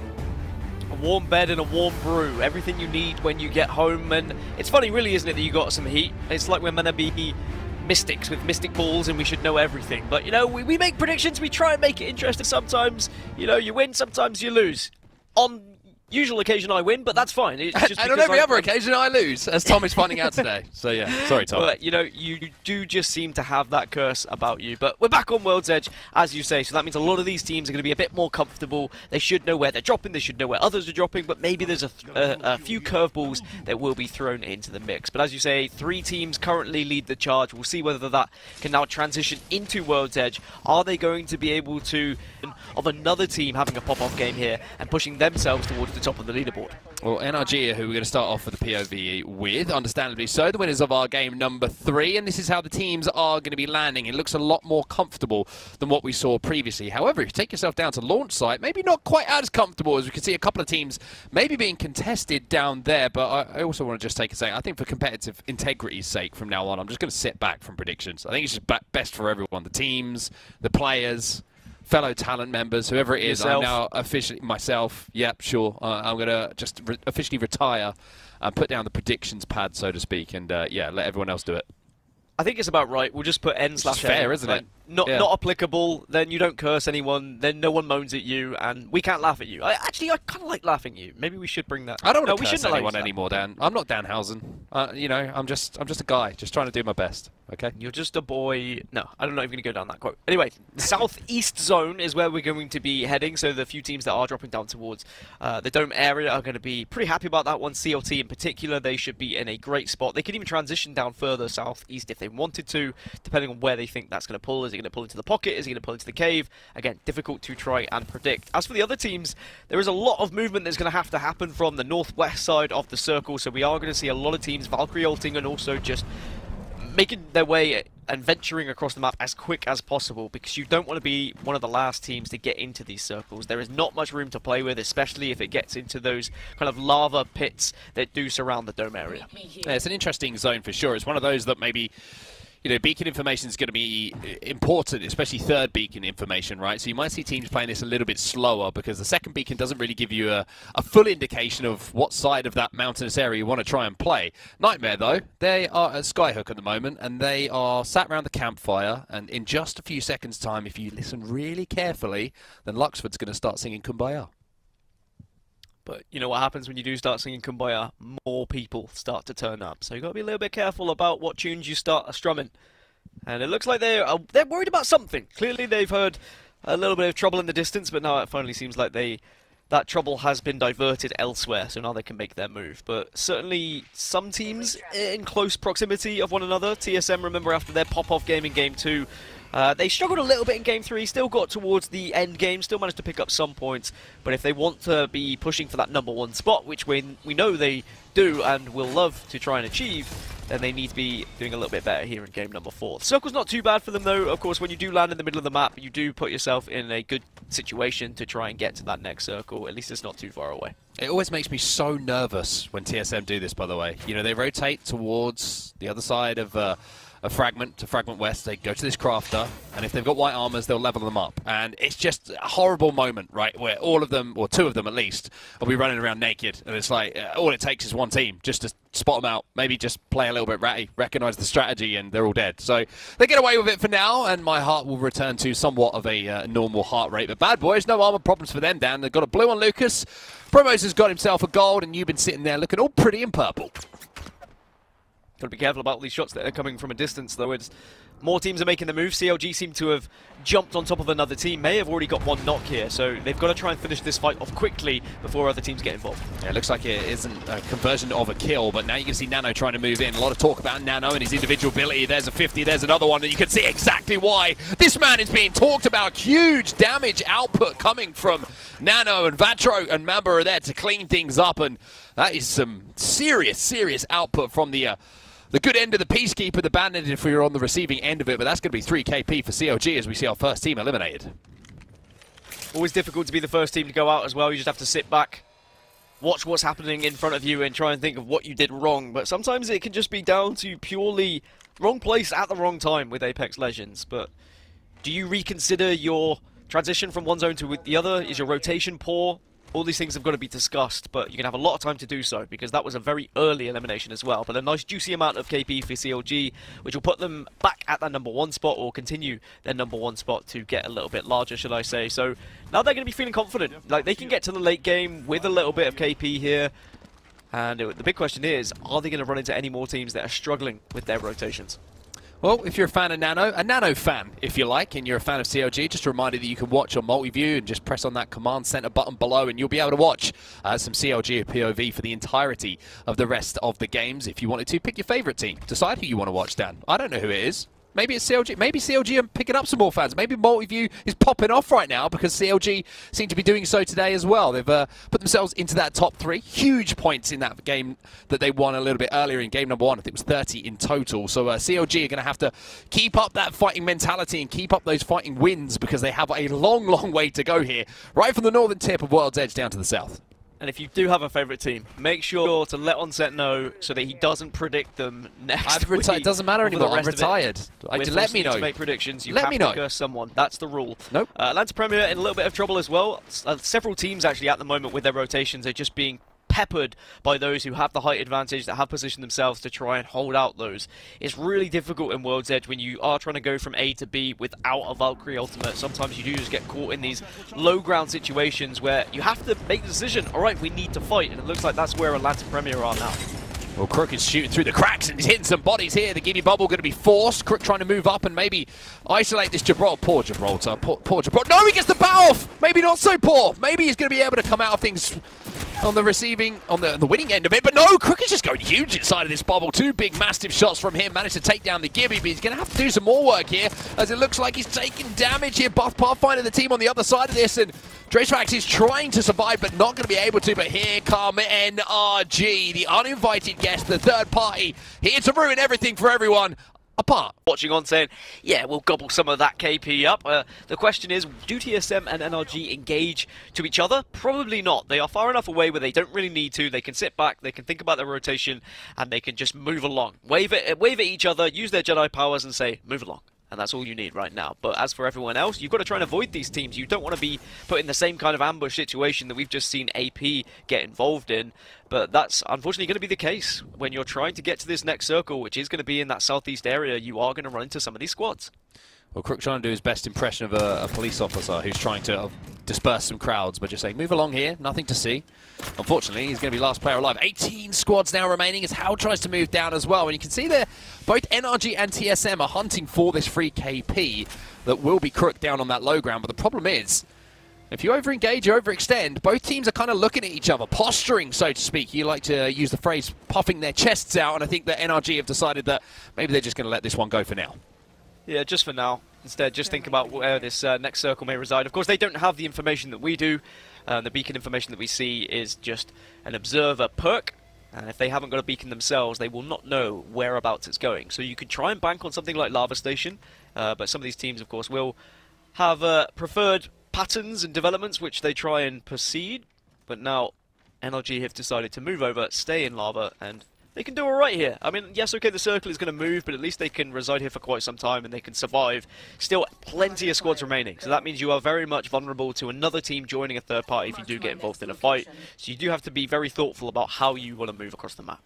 A warm bed and a warm brew, everything you need when you get home. And it's funny, really, isn't it, that you got some heat? It's like we're meant to be mystics with mystic balls and we should know everything. But, you know, we make predictions, we try and make it interesting. Sometimes, you know, you win, sometimes you lose. On usual occasion I win, but that's fine. It's just and on every other occasion I lose, as Tom is finding out today. So yeah, sorry Tom. But you know, you do just seem to have that curse about you. But we're back on World's Edge, as you say, so that means a lot of these teams are going to be a bit more comfortable. They should know where they're dropping, they should know where others are dropping, but maybe there's a few curveballs that will be thrown into the mix. But as you say, 3 teams currently lead the charge. We'll see whether that can now transition into World's Edge. Are they going to be able to, of another team having a pop-off game here and pushing themselves towards the top of the leaderboard? Well, NRG, who we're going to start off with the POV with, understandably so, the winners of our game number 3, and this is how the teams are going to be landing. It looks a lot more comfortable than what we saw previously. However, if you take yourself down to launch site, maybe not quite as comfortable, as we can see a couple of teams maybe being contested down there, but I also want to just take a second. I think for competitive integrity's sake from now on, I'm just going to sit back from predictions. I think it's just best for everyone, the teams, the players, fellow talent members, whoever it is. Yourself. I'm now officially, myself, yep, sure. I'm going to just officially retire and put down the predictions pad, so to speak, and yeah, let everyone else do it. I think it's about right. We'll just put N/N. It's fair, isn't it? Not Yeah. not applicable. Then you don't curse anyone. Then no one moans at you, and we can't laugh at you. I kind of like laughing at you. Maybe we should bring that. I don't no, want we to curse shouldn't anyone allow you to anymore, Dan. I'm not Danhausen. You know, I'm just a guy, just trying to do my best. Okay. You're just a boy. No, I'm not even going to go down that quote. Anyway, southeast zone is where we're going to be heading. So the few teams that are dropping down towards the dome area are going to be pretty happy about that one. CLT in particular, they should be in a great spot. They could even transition down further southeast if they wanted to, depending on where they think that's going to pull. Is it going to pull into the pocket? Is it going to pull into the cave? Again, difficult to try and predict. As for the other teams, there is a lot of movement that's going to have to happen from the northwest side of the circle. So we are going to see a lot of teams Valkyrie ulting and also just making their way and venturing across the map as quick as possible, because you don't want to be one of the last teams to get into these circles. There is not much room to play with, especially if it gets into those kind of lava pits that do surround the dome area. Yeah, it's an interesting zone for sure. It's one of those that maybe, you know, beacon information is going to be important, especially third beacon information, right? So you might see teams playing this a little bit slower because the second beacon doesn't really give you a full indication of what side of that mountainous area you want to try and play. Nightmare, though, they are at Skyhook at the moment, and they are sat around the campfire, and in just a few seconds' time, if you listen really carefully, then Luxford's going to start singing Kumbaya. But you know what happens when you do start singing Kumbaya? More people start to turn up. So you've got to be a little bit careful about what tunes you start strumming. And it looks like they're worried about something. Clearly they've heard a little bit of trouble in the distance, but now it finally seems like that trouble has been diverted elsewhere, so now they can make their move. But certainly some teams in close proximity of one another. TSM, remember, after their pop-off game in Game 2, they struggled a little bit in Game 3, still got towards the end game, still managed to pick up some points, but if they want to be pushing for that #1 spot, which we know they do and will love to try and achieve, then they need to be doing a little bit better here in game number 4. The circle's not too bad for them though. Of course, when you do land in the middle of the map, you do put yourself in a good situation to try and get to that next circle. At least it's not too far away. It always makes me so nervous when TSM do this, by the way. You know, they rotate towards the other side of Fragment to Fragment West. They go to this crafter, and if they've got white armors, they'll level them up. And it's just a horrible moment, right, where all of them, or 2 of them at least, will be running around naked. And it's like, all it takes is one team just to spot them out. Maybe just play a little bit ratty, recognize the strategy, and they're all dead. So they get away with it for now, and my heart will return to somewhat of a normal heart rate. But Bad Boys, no armor problems for them, Dan. They've got a blue on Lucas. Promos has got himself a gold, and you've been sitting there looking all pretty in purple. Got to be careful about these shots that are coming from a distance, though. It's more teams are making the move. CLG seem to have jumped on top of another team, may have already got one knock here, so they've got to try and finish this fight off quickly before other teams get involved. Yeah, it looks like it isn't a conversion of a kill, but now you can see Nano trying to move in. A lot of talk about Nano and his individual ability. There's a 50, there's another one, and you can see exactly why this man is being talked about. Huge damage output coming from Nano, and Vatro and Mamba are there to clean things up, and that is some serious output from the good end of the Peacekeeper, the Bandit, if we were on the receiving end of it, but that's going to be 3 KP for CLG as we see our first team eliminated. Always difficult to be the first team to go out as well. You just have to sit back, watch what's happening in front of you and try and think of what you did wrong. But sometimes it can just be down to purely wrong place at the wrong time with Apex Legends. But do you reconsider your transition from one zone to the other? Is your rotation poor? All these things have got to be discussed, but you're going to have a lot of time to do so because that was a very early elimination as well. But a nice juicy amount of KP for CLG, which will put them back at that #1 spot or continue their #1 spot to get a little bit larger, should I say. So now they're going to be feeling confident. Like, they can get to the late game with a little bit of KP here. And the big question is, are they going to run into any more teams that are struggling with their rotations? Well, if you're a fan of Nano, a Nano fan, if you like, and you're a fan of CLG, just a reminder that you can watch on multi-view and just press on that command center button below and you'll be able to watch some CLG POV for the entirety of the rest of the games. If you wanted to, pick your favorite team. Decide who you want to watch, Dan. I don't know who it is. Maybe it's CLG. Maybe CLG are picking up some more fans. Maybe multi-view is popping off right now because CLG seem to be doing so today as well. They've put themselves into that top 3. Huge points in that game that they won a little bit earlier in game #1. I think it was 30 in total. So CLG are going to have to keep up that fighting mentality and keep up those fighting wins because they have a long way to go here. Right from the northern tip of World's Edge down to the south. And if you do have a favourite team, make sure to let Onset know so that he doesn't predict them next week. It doesn't matter anymore. I'm retired. Let me know. To make predictions, you have to curse someone. That's the rule. Nope. Atlanta Premier in a little bit of trouble as well. Several teams actually at the moment with their rotations are just being peppered by those who have the height advantage, that have positioned themselves to try and hold out those. It's really difficult in World's Edge when you are trying to go from A to B without a Valkyrie ultimate. Sometimes you do just get caught in these low ground situations where you have to make the decision, alright, we need to fight, and it looks like that's where Atlanta Premier are now. Well, Crook is shooting through the cracks and he's hitting some bodies here. The Gibby bubble going to be forced. Crook trying to move up and maybe isolate this Gibraltar. Poor Gibraltar. Poor Gibraltar. No, he gets the bow off! Maybe not so poor. Maybe he's going to be able to come out of things on the receiving, on the winning end of it. But no, Crook is just going huge inside of this bubble. 2 big, massive shots from him. Managed to take down the Gibby, but he's going to have to do some more work here as it looks like he's taking damage here. Pathfinder, the team on the other side of this, and Dracefax is trying to survive, but not going to be able to. But here come NRG, the uninvited guest, the third party, here to ruin everything for everyone. Apart. Watching on saying, yeah, we'll gobble some of that KP up. The question is, do TSM and NRG engage to each other? Probably not. They are far enough away where they don't really need to. They can sit back, they can think about their rotation, and they can just move along. Wave at each other, use their Jedi powers and say, move along. And that's all you need right now. But as for everyone else, you've got to try and avoid these teams. You don't want to be put in the same kind of ambush situation that we've just seen AP get involved in. But that's unfortunately going to be the case. When you're trying to get to this next circle, which is going to be in that southeast area, you are going to run into some of these squads. Well, Crook trying to do his best impression of a police officer who's trying to disperse some crowds, but just saying, move along here, nothing to see. Unfortunately, he's going to be last player alive. 18 squads now remaining as Hal tries to move down as well. And you can see there, both NRG and TSM are hunting for this free KP that will be Crook down on that low ground. But the problem is, if you over-engage, you overextend, both teams are kind of looking at each other, posturing, so to speak. You like to use the phrase puffing their chests out, and I think that NRG have decided that maybe they're just going to let this one go for now. Yeah, just for now. Instead, just think about where this next circle may reside. Of course, they don't have the information that we do. The beacon information that we see is just an observer perk. And if they haven't got a beacon themselves, they will not know whereabouts it's going. So you could try and bank on something like Lava Station. But some of these teams, of course, will have preferred patterns and developments which they try and proceed. But now, NRG have decided to move over, stay in Lava, and they can do alright here. I mean, yes, okay, the circle is going to move, but at least they can reside here for quite some time and they can survive. Still, plenty of squads remaining. So that means you are very much vulnerable to another team joining a third party if you do get involved in a fight. So you do have to be very thoughtful about how you want to move across the map.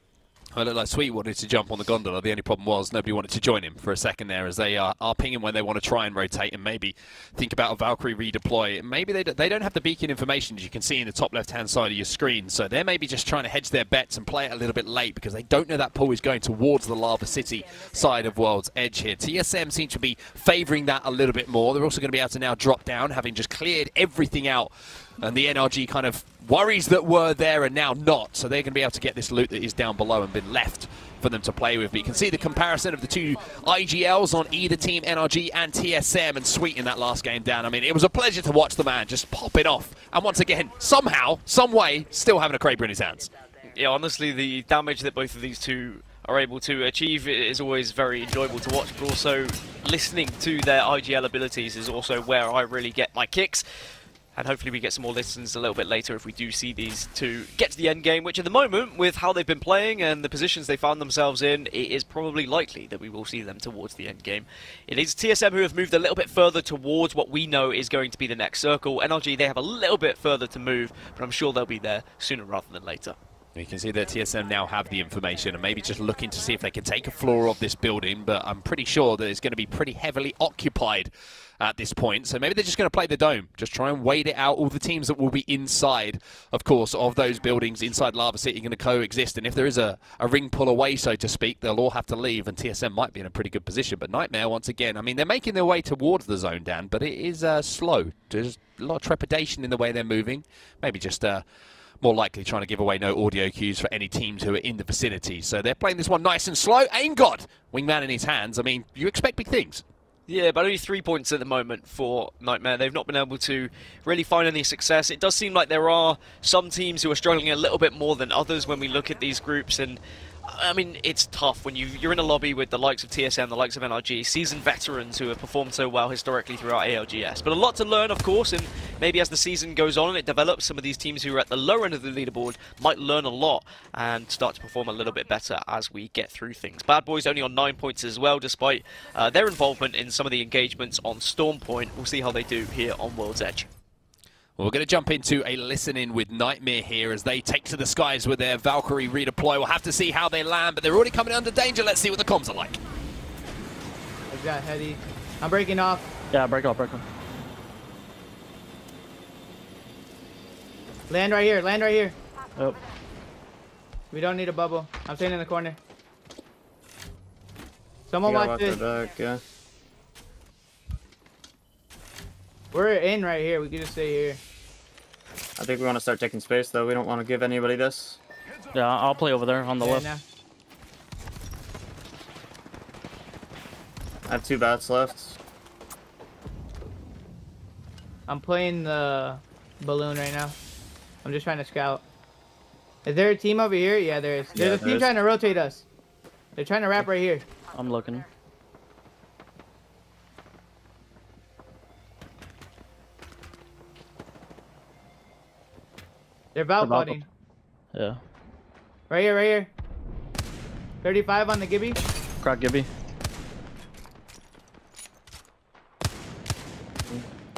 Well, it looked like Sweet wanted to jump on the gondola. The only problem was nobody wanted to join him for a second there, as they are pinging when they want to try and rotate and maybe think about a Valkyrie redeploy. Maybe they don't have the beacon information, as you can see in the top left-hand side of your screen, so they're maybe just trying to hedge their bets and play it a little bit late because they don't know that pull is going towards the Lava City side of World's Edge here. TSM seem to be favouring that a little bit more. They're also going to be able to now drop down, having just cleared everything out. And the NRG kind of worries that were there are now not. So they're going to be able to get this loot that is down below and been left for them to play with. But you can see the comparison of the two IGLs on either team, NRG and TSM, and Sweet in that last game down. I mean, it was a pleasure to watch the man just pop it off. And once again, somehow, some way, still having a Kraber in his hands. Yeah, honestly, the damage that both of these two are able to achieve is always very enjoyable to watch, but also listening to their IGL abilities is also where I really get my kicks. And hopefully we get some more listens a little bit later if we do see these two get to the end game, which at the moment, with how they've been playing and the positions they found themselves in, it is probably likely that we will see them towards the end game. It is TSM who have moved a little bit further towards what we know is going to be the next circle. NRG, they have a little bit further to move, but I'm sure they'll be there sooner rather than later. You can see that TSM now have the information and maybe just looking to see if they can take a floor of this building, but I'm pretty sure that it's going to be pretty heavily occupied at this point. So maybe they're just going to play the dome, just try and wait it out. All the teams that will be inside, of course, of those buildings inside Lava City are going to coexist. And if there is a ring pull away, so to speak, they'll all have to leave, and TSM might be in a pretty good position. But Nightmare, once again, I mean, they're making their way towards the zone, Dan, but it is slow. There's a lot of trepidation in the way they're moving. Maybe just more likely trying to give away no audio cues for any teams who are in the vicinity. So they're playing this one nice and slow. Aim God, wingman in his hands. I mean, you expect big things. Yeah, but only 3 points at the moment for Nightmare. They've not been able to really find any success. It does seem like there are some teams who are struggling a little bit more than others when we look at these groups, and I mean, it's tough when you're in a lobby with the likes of TSM, the likes of NRG, seasoned veterans who have performed so well historically throughout ALGS. But a lot to learn, of course, and maybe as the season goes on and it develops, some of these teams who are at the lower end of the leaderboard might learn a lot and start to perform a little bit better as we get through things. Bad Boys only on 9 points as well, despite their involvement in some of the engagements on Storm Point. We'll see how they do here on World's Edge. Well, we're going to jump into a listen-in with Nightmare here as they take to the skies with their Valkyrie redeploy. We'll have to see how they land, but they're already coming under danger. Let's see what the comms are like. I've got Heady. I'm breaking off. Yeah, break off, break off. Land right here, land right here. Oh. We don't need a bubble. I'm staying in the corner. Someone watch this. Back, yeah. We're in right here. We can just stay here. I think we want to start taking space, though. We don't want to give anybody this. Yeah, I'll play over there on the left. Now. I have 2 bats left. I'm playing the balloon right now. I'm just trying to scout. Is there a team over here? Yeah, there is. There's a team trying to rotate us. They're trying to wrap right here. I'm looking. They're Valkyrie. Yeah. Right here, right here. 35 on the Gibby. Crack Gibby.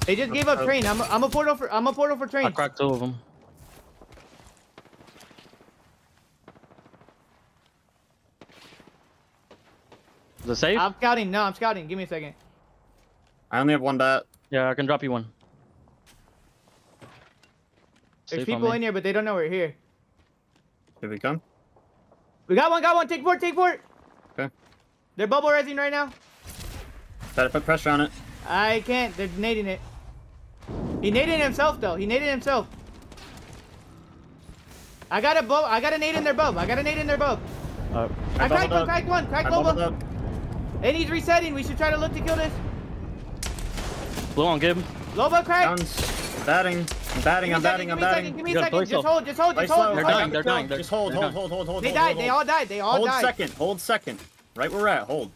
They just gave up train. I'm a portal for train. I cracked 2 of them. Is it safe? I'm scouting. No, I'm scouting. Give me a second. I only have 1 bat. Yeah, I can drop you one. There's people in here, but they don't know we're here. Here we come. We got one. Take fort. Okay. They're bubble resing right now. Try to put pressure on it. I can't. They're nading it. He naded himself, though. He naded himself. I got a nade in their bub. I cracked one. Crack Loba. And he's resetting. We should try to look to kill this. Blue on Gib. Loba cracked. I'm batting. Give me a second. Just hold. They're dying. Just hold. They died. They all died. Hold second. Right where we're at. Hold.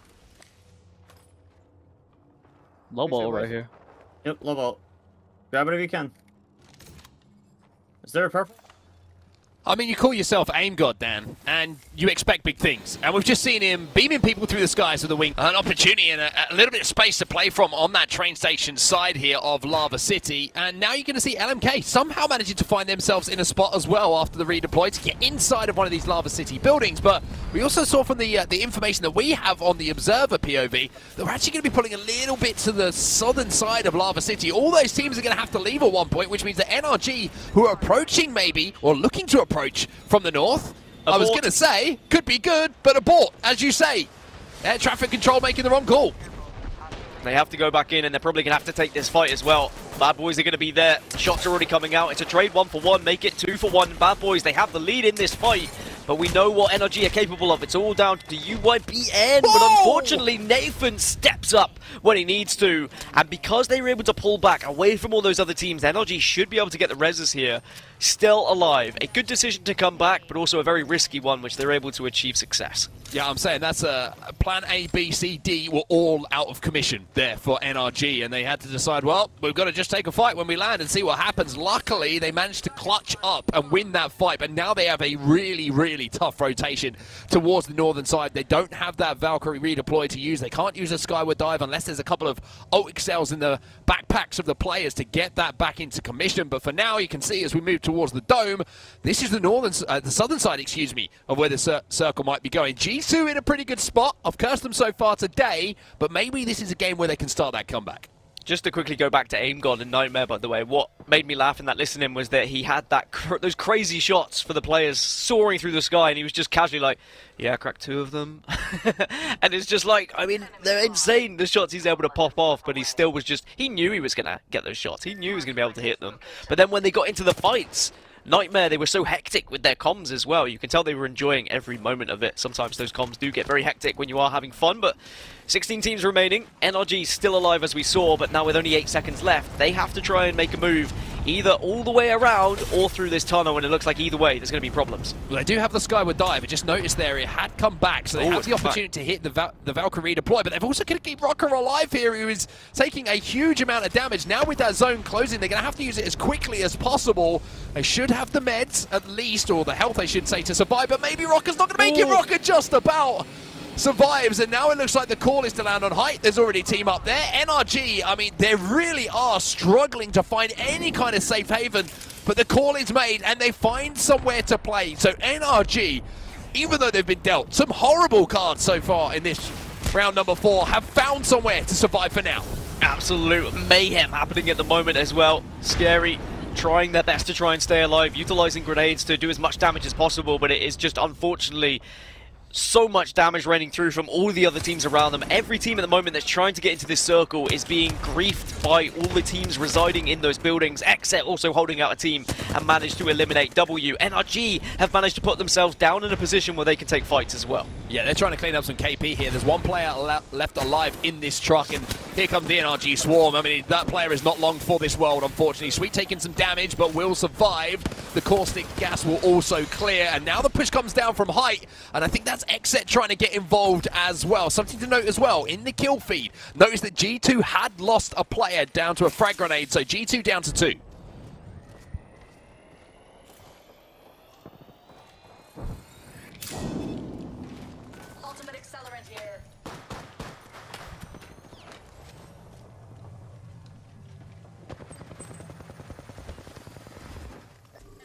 Low ball right here. Yep, low ball. Grab it if you can. Is there a purple? I mean, you call yourself Aim God, Dan, and you expect big things. And we've just seen him beaming people through the skies with the wing. An opportunity and a little bit of space to play from on that train station side here of Lava City. And now you're going to see LMK somehow managing to find themselves in a spot as well after the redeploy to get inside of one of these Lava City buildings. But we also saw from the information that we have on the Observer POV that we're actually going to be pulling a little bit to the southern side of Lava City. All those teams are going to have to leave at one point, which means that NRG, who are approaching maybe, or looking to approach from the north, I was going to say, could be good, but abort, as you say. Air traffic control making the wrong call. They have to go back in, and they're probably going to have to take this fight as well. Bad Boys are going to be there. Shots are already coming out. It's a trade 1-for-1. Make it 2-for-1. Bad Boys, they have the lead in this fight, but we know what NRG are capable of. It's all down to UYPN, but unfortunately, Nathan steps up when he needs to. And because they were able to pull back away from all those other teams, NRG should be able to get the reses here. Still alive. A good decision to come back, but also a very risky one, which they're able to achieve success. Yeah, I'm saying that's a plan A, B, C, D were all out of commission there for NRG, and they had to decide, well, we've got to just take a fight when we land and see what happens. Luckily, they managed to clutch up and win that fight, but now they have a really, really tough rotation towards the northern side. They don't have that Valkyrie redeploy to use. They can't use a Skyward Dive unless there's a couple of ult excels in the backpacks of the players to get that back into commission. But for now, you can see as we move towards the dome, this is the southern side, excuse me, of where the circle might be going. G2 in a pretty good spot. I've cursed them so far today, but maybe this is a game where they can start that comeback. Just to quickly go back to Aim God and Nightmare, by the way, what made me laugh in that listening was that he had those crazy shots for the players soaring through the sky, and he was just casually like, yeah, I cracked 2 of them. And it's just like, I mean, they're insane, the shots he's able to pop off, but he still was just, he knew he was going to get those shots. He knew he was going to be able to hit them. But then when they got into the fights, Nightmare, they were so hectic with their comms as well. You can tell they were enjoying every moment of it. Sometimes those comms do get very hectic when you are having fun, but 16 teams remaining. NRG still alive as we saw, but now with only 8 seconds left, they have to try and make a move either all the way around or through this tunnel, and it looks like either way there's going to be problems. Well, they do have the Skyward Dive, but just noticed there it had come back, so they have the opportunity to hit the Valkyrie deploy, but they've also got to keep Rocker alive here, who is taking a huge amount of damage. Now with that zone closing, they're going to have to use it as quickly as possible. They should have the meds, at least, or the health, I should say, to survive, but maybe Rocker's not going to make it. Rocker just about survives, and now it looks like the call is to land on height. There's already a team up there. NRG, I mean, they really are struggling to find any kind of safe haven, but the call is made, and they find somewhere to play. So NRG, even though they've been dealt some horrible cards so far in this round number 4, have found somewhere to survive for now. Absolute mayhem happening at the moment as well. Scary. Trying their best to try and stay alive, utilizing grenades to do as much damage as possible, but it is just unfortunately so much damage raining through from all the other teams around them. Every team at the moment that's trying to get into this circle is being griefed by all the teams residing in those buildings. XZ also holding out a team and managed to eliminate W. NRG have managed to put themselves down in a position where they can take fights as well. Yeah, they're trying to clean up some KP here. There's one player left alive in this truck, and here comes the NRG Swarm. I mean, that player is not long for this world, unfortunately. Sweet taking some damage, but will survive. The caustic gas will also clear, and now the push comes down from height, and I think that's XZ trying to get involved as well. Something to note as well, in the kill feed, notice that G2 had lost a player down to a frag grenade, so G2 down to 2. Ultimate accelerant here.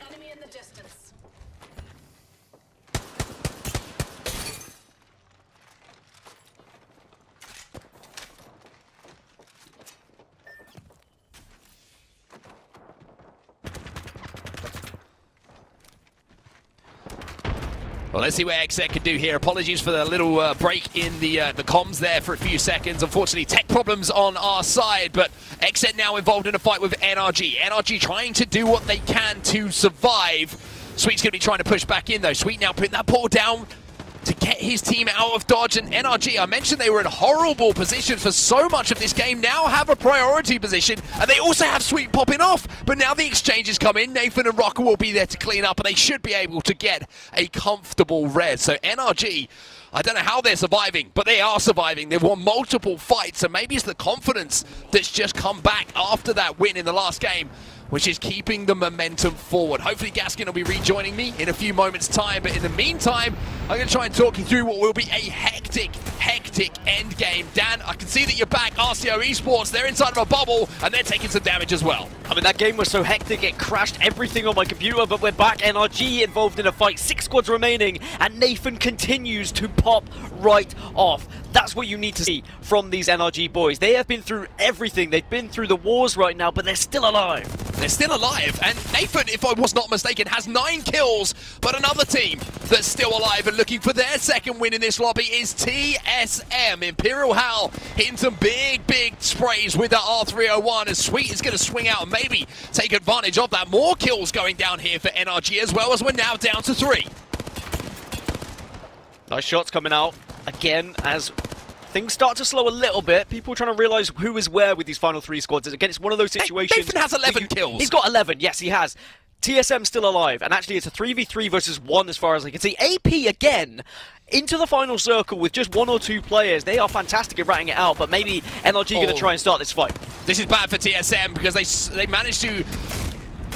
Enemy in the distance. Well, let's see what XZ can do here. Apologies for the little break in the comms there for a few seconds. Unfortunately, tech problems on our side, but XZ now involved in a fight with NRG. NRG trying to do what they can to survive. Sweet's going to be trying to push back in, though. Sweet now putting that portal down to get his team out of dodge, and NRG, I mentioned they were in horrible position for so much of this game, now have a priority position, and they also have Sweet popping off, but now the exchanges come in. Nathan and Rocker will be there to clean up, and they should be able to get a comfortable res. So NRG, I don't know how they're surviving, but they are surviving. They've won multiple fights, and maybe it's the confidence that's just come back after that win in the last game. which is keeping the momentum forward. Hopefully Gaskin will be rejoining me in a few moments' time, but in the meantime, I'm going to try and talk you through what will be a hectic end game. Dan, I can see that you're back. RCO Esports, they're inside of a bubble, and they're taking some damage as well. I mean, that game was so hectic, it crashed everything on my computer, but we're back. NRG involved in a fight, 6 squads remaining, and Nathan continues to pop right off. That's what you need to see from these NRG boys. They have been through everything. They've been through the wars right now, but they're still alive. They're still alive, and Nathan, if I was not mistaken, has 9 kills, but another team that's still alive and looking for their second win in this lobby is TSM. Imperial Hal hitting some big sprays with that R301, as Sweet is going to swing out and maybe take advantage of that. More kills going down here for NRG as well, as we're now down to 3. Nice shots coming out again as things start to slow a little bit. People are trying to realize who is where with these final 3 squads. Again, it's one of those situations. Nathan has 11 kills. He's got 11. Yes, he has. TSM still alive, and actually it's a 3v3 versus 1 as far as I can see. AP again into the final circle with just 1 or 2 players. They are fantastic at ratting it out, but maybe NRG going to try and start this fight. This is bad for TSM because they managed to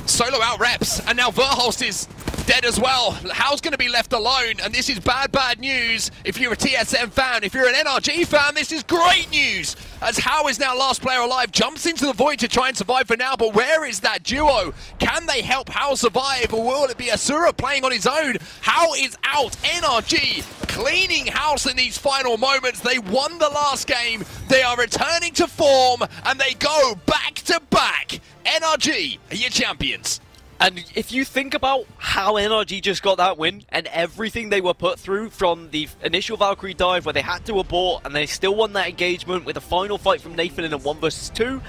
solo out reps, and now Verholst is dead as well. Hal's going to be left alone, and this is bad news if you're a TSM fan. If you're an NRG fan, this is great news, as Hal is now last player alive, jumps into the void to try and survive for now, but where is that duo? Can they help Hal survive, or will it be Asura playing on his own? Hal is out. NRG cleaning house in these final moments. They won the last game, they are returning to form, and they go back to back. NRG are your champions. And if you think about how NRG just got that win and everything they were put through from the initial Valkyrie dive where they had to abort and they still won that engagement with a final fight from Nathan in a 1 versus 2,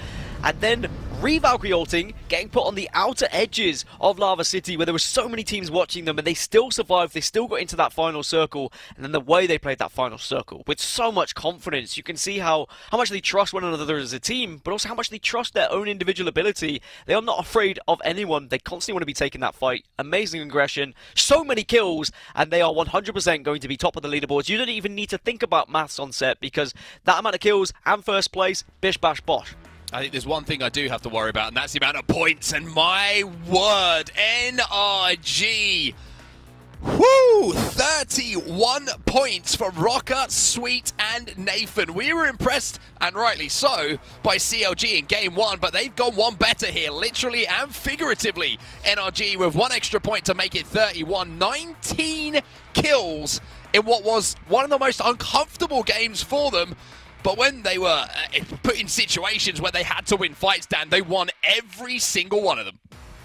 and then re-Valkyrie ulting, getting put on the outer edges of Lava City where there were so many teams watching them, and they still survived, they still got into that final circle, and then the way they played that final circle with so much confidence, you can see how much they trust one another as a team, but also how much they trust their own individual ability. They are not afraid of anyone. They constantly want to be taking that fight. Amazing aggression, so many kills, and they are 100% going to be top of the leaderboards. You don't even need to think about maths on set, because that amount of kills and first place, bish bash bosh. I think there's one thing I do have to worry about, and that's the amount of points. And my word, NRG. Woo! 31 points for Rocker, Sweet, and Nathan. We were impressed, and rightly so, by CLG in game 1, but they've gone one better here, literally and figuratively. NRG with 1 extra point to make it 31. 19 kills in what was one of the most uncomfortable games for them. But when they were put in situations where they had to win fights, Dan, they won every single one of them.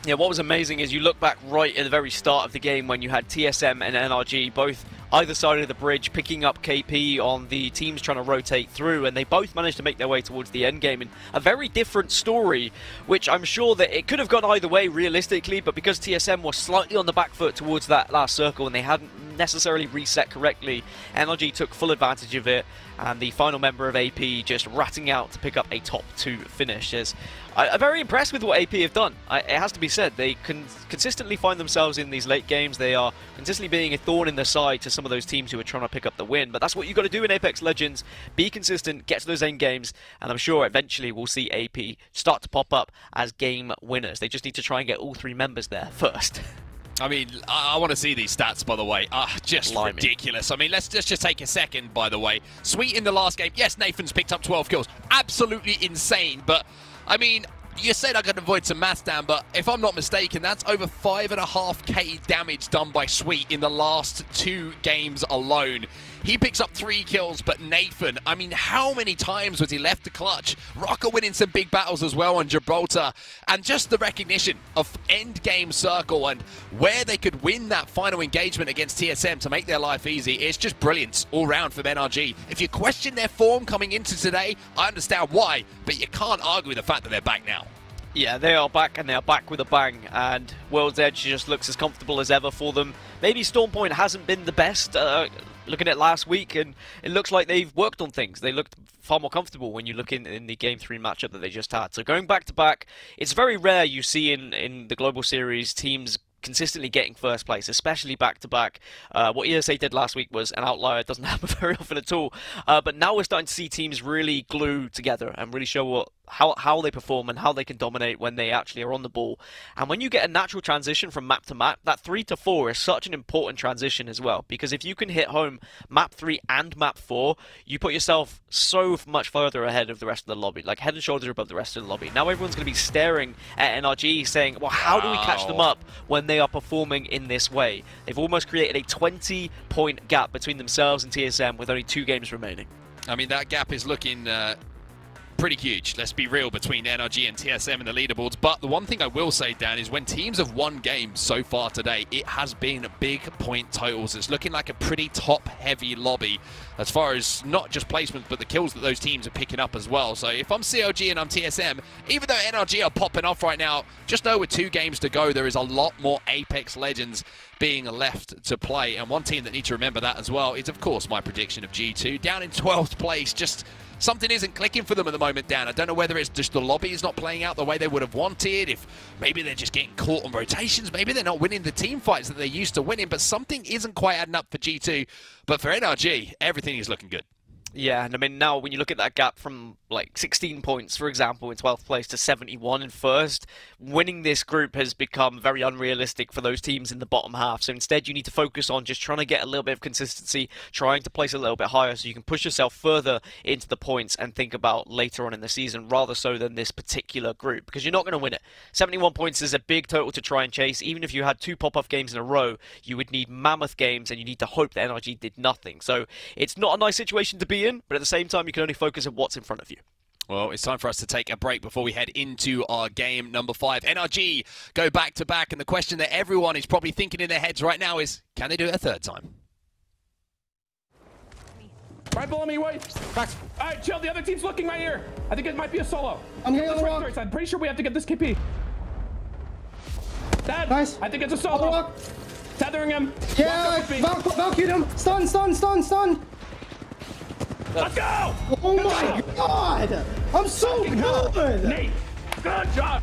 Yeah, what was amazing is you look back right at the very start of the game when you had TSM and NRG both either side of the bridge picking up KP on the teams trying to rotate through, and they both managed to make their way towards the end game in a very different story, which I'm sure that it could have gone either way realistically, but because TSM was slightly on the back foot towards that last circle and they hadn't necessarily reset correctly, NRG took full advantage of it, and the final member of AP just ratting out to pick up a top 2 finish. I'm very impressed with what AP have done. It has to be said, they can consistently find themselves in these late games. They are consistently being a thorn in the side to some of those teams who are trying to pick up the win, but that's what you've got to do in Apex Legends. Be consistent, get to those end games, and I'm sure eventually we'll see AP start to pop up as game winners. They just need to try and get all 3 members there first. I mean, I want to see these stats, by the way. Just Blimey. Ridiculous. I mean, let's just take a second, by the way. Sweet in the last game. Yes, Nathan's picked up 12 kills. Absolutely insane. But, I mean, you said I could avoid some maths, Dan, but if I'm not mistaken, that's over 5.5k damage done by Sweet in the last 2 games alone. He picks up 3 kills, but Nathan, I mean, how many times was he left to clutch? Rocker winning some big battles as well on Gibraltar, and just the recognition of end game circle and where they could win that final engagement against TSM to make their life easy. It's just brilliance all round from NRG. If you question their form coming into today, I understand why, but you can't argue with the fact that they're back now. Yeah, they are back, and they are back with a bang, and World's Edge just looks as comfortable as ever for them. Maybe Storm Point hasn't been the best, looking at last week, and it looks like they've worked on things. They looked far more comfortable when you look in the Game 3 matchup that they just had. So going back to back, it's very rare you see in the Global Series teams consistently getting first place, especially back-to-back. What ESA did last week was an outlier. It doesn't happen very often at all. But now we're starting to see teams really glue together and really show how they perform and how they can dominate when they actually are on the ball. And when you get a natural transition from map to map, that 3 to 4 is such an important transition as well, because if you can hit home map 3 and map 4, you put yourself so much further ahead of the rest of the lobby, like head and shoulders above the rest of the lobby. Now everyone's going to be staring at NRG saying, well, how do we catch them up when they are performing in this way? They've almost created a 20-point gap between themselves and TSM with only 2 games remaining. I mean, that gap is looking pretty huge, let's be real, between NRG and TSM in the leaderboards. But the one thing I will say, Dan, is when teams have won games so far today, it has been big point totals. It's looking like a pretty top-heavy lobby as far as not just placements, but the kills that those teams are picking up as well. So if I'm COG and I'm TSM, even though NRG are popping off right now, just know with 2 games to go, there is a lot more Apex Legends being left to play. And one team that needs to remember that as well is, of course, my prediction of G2. Down in 12th place, just something isn't clicking for them at the moment, Dan. I don't know whether it's just the lobby is not playing out the way they would have wanted, if maybe they're just getting caught on rotations, maybe they're not winning the team fights that they're used to winning, but something isn't quite adding up for G2. But for NRG, everything is looking good. Yeah, and I mean, now when you look at that gap from like 16 points, for example, in 12th place to 71 in first, winning this group has become very unrealistic for those teams in the bottom half. So instead, you need to focus on just trying to get a little bit of consistency, trying to place a little bit higher so you can push yourself further into the points and think about later on in the season, rather so than this particular group, because you're not going to win it. 71 points is a big total to try and chase. Even if you had 2 pop-off games in a row, you would need mammoth games, and you need to hope that NRG did nothing. So it's not a nice situation to be in, but at the same time, you can only focus on what's in front of you. Well, it's time for us to take a break before we head into our game number 5. NRG go back-to-back, and the question that everyone is probably thinking in their heads right now is, can they do it a 3rd time? Right below me, wait. Back. All right, chill. The other team's looking right here. I think it might be a solo. I'm getting on the rock. I'm pretty sure we have to get this KP. Dad, nice. I think it's a solo. Tethering him. Yeah, Valkyrie him. Stun, stun, stun, stun. Let's go! Oh my god! I'm so good! Nate, good job!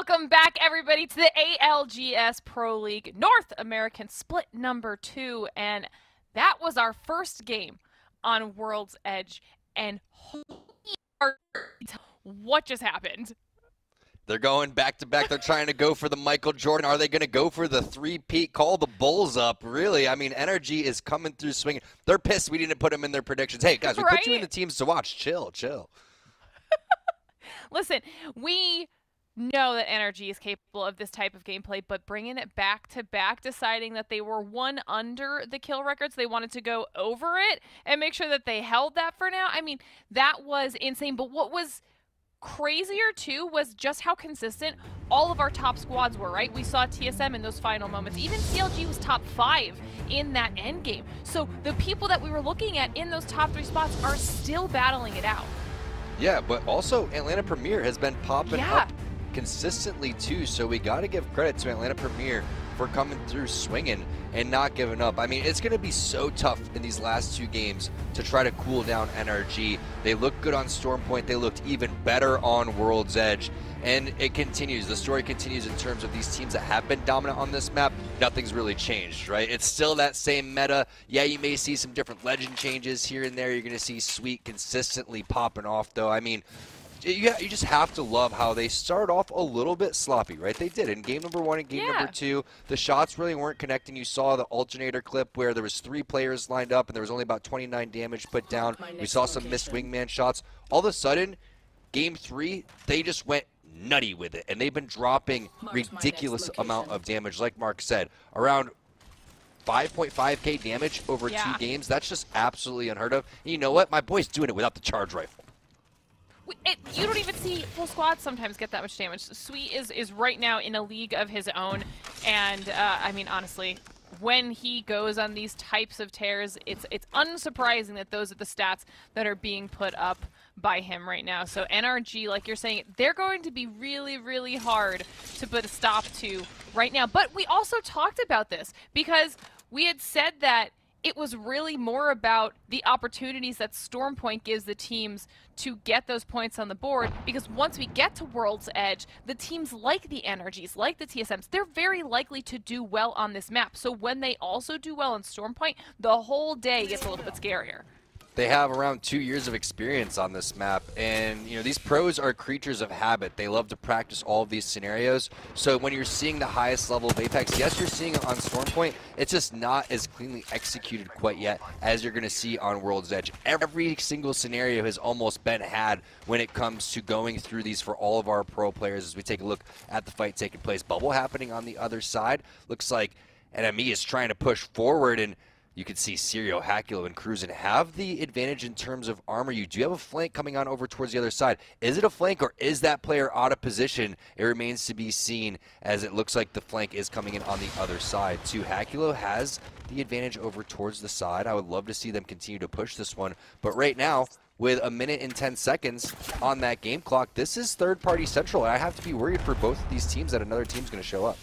Welcome back, everybody, to the ALGS Pro League North American Split number 2. And that was our first game on World's Edge. And what just happened? They're going back-to-back. They're trying to go for the Michael Jordan. Are they going to go for the three-peat? Call the Bulls up, really. I mean, NRG is coming through swinging. They're pissed we didn't put them in their predictions. Hey, guys, we put you in the teams to watch. Chill. Listen, we know that NRG is capable of this type of gameplay, but bringing it back-to-back, deciding that they were one under the kill records, they wanted to go over it and make sure that they held that for now. I mean, that was insane. But what was crazier too was just how consistent all of our top squads were, right? We saw TSM in those final moments. Even CLG was top 5 in that end game. So the people that we were looking at in those top 3 spots are still battling it out. Yeah, but also Atlanta Premier has been popping up consistently too, so we got to give credit to Atlanta Premier for coming through swinging and not giving up. I mean, it's going to be so tough in these last 2 games to try to cool down NRG. They looked good on Stormpoint. They looked even better on World's Edge. And it continues. The story continues in terms of these teams that have been dominant on this map. Nothing's really changed, right? It's still that same meta. Yeah, you may see some different legend changes here and there. You're going to see Sweet consistently popping off, though. I mean, you just have to love how they start off a little bit sloppy, right? They did. In game number 1 and game number 2, the shots really weren't connecting. You saw the alternator clip where there was 3 players lined up and there was only about 29 damage put down. We saw some missed wingman shots. All of a sudden, game 3, they just went nutty with it, and they've been dropping ridiculous amount of damage. Like Mark said, around 5.5k damage over 2 games. That's just absolutely unheard of. And you know what? My boy's doing it without the charge rifle. You don't even see full squads sometimes get that much damage. Sweet is right now in a league of his own, and I mean, honestly, when he goes on these types of tears, it's unsurprising that those are the stats that are being put up by him right now. So NRG, like you're saying, they're going to be really, really hard to put a stop to right now. But we also talked about this because we had said that it was really more about the opportunities that Stormpoint gives the teams to get those points on the board, because once we get to World's Edge, the teams like the NRGs, like the TSMs, they're very likely to do well on this map. So when they also do well on Stormpoint, the whole day gets a little bit scarier. They have around 2 years of experience on this map, and you know, these pros are creatures of habit. They love to practice all of these scenarios. So when you're seeing the highest level of Apex, yes, you're seeing it on Stormpoint. It's just not as cleanly executed quite yet as you're going to see on World's Edge. Every single scenario has almost been had when it comes to going through these for all of our pro players. As we take a look at the fight taking place, bubble happening on the other side. Looks like NME is trying to push forward, and you can see Serio, Hakulo, and Cruisin have the advantage in terms of armor. You do have a flank coming on over towards the other side. Is it a flank or is that player out of position? It remains to be seen, as it looks like the flank is coming in on the other side too. Hakulo has the advantage over towards the side. I would love to see them continue to push this one, but right now, with 1 minute and 10 seconds on that game clock, this is third-party central. I have to be worried for both of these teams that another team's going to show up.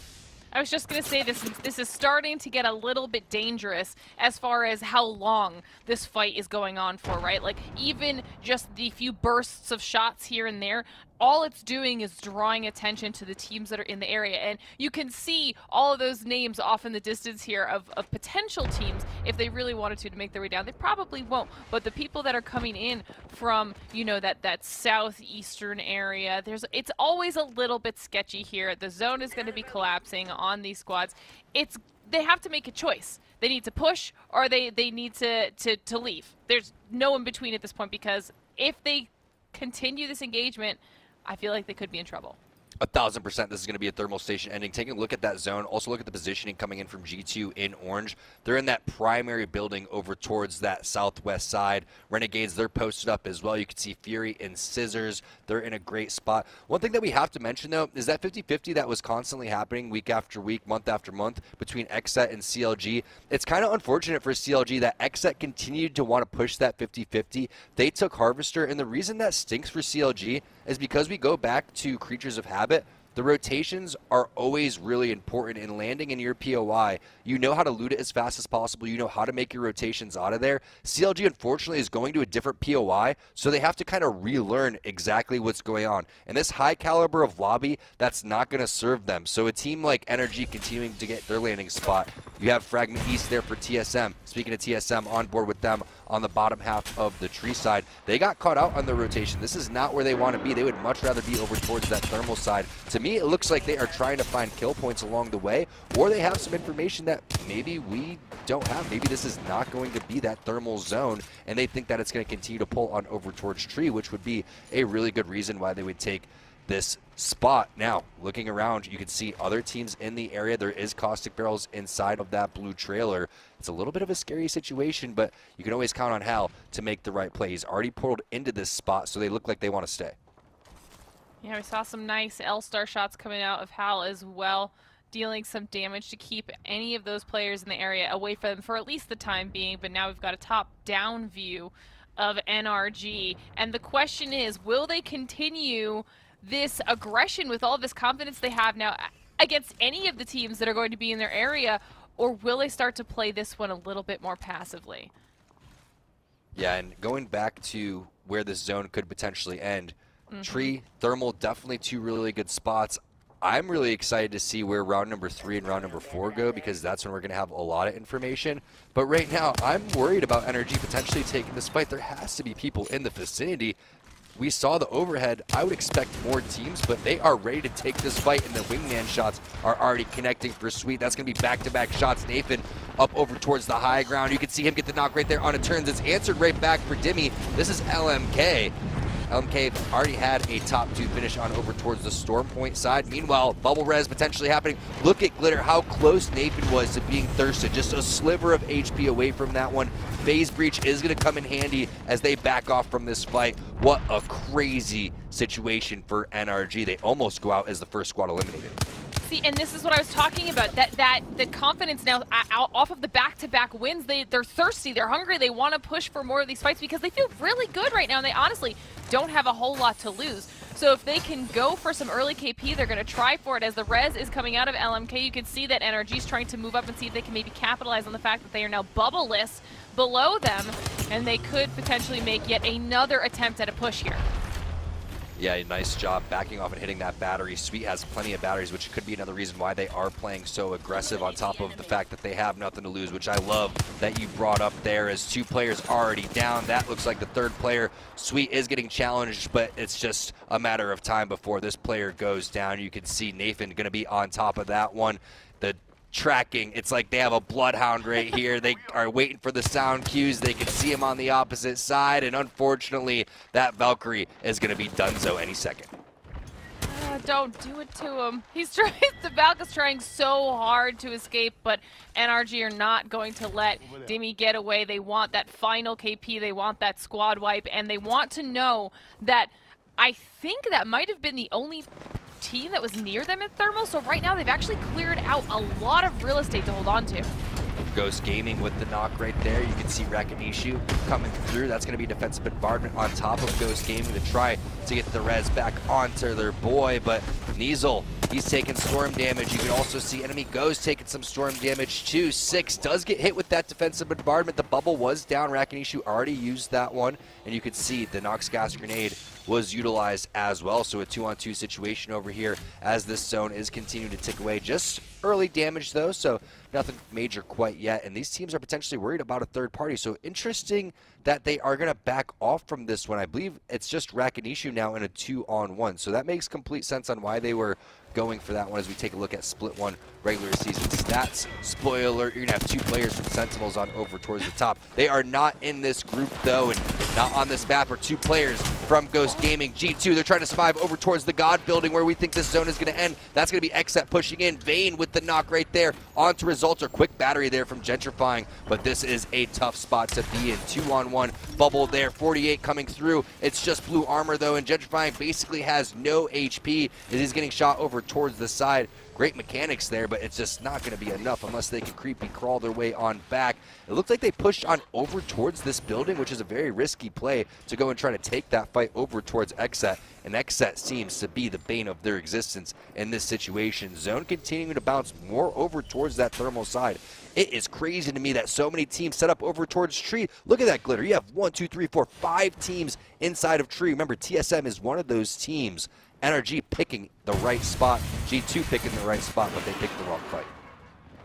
I was just going to say this is starting to get a little bit dangerous as far as how long this fight is going on for, right? Like, even just the few bursts of shots here and there, all it's doing is drawing attention to the teams that are in the area. And you can see all of those names off in the distance here of potential teams. If they really wanted to make their way down, they probably won't. But the people that are coming in from, you know, that southeastern area, it's always a little bit sketchy here. The zone is going to be collapsing on these squads. They have to make a choice. They need to push, or they need to leave. There's no in between at this point, because if they continue this engagement, I feel like they could be in trouble. 1000% this is going to be a thermal station ending. Taking a look at that zone, also look at the positioning coming in from G2 in orange. They're in that primary building over towards that southwest side. Renegades, they're posted up as well. You can see Fury and Scissors. They're in a great spot. One thing that we have to mention, though, is that 50-50 that was constantly happening week after week, month after month between XSET and CLG. It's kind of unfortunate for CLG that XSET continued to want to push that 50-50. They took Harvester, and the reason that stinks for CLG is because we go back to Creatures of Habit. the rotations are always really important in landing in your POI. You know how to loot it as fast as possible. You know how to make your rotations out of there. CLG, unfortunately, is going to a different POI, so they have to kind of relearn exactly what's going on. And this high caliber of lobby, that's not going to serve them. So a team like NRG continuing to get their landing spot. You have Fragment East there for TSM. Speaking of TSM, on board with them on the bottom half of the tree side. They got caught out on the rotation. This is not where they want to be. They would much rather be over towards that thermal side. To me, it looks like they are trying to find kill points along the way, or they have some information that maybe we don't have. Maybe this is not going to be that thermal zone, and they think that it's going to continue to pull on over towards tree, which would be a really good reason why they would take this spot. Now, looking around, you can see other teams in the area. There is caustic barrels inside of that blue trailer. It's a little bit of a scary situation, but you can always count on Hal to make the right play. He's already portaled into this spot, so they look like they want to stay. Yeah, we saw some nice L-star shots coming out of Hal as well, dealing some damage to keep any of those players in the area away from them for at least the time being. But now we've got a top-down view of NRG, and the question is, will they continue this aggression with all this confidence they have now against any of the teams that are going to be in their area, or will they start to play this one a little bit more passively? Yeah, and going back to where this zone could potentially end, Tree, Thermal, definitely two really good spots. I'm really excited to see where round number 3 and round number 4 go, because that's when we're going to have a lot of information. But right now, I'm worried about NRG potentially taking this fight. There has to be people in the vicinity. We saw the overhead. I would expect more teams, but they are ready to take this fight, and the wingman shots are already connecting for Sweet. That's going to be back-to-back shots. Nathan up over towards the high ground. You can see him get the knock right there on a turns. It's answered right back for Dimmy. This is LMK. LMK already had a top 2 finish on over towards the Storm Point side. Meanwhile, bubble res potentially happening. Look at Glitter, how close Nathan was to being thirsted. Just a sliver of HP away from that one. Phase Breach is going to come in handy as they back off from this fight. What a crazy situation for NRG. They almost go out as the first squad eliminated. See, and this is what I was talking about, that the confidence now off of the back-to-back wins, they're thirsty, they're hungry, they want to push for more of these fights because they feel really good right now, and they honestly don't have a whole lot to lose. So if they can go for some early KP, they're going to try for it. As the res is coming out of LMK, you can see that NRG's trying to move up and see if they can maybe capitalize on the fact that they are now bubbleless below them, and they could potentially make yet another attempt at a push here. Yeah, nice job backing off and hitting that battery. Sweet has plenty of batteries, which could be another reason why they are playing so aggressive, on top of the fact that they have nothing to lose, which I love that you brought up there, as 2 players already down. That looks like the 3rd player. Sweet is getting challenged, but it's just a matter of time before this player goes down. You can see Nathan going to be on top of that one. The tracking, it's like they have a bloodhound right here. They are waiting for the sound cues. They can see him on the opposite side, and unfortunately that Valkyrie is going to be donezo any second. Don't do it to him. He's trying, the Valk's trying so hard to escape, but NRG are not going to let Dimmy get away. They want that final KP, they want that squad wipe, and they want to know that, I think that might have been the only team that was near them in thermal, so right now they've actually cleared out a lot of real estate to hold on to. Ghost Gaming with the knock right there. You can see Rakanishu coming through. That's going to be defensive bombardment on top of Ghost Gaming to try to get the res back onto their boy, but Nizel, he's taking storm damage. You can also see enemy Ghost taking some storm damage too. 6 does get hit with that defensive bombardment. The bubble was down. Rakanishu already used that one, and you could see the Nox gas grenade was utilized as well. So a 2-on-2 situation over here as this zone is continuing to tick away. Just early damage though, so nothing major quite yet. And these teams are potentially worried about a 3rd party. So interesting that they are going to back off from this one. I believe it's just Rakanishu now in a 2-on-1. So that makes complete sense on why they were going for that one as we take a look at Split 1 regular season stats. Spoiler alert, you're going to have 2 players from Sentinels on over towards the top. They are not in this group though, and not on this map are 2 players from Ghost Gaming. G2, they're trying to survive over towards the God building where we think this zone is going to end. That's going to be Xset pushing in. Vayne with the knock right there onto results, or quick battery there from Gentrifying, but this is a tough spot to be in. 2-on-1 bubble there, 48 coming through. It's just blue armor though, and Gentrifying basically has no HP as he's getting shot over towards the side. Great mechanics there, but it's just not going to be enough unless they can creepy crawl their way on back. It looks like they pushed on over towards this building, which is a very risky play to go and try to take that fight over towards Xset. And Xset seems to be the bane of their existence in this situation. Zone continuing to bounce more over towards that thermal side. It is crazy to me that so many teams set up over towards Tree. Look at that glitter. You have 1, 2, 3, 4, 5 teams inside of Tree. Remember, TSM is one of those teams. NRG picking the right spot, G2 picking the right spot, but they picked the wrong fight.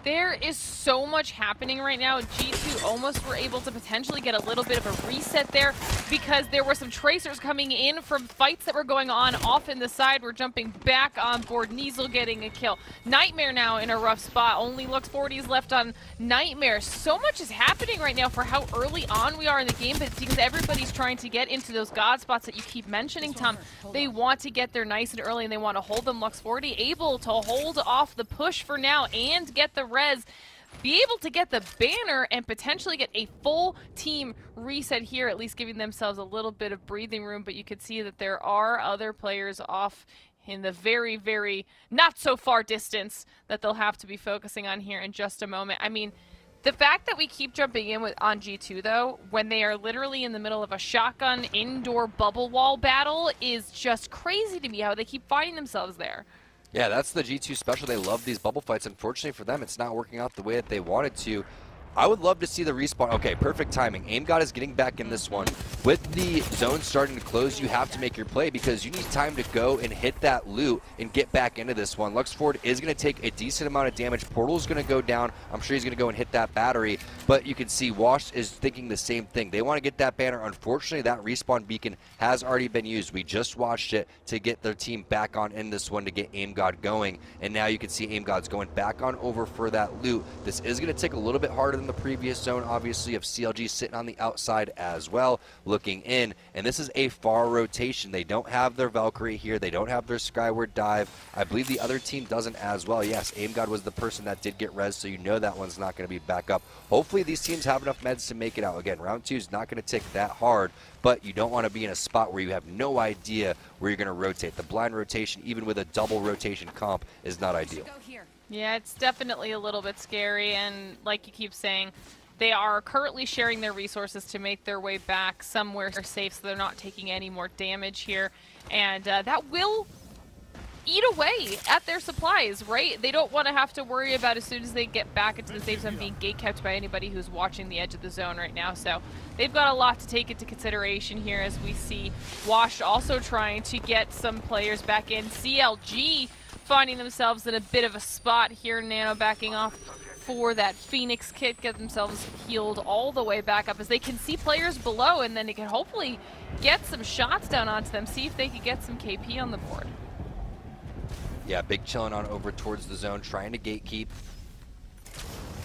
There is so much happening right now. G2 almost were able to potentially get a little bit of a reset there because there were some tracers coming in from fights that were going on off in the side. We're jumping back on board. Niesel getting a kill. Nightmare now in a rough spot. Only Lux 40s left on Nightmare. So much is happening right now for how early on we are in the game, but it's because everybody's trying to get into those god spots that you keep mentioning, Tom. They want to get there nice and early and they want to hold them. Lux 40 able to hold off the push for now and get the res, be able to get the banner and potentially get a full team reset here, at least giving themselves a little bit of breathing room. But you could see that there are other players off in the very, very not so far distance that they'll have to be focusing on here in just a moment. I mean, the fact that we keep jumping in on G2 though, when they are literally in the middle of a shotgun indoor bubble wall battle, is just crazy to me how they keep finding themselves there. Yeah, that's the G2 special. They love these bubble fights. Unfortunately for them, it's not working out the way that they wanted to. I would love to see the respawn. Okay, perfect timing. AimGod is getting back in this one. With the zone starting to close, you have to make your play because you need time to go and hit that loot and get back into this one. Luxford is going to take a decent amount of damage. Portal is going to go down. I'm sure he's going to go and hit that battery. But you can see Wash is thinking the same thing. They want to get that banner. Unfortunately, that respawn beacon has already been used. We just watched it to get their team back on in this one to get AimGod going. And now you can see AimGod's going back on over for that loot. This is going to take a little bit harder than the previous zone, obviously, of CLG sitting on the outside as well, looking in. And this is a far rotation. They don't have their Valkyrie here. They don't have their Skyward Dive. I believe the other team doesn't as well. Yes, AimGod was the person that did get res, so you know that one's not going to be back up. Hopefully these teams have enough meds to make it out. Again, round 2 is not going to tick that hard, but you don't want to be in a spot where you have no idea where you're going to rotate. The blind rotation, even with a double rotation comp, is not ideal. Yeah, it's definitely a little bit scary, and like you keep saying, they are currently sharing their resources to make their way back somewhere safe so they're not taking any more damage here, and that will eat away at their supplies, right? They don't want to have to worry about as soon as they get back into the safe zone being gatekept by anybody who's watching the edge of the zone right now, so they've got a lot to take into consideration here as we see Wash also trying to get some players back in. CLG finding themselves in a bit of a spot here. Nano backing off for that Phoenix kit, get themselves healed all the way back up as they can see players below, and then they can hopefully get some shots down onto them, see if they can get some KP on the board. Yeah, big chilling on over towards the zone, trying to gatekeep.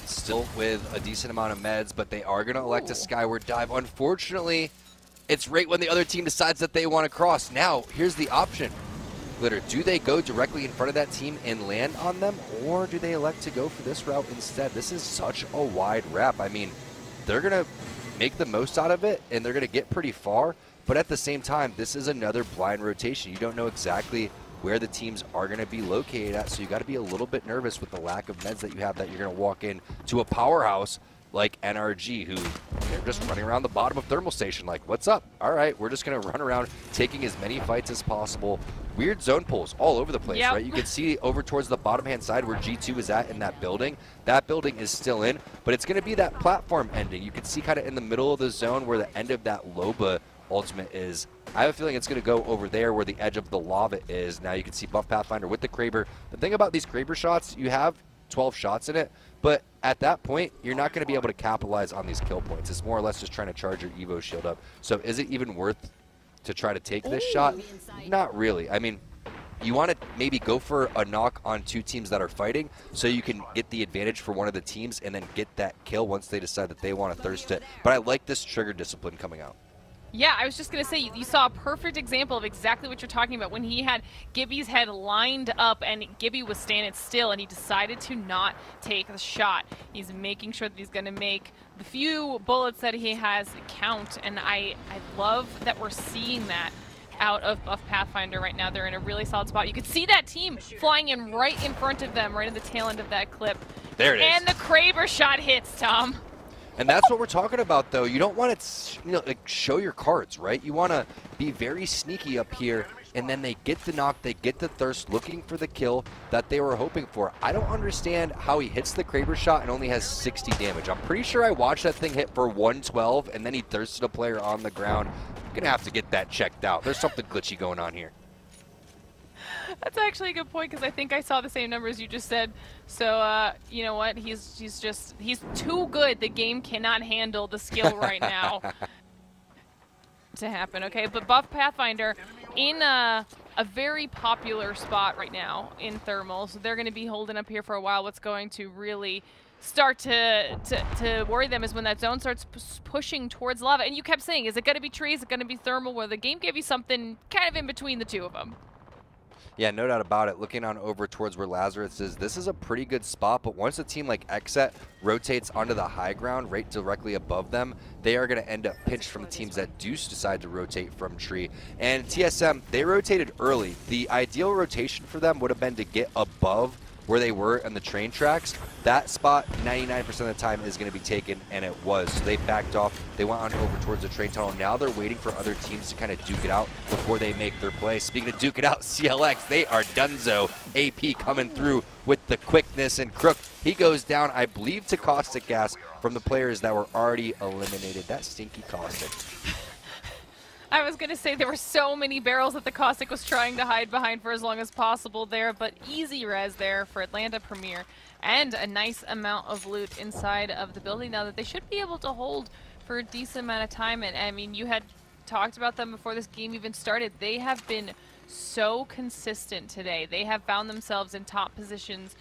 Still with a decent amount of meds, but they are going to elect a Skyward Dive. Unfortunately, it's right when the other team decides that they want to cross. Now, here's the option. Glitter, do they go directly in front of that team and land on them, or do they elect to go for this route instead? This is such a wide wrap. I mean, they're going to make the most out of it, and they're going to get pretty far, but at the same time, this is another blind rotation. You don't know exactly where the teams are going to be located at, so you got to be a little bit nervous with the lack of meds that you have, that you're going to walk in to a powerhouse like NRG, who they're just running around the bottom of thermal station like, what's up? All right, we're just going to run around taking as many fights as possible. Weird zone pulls all over the place, right? You can see over towards the bottom hand side where G2 is at in that building. That building is still in, but it's going to be that platform ending. You can see kind of in the middle of the zone where the end of that Loba ultimate is. I have a feeling it's going to go over there where the edge of the lava is. Now you can see Buff Pathfinder with the Kraber. The thing about these Kraber shots, you have 12 shots in it, but at that point, you're not going to be able to capitalize on these kill points. It's more or less just trying to charge your Evo shield up. So is it even worth to try to take this shot? Not really. I mean, you want to maybe go for a knock on 2 teams that are fighting so you can get the advantage for one of the teams and then get that kill once they decide that they want to thirst it. But I like this trigger discipline coming out. Yeah, I was just going to say, you saw a perfect example of exactly what you're talking about when he had Gibby's head lined up and Gibby was standing still and he decided to not take the shot. He's making sure that he's going to make the few bullets that he has count, and I love that we're seeing that out of Buff Pathfinder right now. They're in a really solid spot. You can see that team flying in right in front of them, right at the tail end of that clip. There it is. And the Kraber shot hits, Tom. And that's what we're talking about, though. You don't want to, like, show your cards, right? You want to be very sneaky up here, and then they get the knock, they get the thirst, looking for the kill that they were hoping for. I don't understand how he hits the Kraber shot and only has 60 damage. I'm pretty sure I watched that thing hit for 112, and then he thirsted a player on the ground. I'm going to have to get that checked out. There's something glitchy going on here. That's actually a good point, because I think I saw the same numbers you just said. So, you know what? He's too good. The game cannot handle the skill right now to happen, okay? But Buff Pathfinder in a very popular spot right now in Thermal, so they're going to be holding up here for a while. What's going to really start to worry them is when that zone starts pushing towards lava. And you kept saying, is it going to be trees? Is it going to be Thermal? Well, the game gave you something kind of in between the two of them. Yeah, no doubt about it. Looking on over towards where Lazarus is, this is a pretty good spot, but once a team like Xset rotates onto the high ground right directly above them, they are going to end up pinched from the teams that do decide to rotate from tree. And TSM, they rotated early. The ideal rotation for them would have been to get above where they were on the train tracks. That spot 99% of the time is going to be taken, and it was. So they backed off. They went on over towards the train tunnel. Now they're waiting for other teams to kind of duke it out before they make their play. Speaking of duke it out, CLX, they are donezo. AP coming through with the quickness, and Crook, he goes down, I believe, to Caustic Gas from the players that were already eliminated. That stinky Caustic. I was going to say there were so many barrels that the Caustic was trying to hide behind for as long as possible there, but easy res there for Atlanta Premier, and a nice amount of loot inside of the building now that they should be able to hold for a decent amount of time. And I mean, you had talked about them before this game even started. They have been so consistent today. They have found themselves in top positions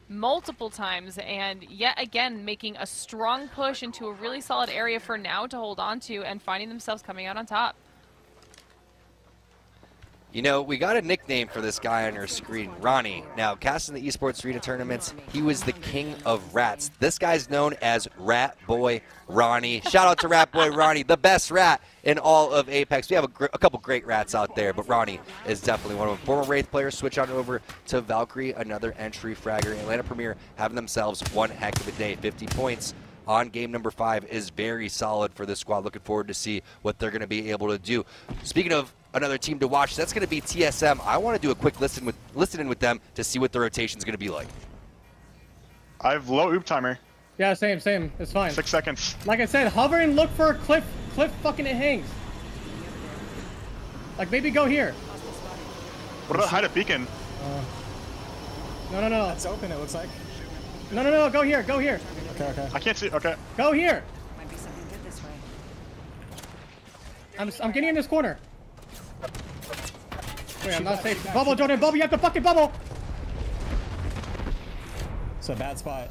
multiple times, and yet again making a strong push into a really solid area for now to hold on to, and finding themselves coming out on top. You know, we got a nickname for this guy on our screen, Ronnie. Now, casting the esports arena tournaments, he was the king of rats. This guy's known as Rat Boy Ronnie. Shout out to Rat Boy Ronnie, the best rat in all of Apex. We have a couple great rats out there, but Ronnie is definitely one of them. Former Wraith player, switch on over to Valkyrie, another entry fragger. Atlanta Premier having themselves one heck of a day. 50 points on game number 5 is very solid for this squad. Looking forward to see what they're going to be able to do. Speaking of another team to watch, that's going to be TSM. I want to do a quick listen in with them to see what the rotation is going to be like. I have low oop timer. Yeah, same. It's fine. 6 seconds. Like I said, hover and look for a cliff fucking it hangs. Like maybe go here. What about hide a beacon? No. That's open, it looks like. No, go here. Okay. I can't see, okay. Go here. Might be something good this way. I'm getting in this corner. Wait, I'm not safe. Bubble, Jordan, bubble, you have to fucking bubble. It's a bad spot.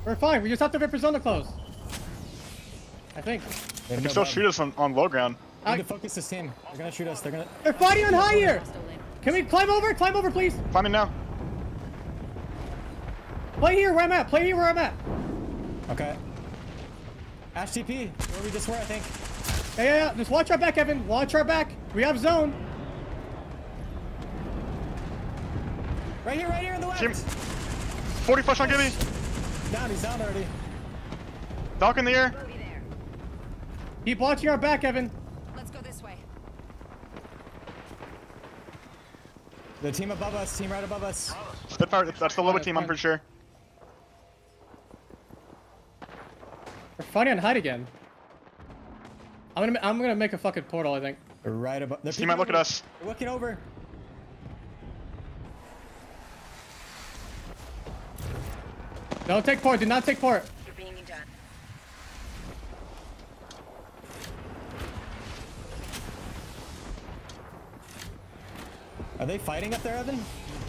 We're fine, we just have to wait for zone to close. I think. They can still shoot us on low ground. We need to focus this team. They're gonna shoot us, They're fighting on high here! Can we climb over? Climb over, please! Climbing now. Play here where I'm at. Okay. Ash TP, where we just were, I think. Yeah. Just watch our back, Evan. Watch our back. We have zone. Right here in the left. Team 40 push on Gibby. He's down already. Dock in the air. Keep watching our back, Evan. Let's go this way. The team above us, team right above us. That's the lower team, I'm pretty sure. We're fighting on hide again. I'm gonna make a fucking portal, I think. They're right above. This team might look at us. They're looking over. Don't take port. Do not take port. You're being done. Are they fighting up there, Evan?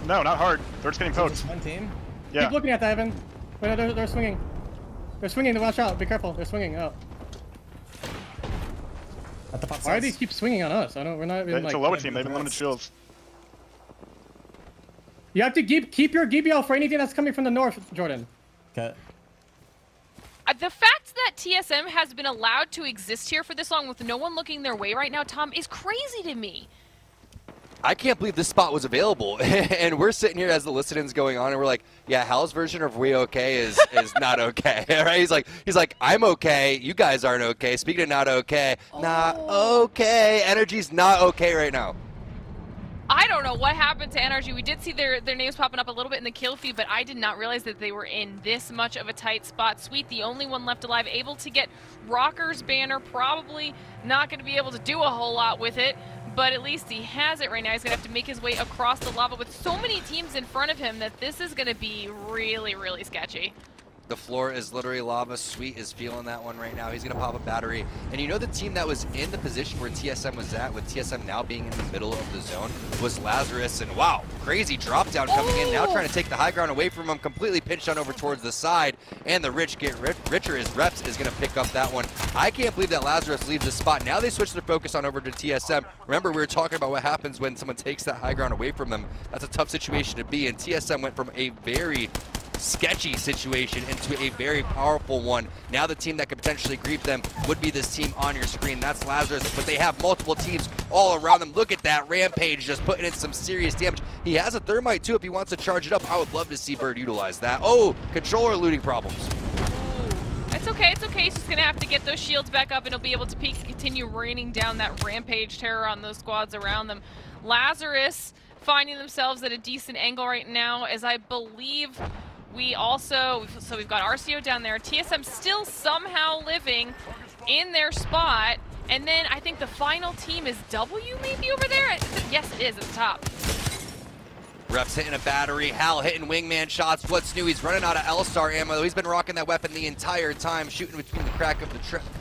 No, not hard. They're just getting poked. Just one team? Yeah. Keep looking at that, Evan. Wait, no, they're swinging. They're swinging. Watch out. Be careful. They're swinging. Oh. At the pop Why do these keep swinging on us? We're not even It's like. a lower team. They've been limited shields. You have to keep your GBL for anything that's coming from the north, Jordan. Okay. The fact that TSM has been allowed to exist here for this long with no one looking their way right now, Tom, is crazy to me. I can't believe this spot was available. And we're sitting here as the listen-in's going on, and we're like, yeah, Hal's version of we okay is not okay. Right? He's like, I'm okay. You guys aren't okay. Speaking of not okay, not okay. Energy's not okay right now. I don't know what happened to Energy. We did see their names popping up a little bit in the kill feed, but I did not realize that they were in this much of a tight spot. Sweet, the only one left alive, able to get Rocker's banner. Probably not going to be able to do a whole lot with it, but at least he has it right now. He's going to have to make his way across the lava with so many teams in front of him that this is going to be really, really sketchy. The floor is literally lava. Sweet is feeling that one right now. He's going to pop a battery. And you know the team that was in the position where TSM was at, with TSM now being in the middle of the zone, was Lazarus. And wow, crazy drop down coming in. Now trying to take the high ground away from him. Completely pinched on over towards the side. And the rich get richer as Reps is going to pick up that one. I can't believe that Lazarus leaves the spot. Now they switch their focus on over to TSM. Remember, we were talking about what happens when someone takes that high ground away from them. That's a tough situation to be in. TSM went from a very sketchy situation into a very powerful one. Now the team that could potentially grief them would be this team on your screen. That's Lazarus, but they have multiple teams all around them. Look at that Rampage just putting in some serious damage. He has a thermite too if he wants to charge it up. I would love to see Bird utilize that. Oh, controller looting problems. It's okay, it's okay. He's just going to have to get those shields back up and he'll be able to continue raining down that Rampage terror on those squads around them. Lazarus finding themselves at a decent angle right now, as I believe we've got RCO down there. TSM still somehow living in their spot. And then I think the final team is W maybe over there? Yes, it is at the top. Reps hitting a battery. Hal hitting wingman shots. What's new? He's running out of L-Star ammo. He's been rocking that weapon the entire time, shooting between the crack of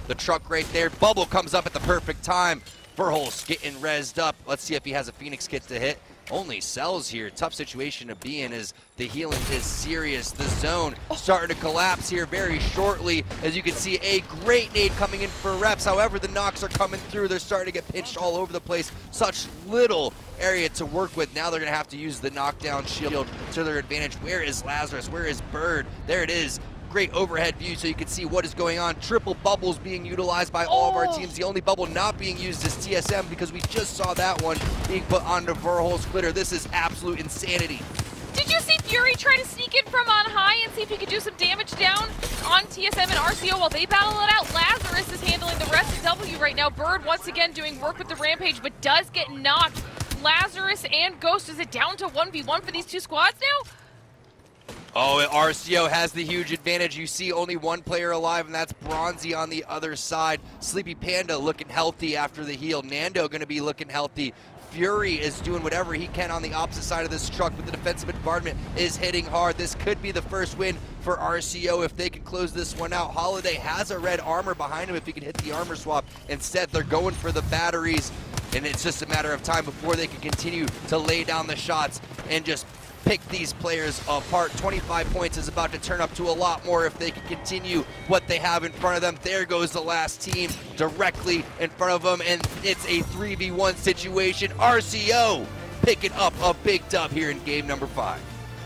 the truck right there. Bubble comes up at the perfect time. Verholst getting rezzed up. Let's see if he has a Phoenix kit to hit. Only cells here. Tough situation to be in as the healing is serious. The zone starting to collapse here very shortly. As you can see, a great nade coming in for Reps. However, the knocks are coming through. They're starting to get pinched all over the place. Such little area to work with. Now they're going to have to use the knockdown shield to their advantage. Where is Lazarus? Where is Bird? There it is. Great overhead view so you can see what is going on. Triple bubbles being utilized by all of our teams. The only bubble not being used is TSM because we just saw that one being put onto Verholst Glitter. This is absolute insanity. Did you see Fury try to sneak in from on high and see if he could do some damage down on TSM and RCO while they battle it out? Lazarus is handling the rest of W right now. Bird once again doing work with the Rampage but does get knocked. Lazarus and Ghost, is it down to 1v1 for these two squads now? Oh, RCO has the huge advantage. You see only one player alive, and that's Bronzy on the other side. Sleepy Panda looking healthy after the heal. Nando going to be looking healthy. Fury is doing whatever he can on the opposite side of this truck, but the defensive bombardment is hitting hard. This could be the first win for RCO if they can close this one out. Holiday has a red armor behind him if he can hit the armor swap. Instead, they're going for the batteries, and it's just a matter of time before they can continue to lay down the shots and just pick these players apart. 25 points is about to turn up to a lot more if they can continue what they have in front of them. There goes the last team directly in front of them, and it's a 3v1 situation. RCO picking up a big dub here in game number 5.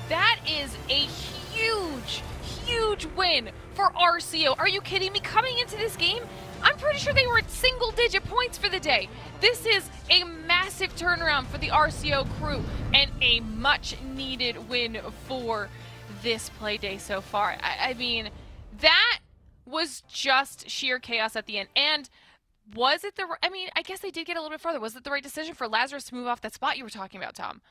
That is a huge, huge win for RCO. Are you kidding me? Coming into this game, I'm pretty sure they were at single-digit points for the day. This is a massive turnaround for the RCO crew and a much-needed win for this play day so far. I mean, that was just sheer chaos at the end. And was it I guess they did get a little bit further. Was it the right decision for Lazarus to move off that spot you were talking about, Tom?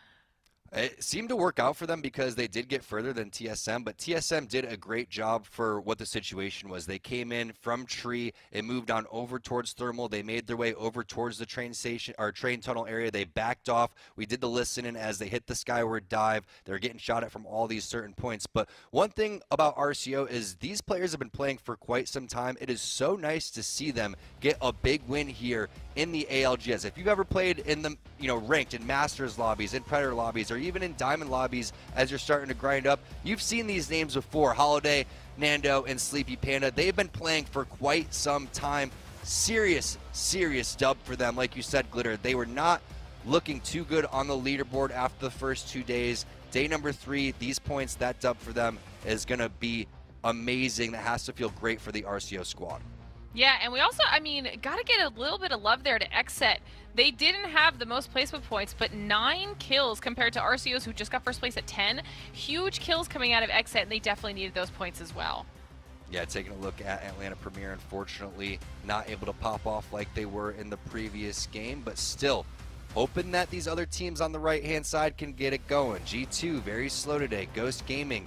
It seemed to work out for them because they did get further than TSM, but TSM did a great job for what the situation was. They came in from tree and moved on over towards thermal. They made their way over towards the train station or train tunnel area. They backed off. We did the listening as they hit the skyward dive. They're getting shot at from all these certain points. But one thing about RCO is these players have been playing for quite some time. It is so nice to see them get a big win here in the ALGS. If you've ever played in the, ranked in Masters lobbies, in Predator lobbies, or even in Diamond lobbies as you're starting to grind up, you've seen these names before. Holiday, Nando, and Sleepy Panda. They've been playing for quite some time. Serious dub for them. Like you said, Glitter, they were not looking too good on the leaderboard after the first 2 days. Day number 3, these points, that dub for them is going to be amazing. That has to feel great for the RCO squad. Yeah, and we also, I mean, got to get a little bit of love there to Xset. They didn't have the most placement points, but 9 kills compared to RCOs who just got first place at 10. Huge kills coming out of Xset, and they definitely needed those points as well. Yeah, taking a look at Atlanta Premier, unfortunately not able to pop off like they were in the previous game, but still hoping that these other teams on the right-hand side can get it going. G2, very slow today. Ghost Gaming,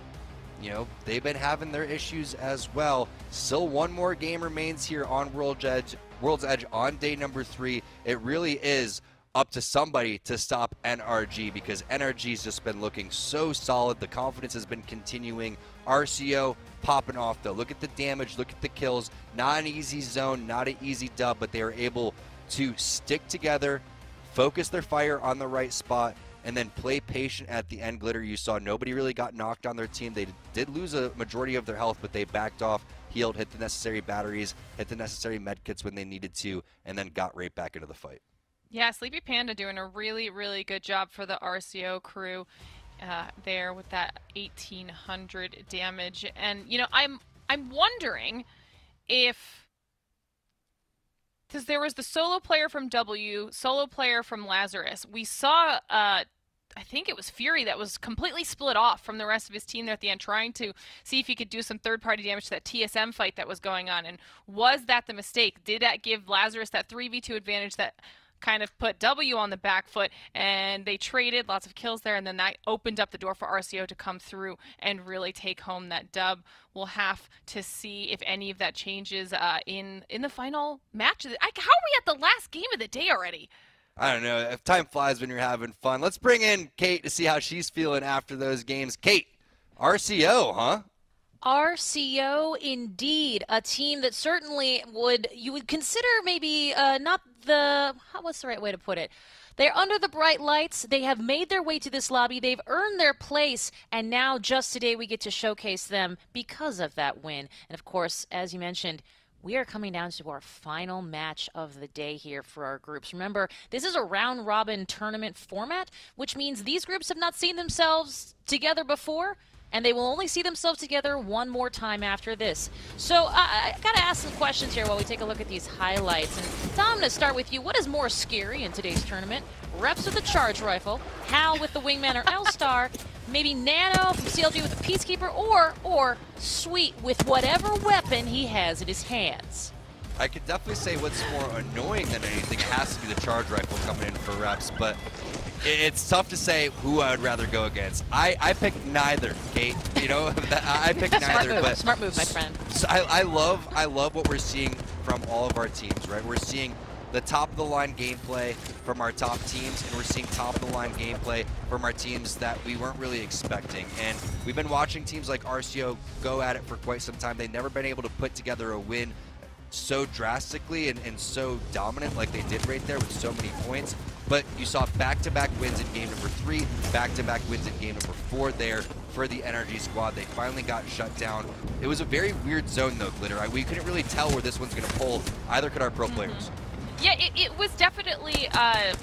you know, they've been having their issues as well. Still one more game remains here on World's Edge on day number 3. It really is up to somebody to stop NRG because NRG's just been looking so solid. The confidence has been continuing. RCO popping off though. Look at the damage, look at the kills. Not an easy zone, not an easy dub, but they were able to stick together, focus their fire on the right spot, and then play patient at the end. Glitter, you saw nobody really got knocked on their team. They did lose a majority of their health, but they backed off, healed, hit the necessary batteries, hit the necessary medkits when they needed to, and then got right back into the fight. Yeah, Sleepy Panda doing a really, really good job for the RCO crew there with that 1800 damage. And, you know, I'm wondering if, because there was the solo player from W, solo player from Lazarus. We saw, I think it was Fury that was completely split off from the rest of his team there at the end, trying to see if he could do some third-party damage to that TSM fight that was going on. And was that the mistake? Did that give Lazarus that 3v2 advantage that kind of put W on the back foot, and they traded lots of kills there, and then that opened up the door for RCO to come through and really take home that dub. We'll have to see if any of that changes in the final match. How are we at the last game of the day already? I don't know. If time flies when you're having fun. Let's bring in Kate to see how she's feeling after those games. Kate, RCO, huh? RCO, indeed, a team that certainly you would consider maybe not the, what's the right way to put it? They're under the bright lights. They have made their way to this lobby. They've earned their place, and now just today we get to showcase them because of that win. And of course, as you mentioned, we are coming down to our final match of the day here for our groups. Remember, this is a round-robin tournament format, which means these groups have not seen themselves together before, and they will only see themselves together one more time after this. So I gotta ask some questions here while we take a look at these highlights. And Tom, I'm gonna start with you. What is more scary in today's tournament? Reps with the charge rifle, Hal with the wingman or L-Star, maybe Nano from CLG with the Peacekeeper, or Sweet with whatever weapon he has in his hands? I could definitely say what's more annoying than anything has to be the charge rifle coming in for reps, but it's tough to say who I would rather go against. I picked neither, Kate. You know, I picked neither. But smart move, my friend. So I love what we're seeing from all of our teams, right? We're seeing the top-of-the-line gameplay from our top teams, and we're seeing top-of-the-line gameplay from our teams that we weren't really expecting. And we've been watching teams like RCO go at it for quite some time. They've never been able to put together a win so drastically and so dominant like they did right there with so many points. But you saw back-to-back wins in game number 3, back-to-back wins in game number 4 there for the NRG squad. They finally got shut down. It was a very weird zone though, Glitter. We couldn't really tell where this one's going to pull. Either could our pro players. Yeah, it was definitely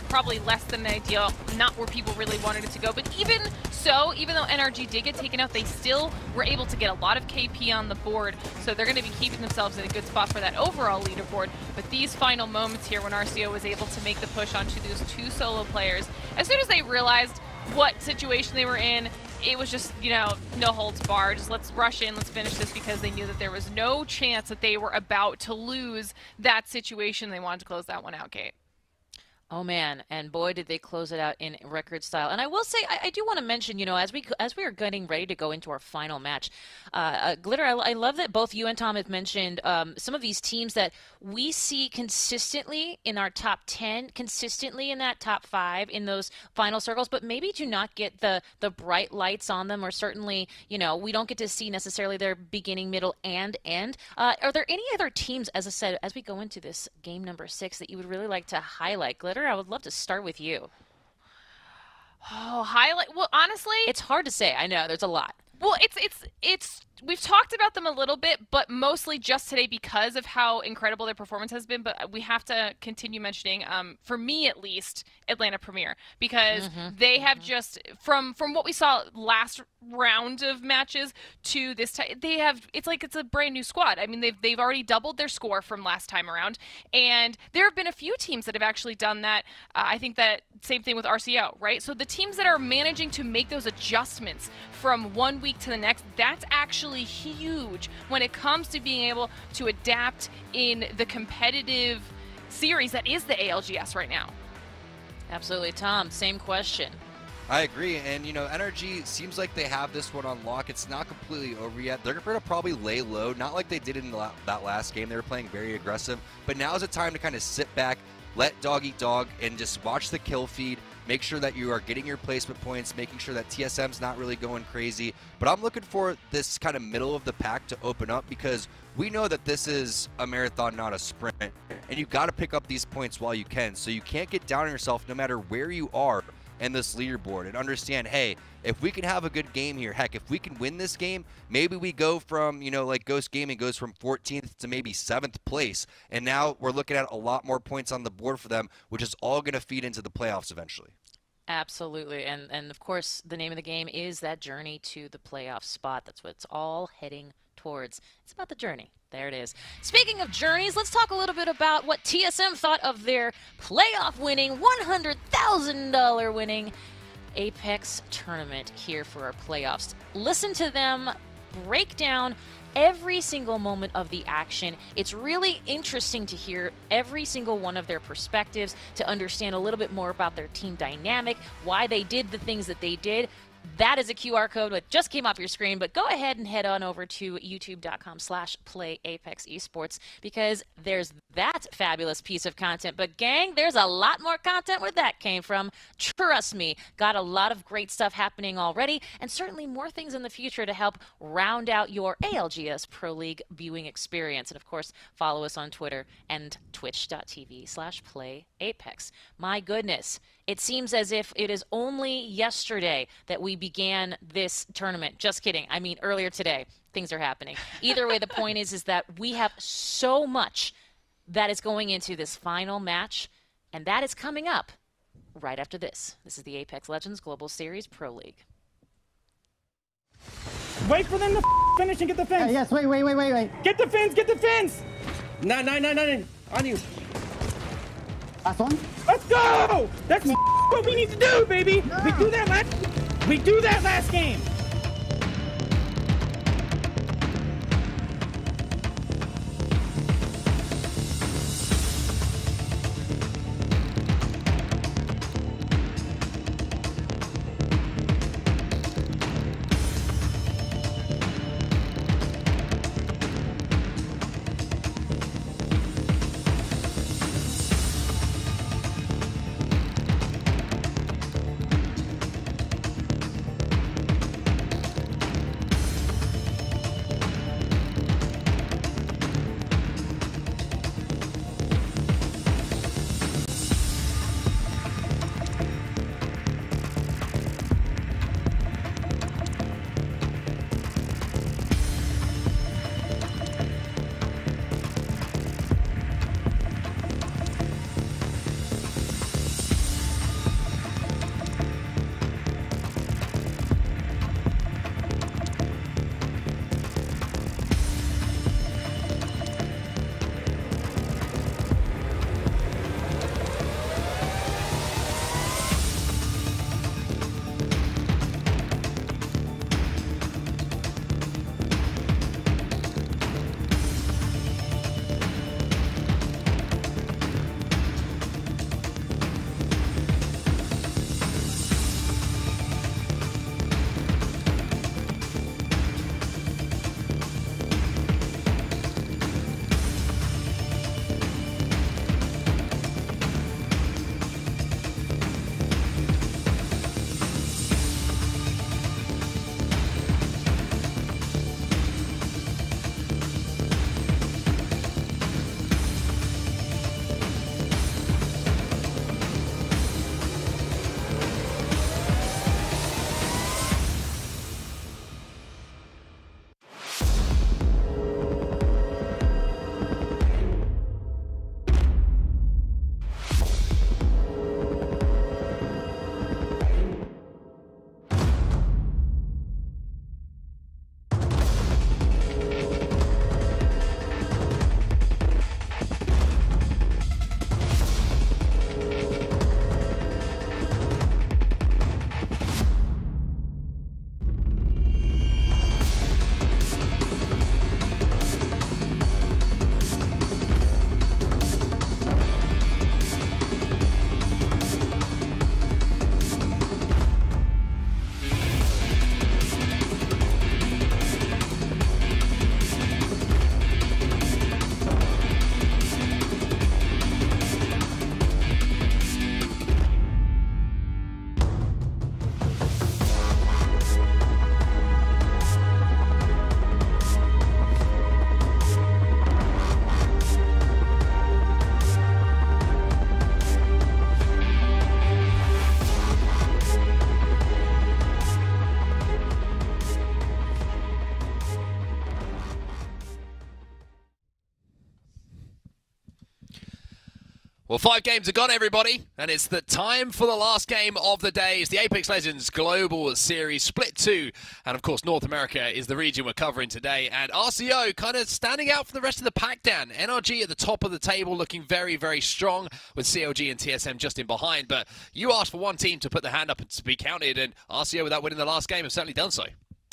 probably less than ideal, not where people really wanted it to go. But even so, even though NRG did get taken out, they still were able to get a lot of KP on the board. So they're going to be keeping themselves in a good spot for that overall leaderboard. But these final moments here when RCO was able to make the push onto those 2 solo players, as soon as they realized what situation they were in, it was just, you know, no holds barred. Just let's rush in, let's finish this, because they knew that there was no chance that they were about to lose that situation. They wanted to close that one out, Kate. Oh man, and boy did they close it out in record style. And I will say, I do want to mention, you know, as we are getting ready to go into our final match, Glitter, I love that both you and Tom have mentioned some of these teams that we see consistently in our top 10, consistently in that top 5 in those final circles, but maybe do not get the bright lights on them, or certainly, you know, we don't get to see necessarily their beginning, middle, and end. Are there any other teams, as I said, as we go into this game number 6, that you would really like to highlight? Glitter, I would love to start with you. Oh, highlight. Well, honestly, it's hard to say. I know there's a lot. Well, it's we've talked about them a little bit, but mostly just today because of how incredible their performance has been. But we have to continue mentioning, for me at least, Atlanta Premier, because they have just from what we saw last round of matches to this time, it's like it's a brand new squad. I mean, they've already doubled their score from last time around, and there have been a few teams that have actually done that. I think that same thing with RCO, right? So the teams that are managing to make those adjustments from one week to the next, that's actually huge when it comes to being able to adapt in the competitive series that is the ALGS right now. Absolutely. Tom, same question. I agree, and NRG seems like they have this one on lock. It's not completely over yet. They're going to probably lay low, not like they did in that last game. They were playing very aggressive, but now is the time to kind of sit back, let dog eat dog, and just watch the kill feed. Make sure that you are getting your placement points, making sure that TSM's not really going crazy. But I'm looking for this kind of middle of the pack to open up, because we know that this is a marathon, not a sprint, and you've got to pick up these points while you can. So you can't get down on yourself no matter where you are in this leaderboard, and understand, hey, if we can have a good game here, heck, if we can win this game, maybe we go from, like Ghost Gaming goes from 14th to maybe 7th place, and now we're looking at a lot more points on the board for them, which is all going to feed into the playoffs eventually. Absolutely, and of course the name of the game is that journey to the playoff spot. That's what it's all heading towards. It's about the journey. There it is. Speaking of journeys, let's talk a little bit about what TSM thought of their playoff winning, $100,000 winning Apex tournament here for our playoffs. Listen to them break down every single moment of the action. It's really interesting to hear every single one of their perspectives, to understand a little bit more about their team dynamic, why they did the things that they did. That is a QR code that just came off your screen, but go ahead and head on over to youtube.com/PlayApexEsports, because there's that fabulous piece of content. But gang, there's a lot more content where that came from. Trust me, got a lot of great stuff happening already, and certainly more things in the future to help round out your ALGS Pro League viewing experience. And of course, follow us on Twitter and twitch.tv/PlayApex. My goodness. It seems as if it is only yesterday that we began this tournament. Just kidding. I mean, earlier today, things are happening. Either way, the point is that we have so much that is going into this final match, and that is coming up right after this. This is the Apex Legends Global Series Pro League. Wait for them to finish and get the fence. Yes, wait. Get the fence, get the fence. No. On you. Last one. Let's go! That's what we need to do, baby. No. We do that last game. Well, 5 games are gone, everybody, and it's the time for the last game of the day. It's the Apex Legends Global Series Split 2, and of course North America is the region we're covering today, and RCO kind of standing out from the rest of the pack, Dan. NRG at the top of the table looking very, very strong, with CLG and TSM just in behind, but you asked for one team to put their hand up and to be counted, and RCO, without winning the last game, have certainly done so.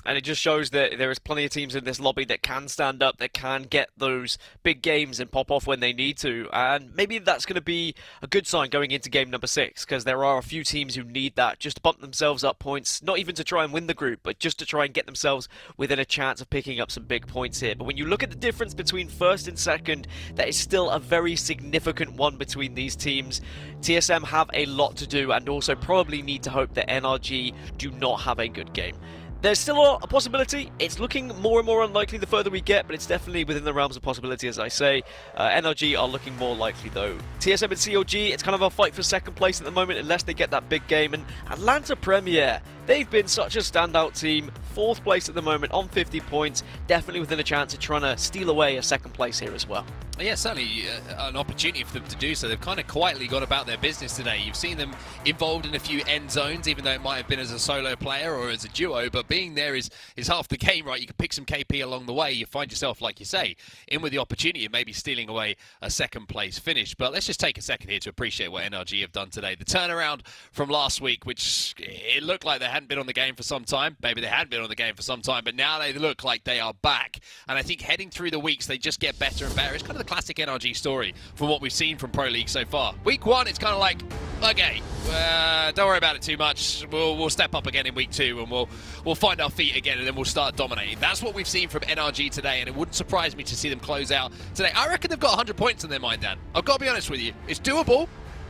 And it just shows that there is plenty of teams in this lobby that can stand up, that can get those big games and pop off when they need to. And maybe that's going to be a good sign going into game number 6, because there are a few teams who need that just to bump themselves up points, not even to try and win the group, but just to try and get themselves within a chance of picking up some big points here. But when you look at the difference between first and second, that is still a very significant one between these teams. TSM have a lot to do, and also probably need to hope that NRG do not have a good game. There's still a possibility. It's looking more and more unlikely the further we get, but it's definitely within the realms of possibility, as I say. NRG are looking more likely, though. TSM and CLG, it's kind of a fight for second place at the moment, unless they get that big game. And Atlanta Premier, they've been such a standout team. 4th place at the moment on 50 points. Definitely within a chance of trying to steal away a second place here as well. Yeah, certainly an opportunity for them to do so. They've kind of quietly gone about their business today. You've seen them involved in a few end zones, even though it might have been as a solo player or as a duo, but being there is half the game, right? You can pick some KP along the way. You find yourself, like you say, in with the opportunity of maybe stealing away a second place finish. But let's just take a second here to appreciate what NRG have done today. The turnaround from last week, which it looked like they hadn't been on the game for some time. Maybe they had been on the game for some time, but now they look like they are back. And I think heading through the weeks, they just get better and better. It's kind of the classic NRG story from what we've seen from Pro League so far. Week 1, it's kind of like, okay, don't worry about it too much. We'll step up again in week 2, and we'll find our feet again, and then we'll start dominating. That's what we've seen from NRG today, and it wouldn't surprise me to see them close out today. I reckon they've got 100 points in their mind, Dan. I've got to be honest with you. It's doable,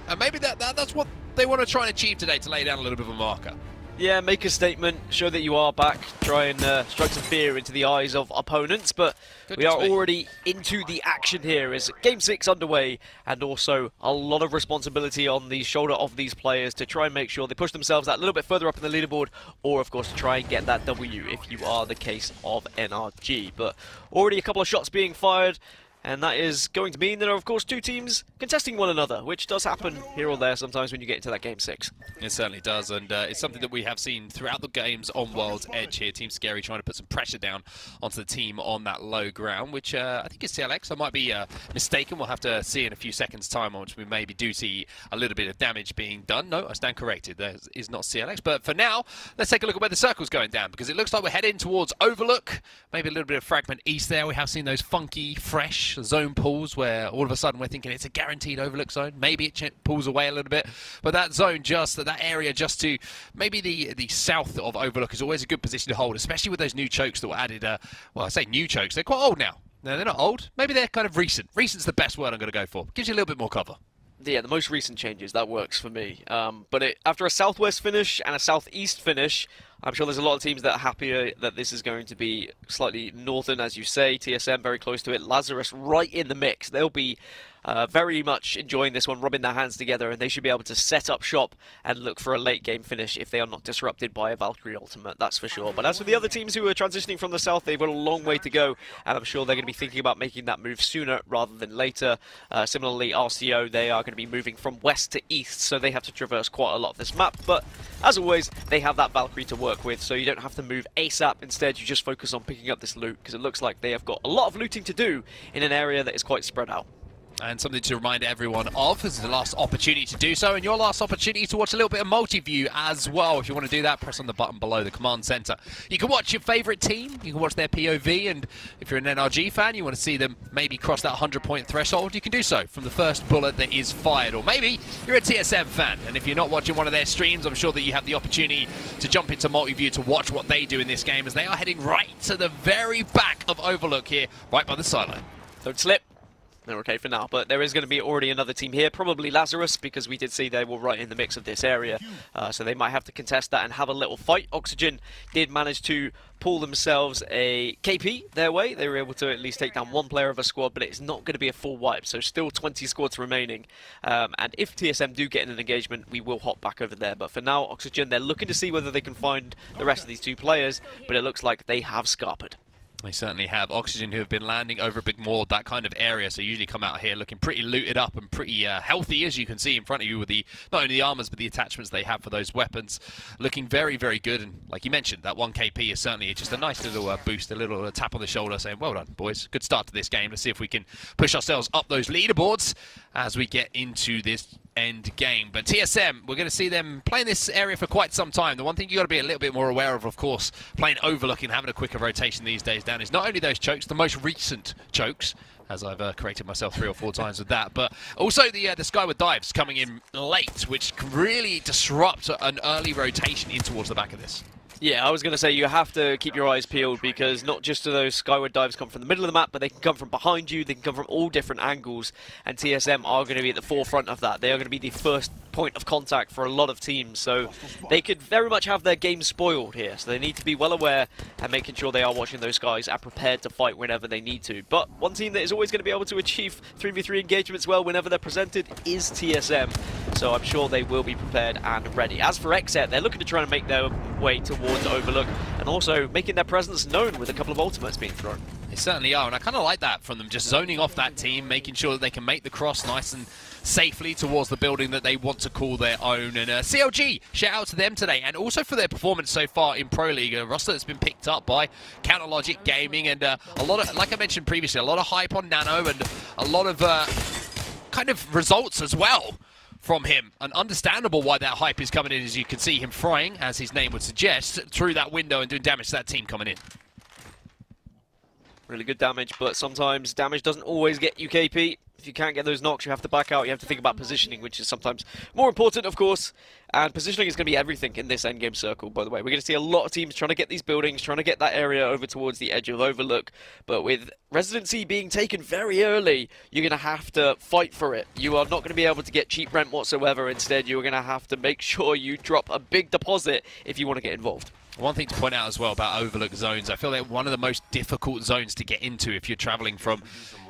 and maybe that's what they want to try and achieve today, to lay down a little bit of a marker. Yeah, make a statement, show that you are back, try and strike some fear into the eyes of opponents, but we are already into the action here as Game 6 underway, and also a lot of responsibility on the shoulder of these players to try and make sure they push themselves that little bit further up in the leaderboard, or of course to try and get that W if you are the case of NRG. But already a couple of shots being fired, and that is going to mean there are, of course, 2 teams contesting one another, which does happen here or there sometimes when you get into that Game 6. It certainly does, and it's something that we have seen throughout the games on World's Edge here. Team Scary trying to put some pressure down onto the team on that low ground, which I think is CLX. I might be mistaken. We'll have to see in a few seconds' time, on which we maybe do see a little bit of damage being done. No, I stand corrected. There is not CLX. But for now, let's take a look at where the circle's going down, because it looks like we're heading towards Overlook. Maybe a little bit of Fragment East there. We have seen those funky, fresh zone pulls where all of a sudden we're thinking it's a guaranteed Overlook zone. Maybe it pulls away a little bit, but that zone, just that area just to maybe the south of Overlook is always a good position to hold, especially with those new chokes that were added. Well, I say new chokes, they're quite old now. No, they're not old. Maybe they're kind of recent. Recent's the best word I'm going to go for. Gives you a little bit more cover. Yeah, the most recent changes, that works for me. But after a southwest finish and a southeast finish, I'm sure there's a lot of teams that are happier that this is going to be slightly northern, as you say. TSM very close to it. Lazarus right in the mix. They'll be very much enjoying this one, rubbing their hands together, and they should be able to set up shop and look for a late game finish if they are not disrupted by a Valkyrie ultimate, that's for sure. But as for the other teams who are transitioning from the south, they've got a long way to go, and I'm sure they're going to be thinking about making that move sooner rather than later. Similarly, RCO, they are going to be moving from west to east, so they have to traverse quite a lot of this map, but as always, they have that Valkyrie to work with, so you don't have to move ASAP. Instead, you just focus on picking up this loot, because it looks like they have got a lot of looting to do in an area that is quite spread out. And something to remind everyone of, this is the last opportunity to do so, and your last opportunity to watch a little bit of multi-view as well. If you want to do that, press on the button below the command center. You can watch your favorite team, you can watch their POV, and if you're an NRG fan, you want to see them maybe cross that 100-point threshold, you can do so from the first bullet that is fired. Or maybe you're a TSM fan, and if you're not watching one of their streams, I'm sure that you have the opportunity to jump into multi-view to watch what they do in this game, as they are heading right to the very back of Overlook here, right by the sideline. Don't slip. They're okay for now, but there is going to be already another team here, probably Lazarus, because we did see they were right in the mix of this area, so they might have to contest that and have a little fight. Oxygen did manage to pull themselves a KP their way. They were able to at least take down one player of a squad, but it's not going to be a full wipe, so still 20 squads remaining. And if TSM do get in an engagement, we will hop back over there. But for now, Oxygen, they're looking to see whether they can find the rest of these 2 players, but it looks like they have scarpered. They certainly have. Oxygen, who have been landing over a big mall, that kind of area, so usually come out here looking pretty looted up and pretty healthy, as you can see in front of you with the not only the armors but the attachments they have for those weapons. Looking very, very good, and like you mentioned, that 1 KP is certainly just a nice little boost, a little tap on the shoulder saying, well done, boys. Good start to this game. Let's see if we can push ourselves up those leaderboards as we get into this end game. But TSM, we're going to see them playing this area for quite some time. The one thing you got to be a little bit more aware of course, playing Overlook and having a quicker rotation these days down is not only those chokes, the most recent chokes, as I've corrected myself 3 or 4 times with that, but also the skyward dives coming in late, which can really disrupt an early rotation in towards the back of this. Yeah, I was going to say you have to keep your eyes peeled, because not just do those skyward dives come from the middle of the map, but they can come from behind you, they can come from all different angles, and TSM are going to be at the forefront of that. They are going to be the first point of contact for a lot of teams, so they could very much have their game spoiled here. So they need to be well aware and making sure they are watching those guys and prepared to fight whenever they need to. But one team that is always going to be able to achieve 3v3 engagements well whenever they're presented is TSM. So I'm sure they will be prepared and ready. As for Exet, they're looking to try and make their way towards Overlook and also making their presence known with a couple of ultimates being thrown. They certainly are, and I kind of like that from them, just zoning off that team, making sure that they can make the cross nice and safely towards the building that they want to call their own. And CLG, shout out to them today, and also for their performance so far in Pro League, a roster that's been picked up by Counterlogic Gaming, and a lot of, like I mentioned previously, a lot of hype on Nano and a lot of kind of results as well from him, and understandable why that hype is coming in, as you can see him frying, as his name would suggest, through that window and doing damage to that team coming in. Really good damage, but sometimes damage doesn't always get you KP. If you can't get those knocks, you have to back out. You have to think about positioning, which is sometimes more important, of course. And positioning is going to be everything in this endgame circle, by the way. We're going to see a lot of teams trying to get these buildings, trying to get that area over towards the edge of Overlook. But with Residency being taken very early, you're going to have to fight for it. You are not going to be able to get cheap rent whatsoever. Instead, you're going to have to make sure you drop a big deposit if you want to get involved. One thing to point out as well about Overlook zones, I feel they're one of the most difficult zones to get into if you're traveling from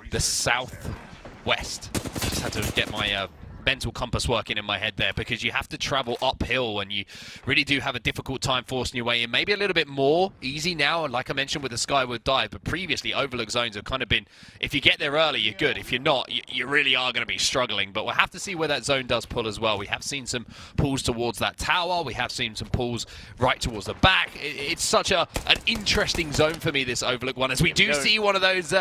the southwest. Just had to get my mental compass working in my head there, because you have to travel uphill and you really do have a difficult time forcing your way in. Maybe a little bit more easy now, like I mentioned with the skyward dive, but previously Overlook zones have kind of been, if you get there early, you're good. If you're not, you really are going to be struggling. But we'll have to see where that zone does pull as well. We have seen some pulls towards that tower. We have seen some pulls right towards the back. It's such an interesting zone for me, this Overlook one, as we do see one of those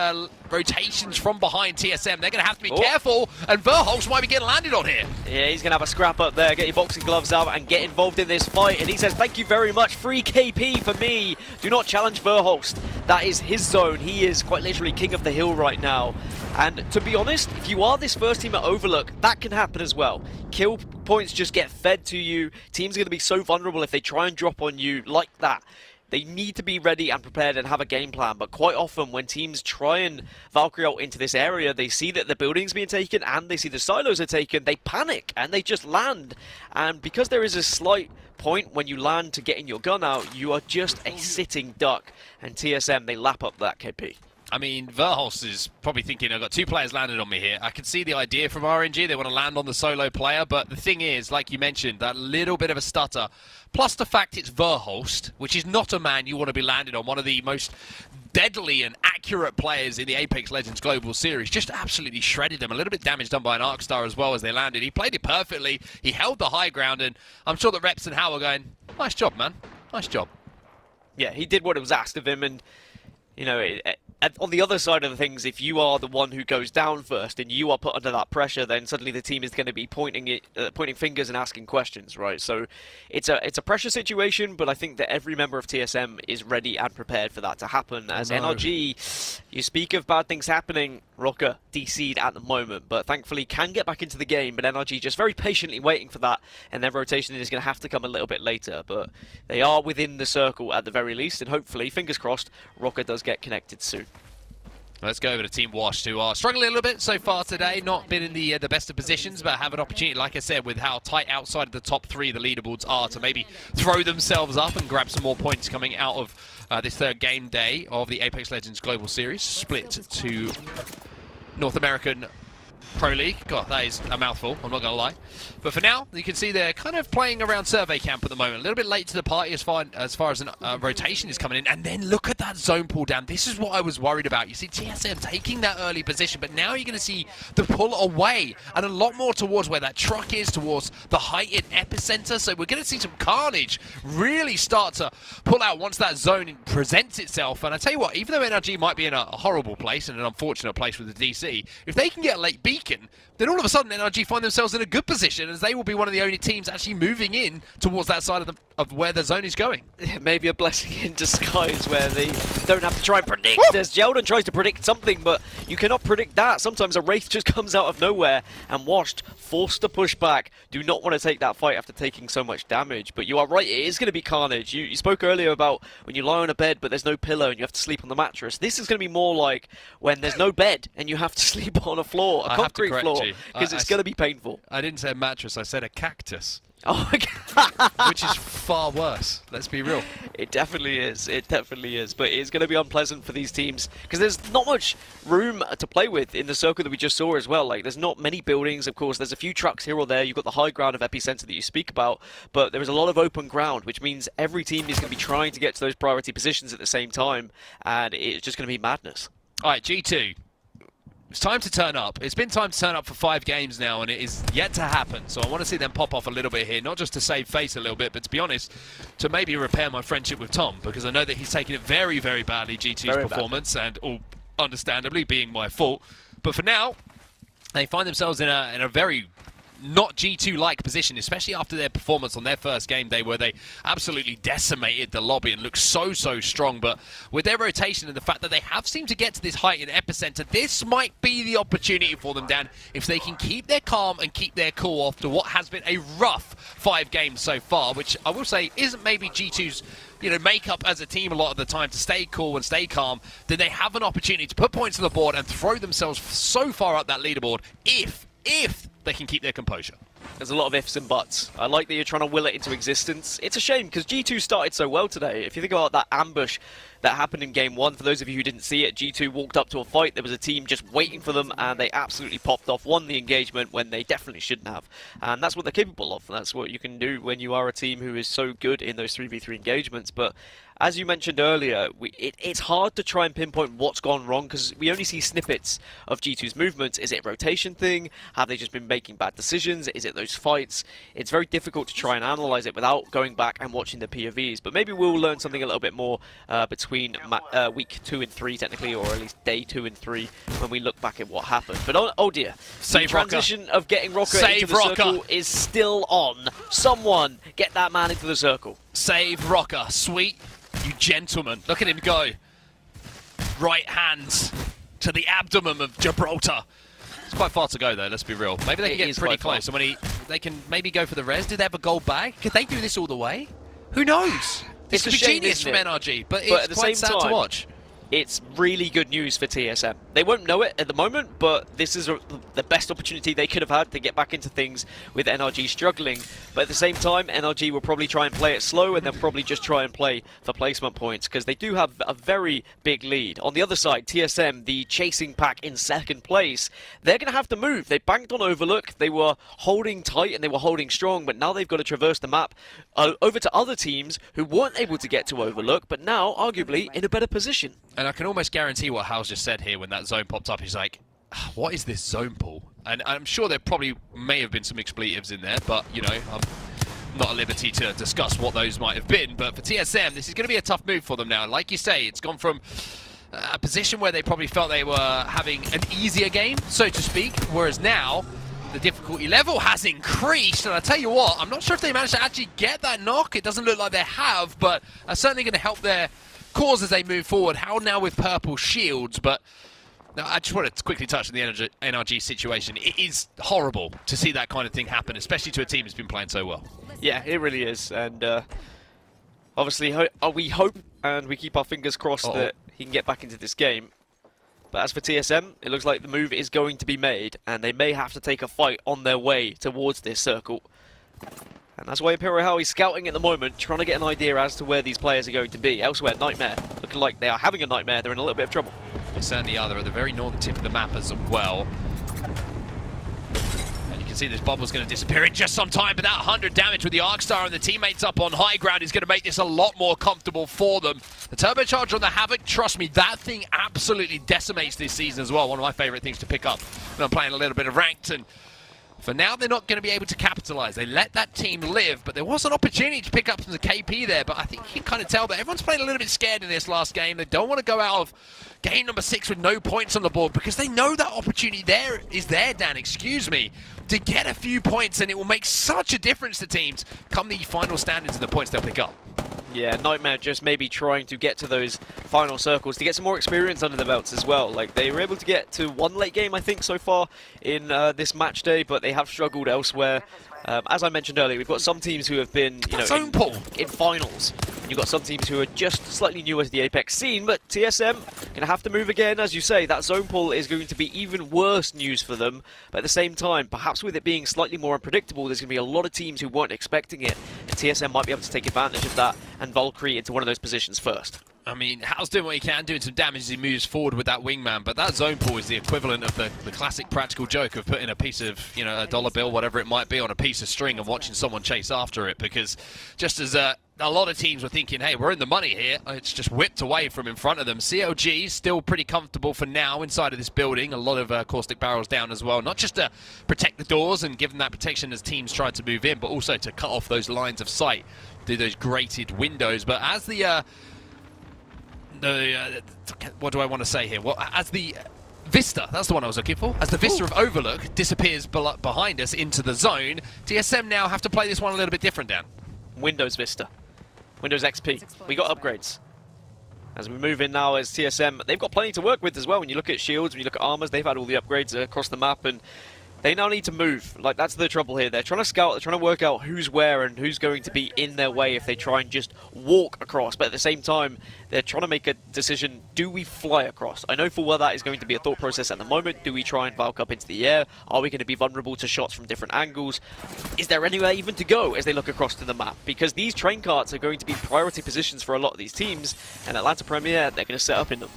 rotations from behind TSM. They're going to have to be careful, and Verholz might be getting landed on here. Yeah, he's going to have a scrap up there. Get your boxing gloves out and get involved in this fight. And he says, thank you very much. Free KP for me. Do not challenge Verholz. That is his zone. He is quite literally king of the hill right now. And to be honest, if you are this first team at Overlook, that can happen as well. Kill points just get fed to you. Teams are going to be so vulnerable if they try and drop on you like that. They need to be ready and prepared and have a game plan, but quite often when teams try and Valkyrie out into this area, they see that the building's being taken and they see the silos are taken, they panic and they just land. And because there is a slight point when you land to getting your gun out, you are just a sitting duck. And TSM, they lap up that KP. I mean, Verholz is probably thinking, I've got 2 players landed on me here. I can see the idea from RNG. They want to land on the solo player, but the thing is, like you mentioned, that little bit of a stutter, plus the fact it's Verholz, which is not a man you want to be landed on, one of the most deadly and accurate players in the Apex Legends Global Series, just absolutely shredded them. A little bit damage done by an Arcstar as well as they landed. He played it perfectly. He held the high ground, and I'm sure that Reps and Hao are going, nice job, man. Nice job. Yeah, he did what was asked of him, and, you know, on the other side of the things, if you are the one who goes down first and you are put under that pressure, then suddenly the team is going to be pointing fingers and asking questions, right? So it's a pressure situation, but I think that every member of TSM is ready and prepared for that to happen. As NRG, you speak of bad things happening, Rocker DC'd at the moment, but thankfully can get back into the game, but NRG just very patiently waiting for that, and their rotation is going to have to come a little bit later, but they are within the circle at the very least, and hopefully, fingers crossed, Rocker does get connected soon. Let's go over to Team Washed, who are struggling a little bit so far today. Not been in the best of positions, but have an opportunity, like I said, with how tight outside of the top 3 the leaderboards are, to maybe throw themselves up and grab some more points coming out of this third game day of the Apex Legends Global Series, split to North American Pro League. God, that is a mouthful, I'm not going to lie. But for now, you can see they're kind of playing around survey camp at the moment. A little bit late to the party as far as an rotation is coming in. And then look at that zone pull down. This is what I was worried about. You see TSM taking that early position, but now you're going to see the pull away and a lot more towards where that truck is, towards the height in epicenter. So we're going to see some carnage really start to pull out once that zone presents itself. And I tell you what, even though NRG might be in a horrible place and an unfortunate place with the DC, if they can get a late beacon, then all of a sudden NRG find themselves in a good position, as they will be one of the only teams actually moving in towards that side of where the zone is going. Maybe a blessing in disguise where they don't have to try and predict. As Jeldon tries to predict something, but you cannot predict that. Sometimes a Wraith just comes out of nowhere, and Washed forced to push back. Do not want to take that fight after taking so much damage, but you are right, it is going to be carnage. You spoke earlier about when you lie on a bed but there's no pillow and you have to sleep on the mattress. This is going to be more like when there's no bed and you have to sleep on a floor, a concrete floor, because it's going to be painful. I didn't say a mattress, I said a cactus. Oh, which is far worse, let's be real. It definitely is, but it's going to be unpleasant for these teams because there's not much room to play with in the circle that we just saw as well. Like, there's not many buildings, of course, there's a few trucks here or there, you've got the high ground of epicenter that you speak about, but there is a lot of open ground, which means every team is going to be trying to get to those priority positions at the same time, and it's just going to be madness. Alright, G2. It's time to turn up. It's been time to turn up for 5 games now, and it is yet to happen. So I want to see them pop off a little bit here, not just to save face a little bit, but to be honest, to maybe repair my friendship with Tom, because I know that he's taken it very, very badly, G2's performance, and all understandably being my fault. But for now, they find themselves in a very not G2-like position, especially after their performance on their first game day, where they absolutely decimated the lobby and looked so strong. But with their rotation and the fact that they have seemed to get to this height in epicenter, this might be the opportunity for them, Dan, if they can keep their calm and keep their cool after what has been a rough 5 games so far, which I will say isn't maybe G2's makeup as a team a lot of the time, to stay cool and stay calm. Then they have an opportunity to put points on the board and throw themselves so far up that leaderboard if they can keep their composure. There's a lot of ifs and buts. I like that you're trying to will it into existence. It's a shame because G2 started so well today. If you think about that ambush that happened in Game 1, for those of you who didn't see it, G2 walked up to a fight. There was a team just waiting for them, and they absolutely popped off, won the engagement when they definitely shouldn't have. And that's what they're capable of. That's what you can do when you are a team who is so good in those 3v3 engagements. But as you mentioned earlier, it's hard to try and pinpoint what's gone wrong because we only see snippets of G2's movements. Is it a rotation thing? Have they just been making bad decisions? Is it those fights? It's very difficult to try and analyze it without going back and watching the POVs. But maybe we'll learn something a little bit more between week 2 and 3, technically, or at least day 2 and 3 when we look back at what happened. But oh dear, the transition of getting Rocker into the circle is still on. Someone get that man into the circle. Save Rocker, sweet. You gentlemen, look at him go. Right hands to the abdomen of Gibraltar. It's quite far to go though, let's be real. Maybe they can get pretty close. And when they can maybe go for the res. Do they have a gold bag? Could they do this all the way? Who knows? This could be genius from NRG, but it's quite sad to watch. It's really good news for TSM. They won't know it at the moment, but this is the best opportunity they could have had to get back into things with NRG struggling. But at the same time, NRG will probably try and play it slow, and they'll probably just try and play for placement points, because they do have a very big lead. On the other side, TSM, the chasing pack in second place, they're going to have to move. They banked on Overlook. They were holding tight and they were holding strong, but now they've got to traverse the map over to other teams who weren't able to get to Overlook, but now, arguably, in a better position. And I can almost guarantee what Hal's just said here when that zone popped up. He's like, what is this zone pull? And I'm sure there probably may have been some expletives in there, but, you know, I'm not at liberty to discuss what those might have been. But for TSM, this is going to be a tough move for them now. Like you say, it's gone from a position where they probably felt they were having an easier game, so to speak, whereas now the difficulty level has increased. And I tell you what, I'm not sure if they managed to actually get that knock. It doesn't look like they have, but certainly going to help their cause as they move forward. How now with purple shields, but now I just want to quickly touch on the NRG situation. It is horrible to see that kind of thing happen, especially to a team that's been playing so well. Yeah, it really is, and obviously we hope and we keep our fingers crossed that he can get back into this game. But as for TSM, it looks like the move is going to be made, and they may have to take a fight on their way towards this circle. And that's why Imperial Howie's scouting at the moment, trying to get an idea as to where these players are going to be. Elsewhere, Nightmare, looking like they are having a nightmare. They're in a little bit of trouble. They certainly are. They're at the very northern tip of the map as well. But as for TSM, this is going to be a tough move for them now. Like you say, it's gone from a position where they probably felt they were having an easier game, so to speak, whereas now the difficulty level has increased. And I tell you what, I'm not sure if they managed to actually get that knock. It doesn't look like they have, but, you know, I'm not at liberty to discuss what those might have been. But for TSM, this is going to be a tough move for them now. Like you say, it's gone from a position where they probably felt they were having a nightmare. They're in a little bit of trouble. Yeah, it really is, and obviously can see this bubble's going to disappear in just some time, but that 100 damage with the Arc Star and the teammates up on high ground is going to make this a lot more comfortable for them. The turbocharger on the Havoc, trust me, that thing absolutely decimates this season as well. One of my favorite things to pick up when I'm playing a little bit of ranked, and for now, they're not going to be able to capitalize. They let that team live, but there was an opportunity to pick up some KP there, but I think you can kind of tell that everyone's playing a little bit scared in this last game. They don't want to go out of game number 6 with no points on the board because they know that opportunity is there, Dan, excuse me, to get a few points, and it will make such a difference to teams come the final standings and the points they'll pick up. Yeah, Nightmare just maybe trying to get to those final circles to get some more experience under the belts as well. Like, they were able to get to one late game, I think, so far in this match day, but they have struggled elsewhere. As I mentioned earlier, we've got some teams who have been, you know, in finals. You've got some teams who are just slightly newer to the Apex scene, but TSM gonna have to move again, as you say. That zone pull is going to be even worse news for them. But at the same time, perhaps with it being slightly more unpredictable, there's gonna be a lot of teams who weren't expecting it, and TSM might be able to take advantage of that and Valkyrie into one of those positions first. I mean, Hal's doing what he can, doing some damage as he moves forward with that wingman, but that zone pull is the equivalent of the classic practical joke of putting a piece of, you know, a dollar bill, whatever it might be, on a piece of string and watching someone chase after it, because just as a lot of teams were thinking, hey, we're in the money here, it's just whipped away from in front of them. CLG still pretty comfortable for now inside of this building. A lot of caustic barrels down as well, not just to protect the doors and give them that protection as teams try to move in, but also to cut off those lines of sight through those grated windows. But as what do I want to say here? Well, as the Vista, that's the one I was looking for, as the Vista of Overlook disappears behind us into the zone, TSM now have to play this one a little bit different, Dan. Windows Vista. Windows XP. We got upgrades. As we move in now as TSM, they've got plenty to work with as well. When you look at shields, when you look at armors, they've had all the upgrades across the map, and they now need to move. Like, that's the trouble here. They're trying to scout, they're trying to work out who's where and who's going to be in their way if they try and just walk across. But at the same time, they're trying to make a decision, do we fly across? I know full well that is going to be a thought process at the moment. Do we try and Valk up into the air? Are we going to be vulnerable to shots from different angles? Is there anywhere even to go as they look across to the map? Because these train carts are going to be priority positions for a lot of these teams, and Atlanta Premier, they're going to set up in them.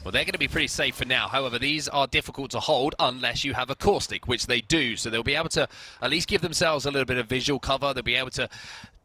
Well, they're going to be pretty safe for now. However, these are difficult to hold unless you have a caustic, which they do. So they'll be able to at least give themselves a little bit of visual cover. They'll be able to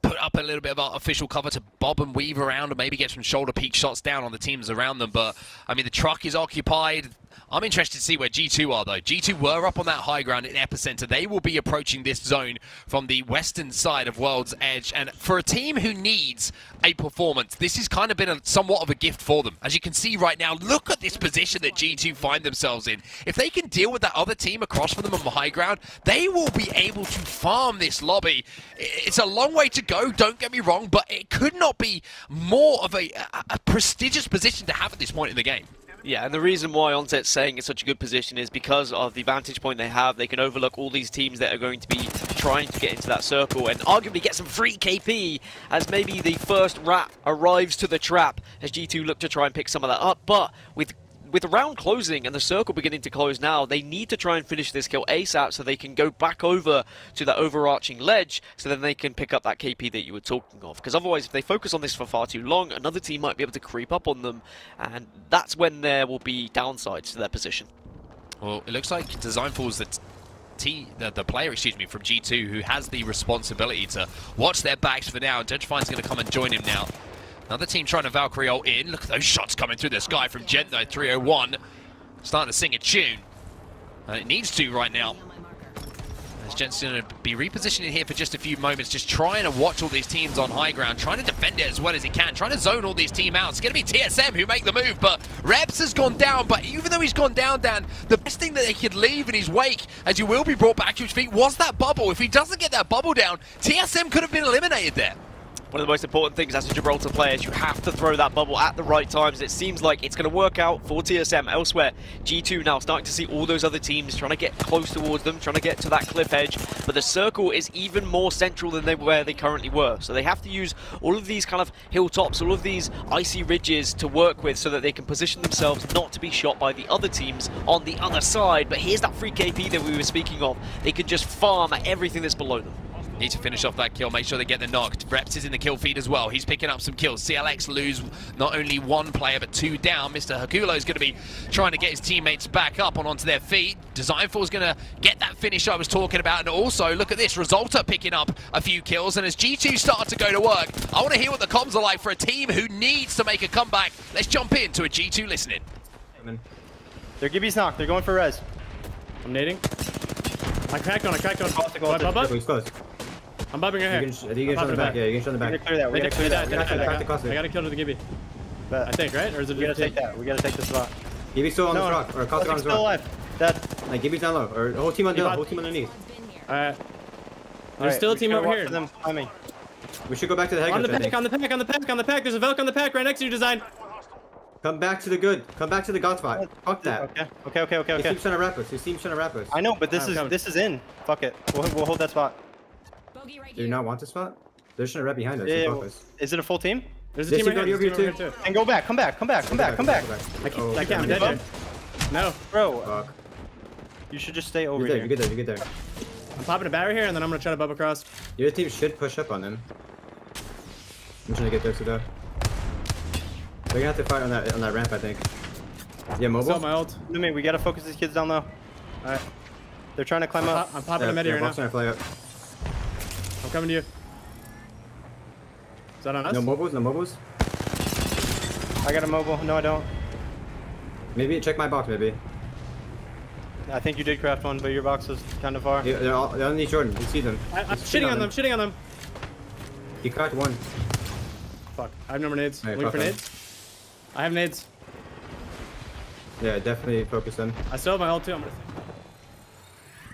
put up a little bit of artificial cover to bob and weave around and maybe get some shoulder peak shots down on the teams around them. But, I mean, the truck is occupied. I'm interested to see where G2 are, though. G2 were up on that high ground in Epicenter. They will be approaching this zone from the western side of World's Edge. And for a team who needs a performance, this has kind of been somewhat of a gift for them. As you can see right now, look at this position that G2 find themselves in. If they can deal with that other team across from them on the high ground, they will be able to farm this lobby. It's a long way to go, don't get me wrong, but it could not be more of a prestigious position to have at this point in the game. Yeah, and the reason why Onset's saying it's such a good position is because of the vantage point they have. They can overlook all these teams that are going to be trying to get into that circle and arguably get some free KP as maybe the first rat arrives to the trap as G2 look to try and pick some of that up. But with the round closing and the circle beginning to close now, they need to try and finish this kill ASAP so they can go back over to that overarching ledge so then they can pick up that KP that you were talking of. Because otherwise, if they focus on this for far too long, another team might be able to creep up on them, and that's when there will be downsides to their position. Well, it looks like Designful's the player, excuse me, from G2 who has the responsibility to watch their backs for now, and Gentrifine's going to come and join him now. Another team trying to Valkyrie ult in. Look at those shots coming through the sky from Gent, though. 301. Starting to sing a tune. And it needs to right now. As Gent's going to be repositioning here for just a few moments, just trying to watch all these teams on high ground, trying to defend it as well as he can, trying to zone all these teams out. It's going to be TSM who make the move, but Rebs has gone down. But even though he's gone down, Dan, the best thing that they could leave in his wake, as he will be brought back to his feet, was that bubble. If he doesn't get that bubble down, TSM could have been eliminated there. One of the most important things as a Gibraltar player is you have to throw that bubble at the right times. It seems like it's going to work out for TSM. Elsewhere, G2 now starting to see all those other teams trying to get close towards them, trying to get to that cliff edge. But the circle is even more central than where they currently were. So they have to use all of these kind of hilltops, all of these icy ridges to work with so that they can position themselves not to be shot by the other teams on the other side. But here's that free KP that we were speaking of. They can just farm at everything that's below them. Need to finish off that kill, make sure they get the knock. Reps is in the kill feed as well. He's picking up some kills. CLX lose not only one player, but 2 down. Mr. Hakulo is going to be trying to get his teammates back up and onto their feet. Designful is going to get that finish I was talking about. And also, look at this, Resulta picking up a few kills. And as G2 start to go to work, I want to hear what the comms are like for a team who needs to make a comeback. Let's jump into a G2 listening. Their Gibby's knocked. They're going for res. I'm nading. I cracked on. He's close. I'm bubbing your hair. You can show the back. Yeah, you can show the back. We gotta clear that. We gotta clear that. I gotta kill to the Gibby. I think, right? Or is it? We gotta take that. We gotta take this spot. Gibby's still on this rock. Or Caustic on this rock. Still alive. Dead. Like, Gibby's down low. Or the whole team on down. Whole team underneath. Alright. There's still a team over here. Them. We should go back to the head. On the pack. There's a Velk on the pack right next to you, Design. Come back to the good. Come back to the god spot. Fuck that. Okay. His team's trying to wrap us. His team's trying to wrap us. I know, but this is in. Fuck it. We'll hold that spot. Do you not want the spot? They're just trying to wrap behind us. Yeah. Is it a full team? There's a team over here too. And go back. Come back. I can't. I'm dead here. No. Bro. Fuck. You should just stay over here. You get there. I'm popping a battery here, and then I'm gonna try to bubble across. Your team should push up on them. I'm trying to get there, so they're gonna have to fight on that ramp, I think. Yeah, mobile. Still my ult. We gotta focus these kids down low. Alright. They're trying to climb up. I'm popping a mid right now. Trying to fly up. I'm coming to you. Is that on us? No mobiles. I got a mobile. No, I don't. Maybe check my box, maybe. I think you did craft one, but your box is kind of far. Yeah, they're underneath Jordan. You see them. I'm shitting on them. You cracked one. Fuck. I have no more nades. Right, Looking for nades? I have nades. Yeah, definitely focus them. I still have my ult too.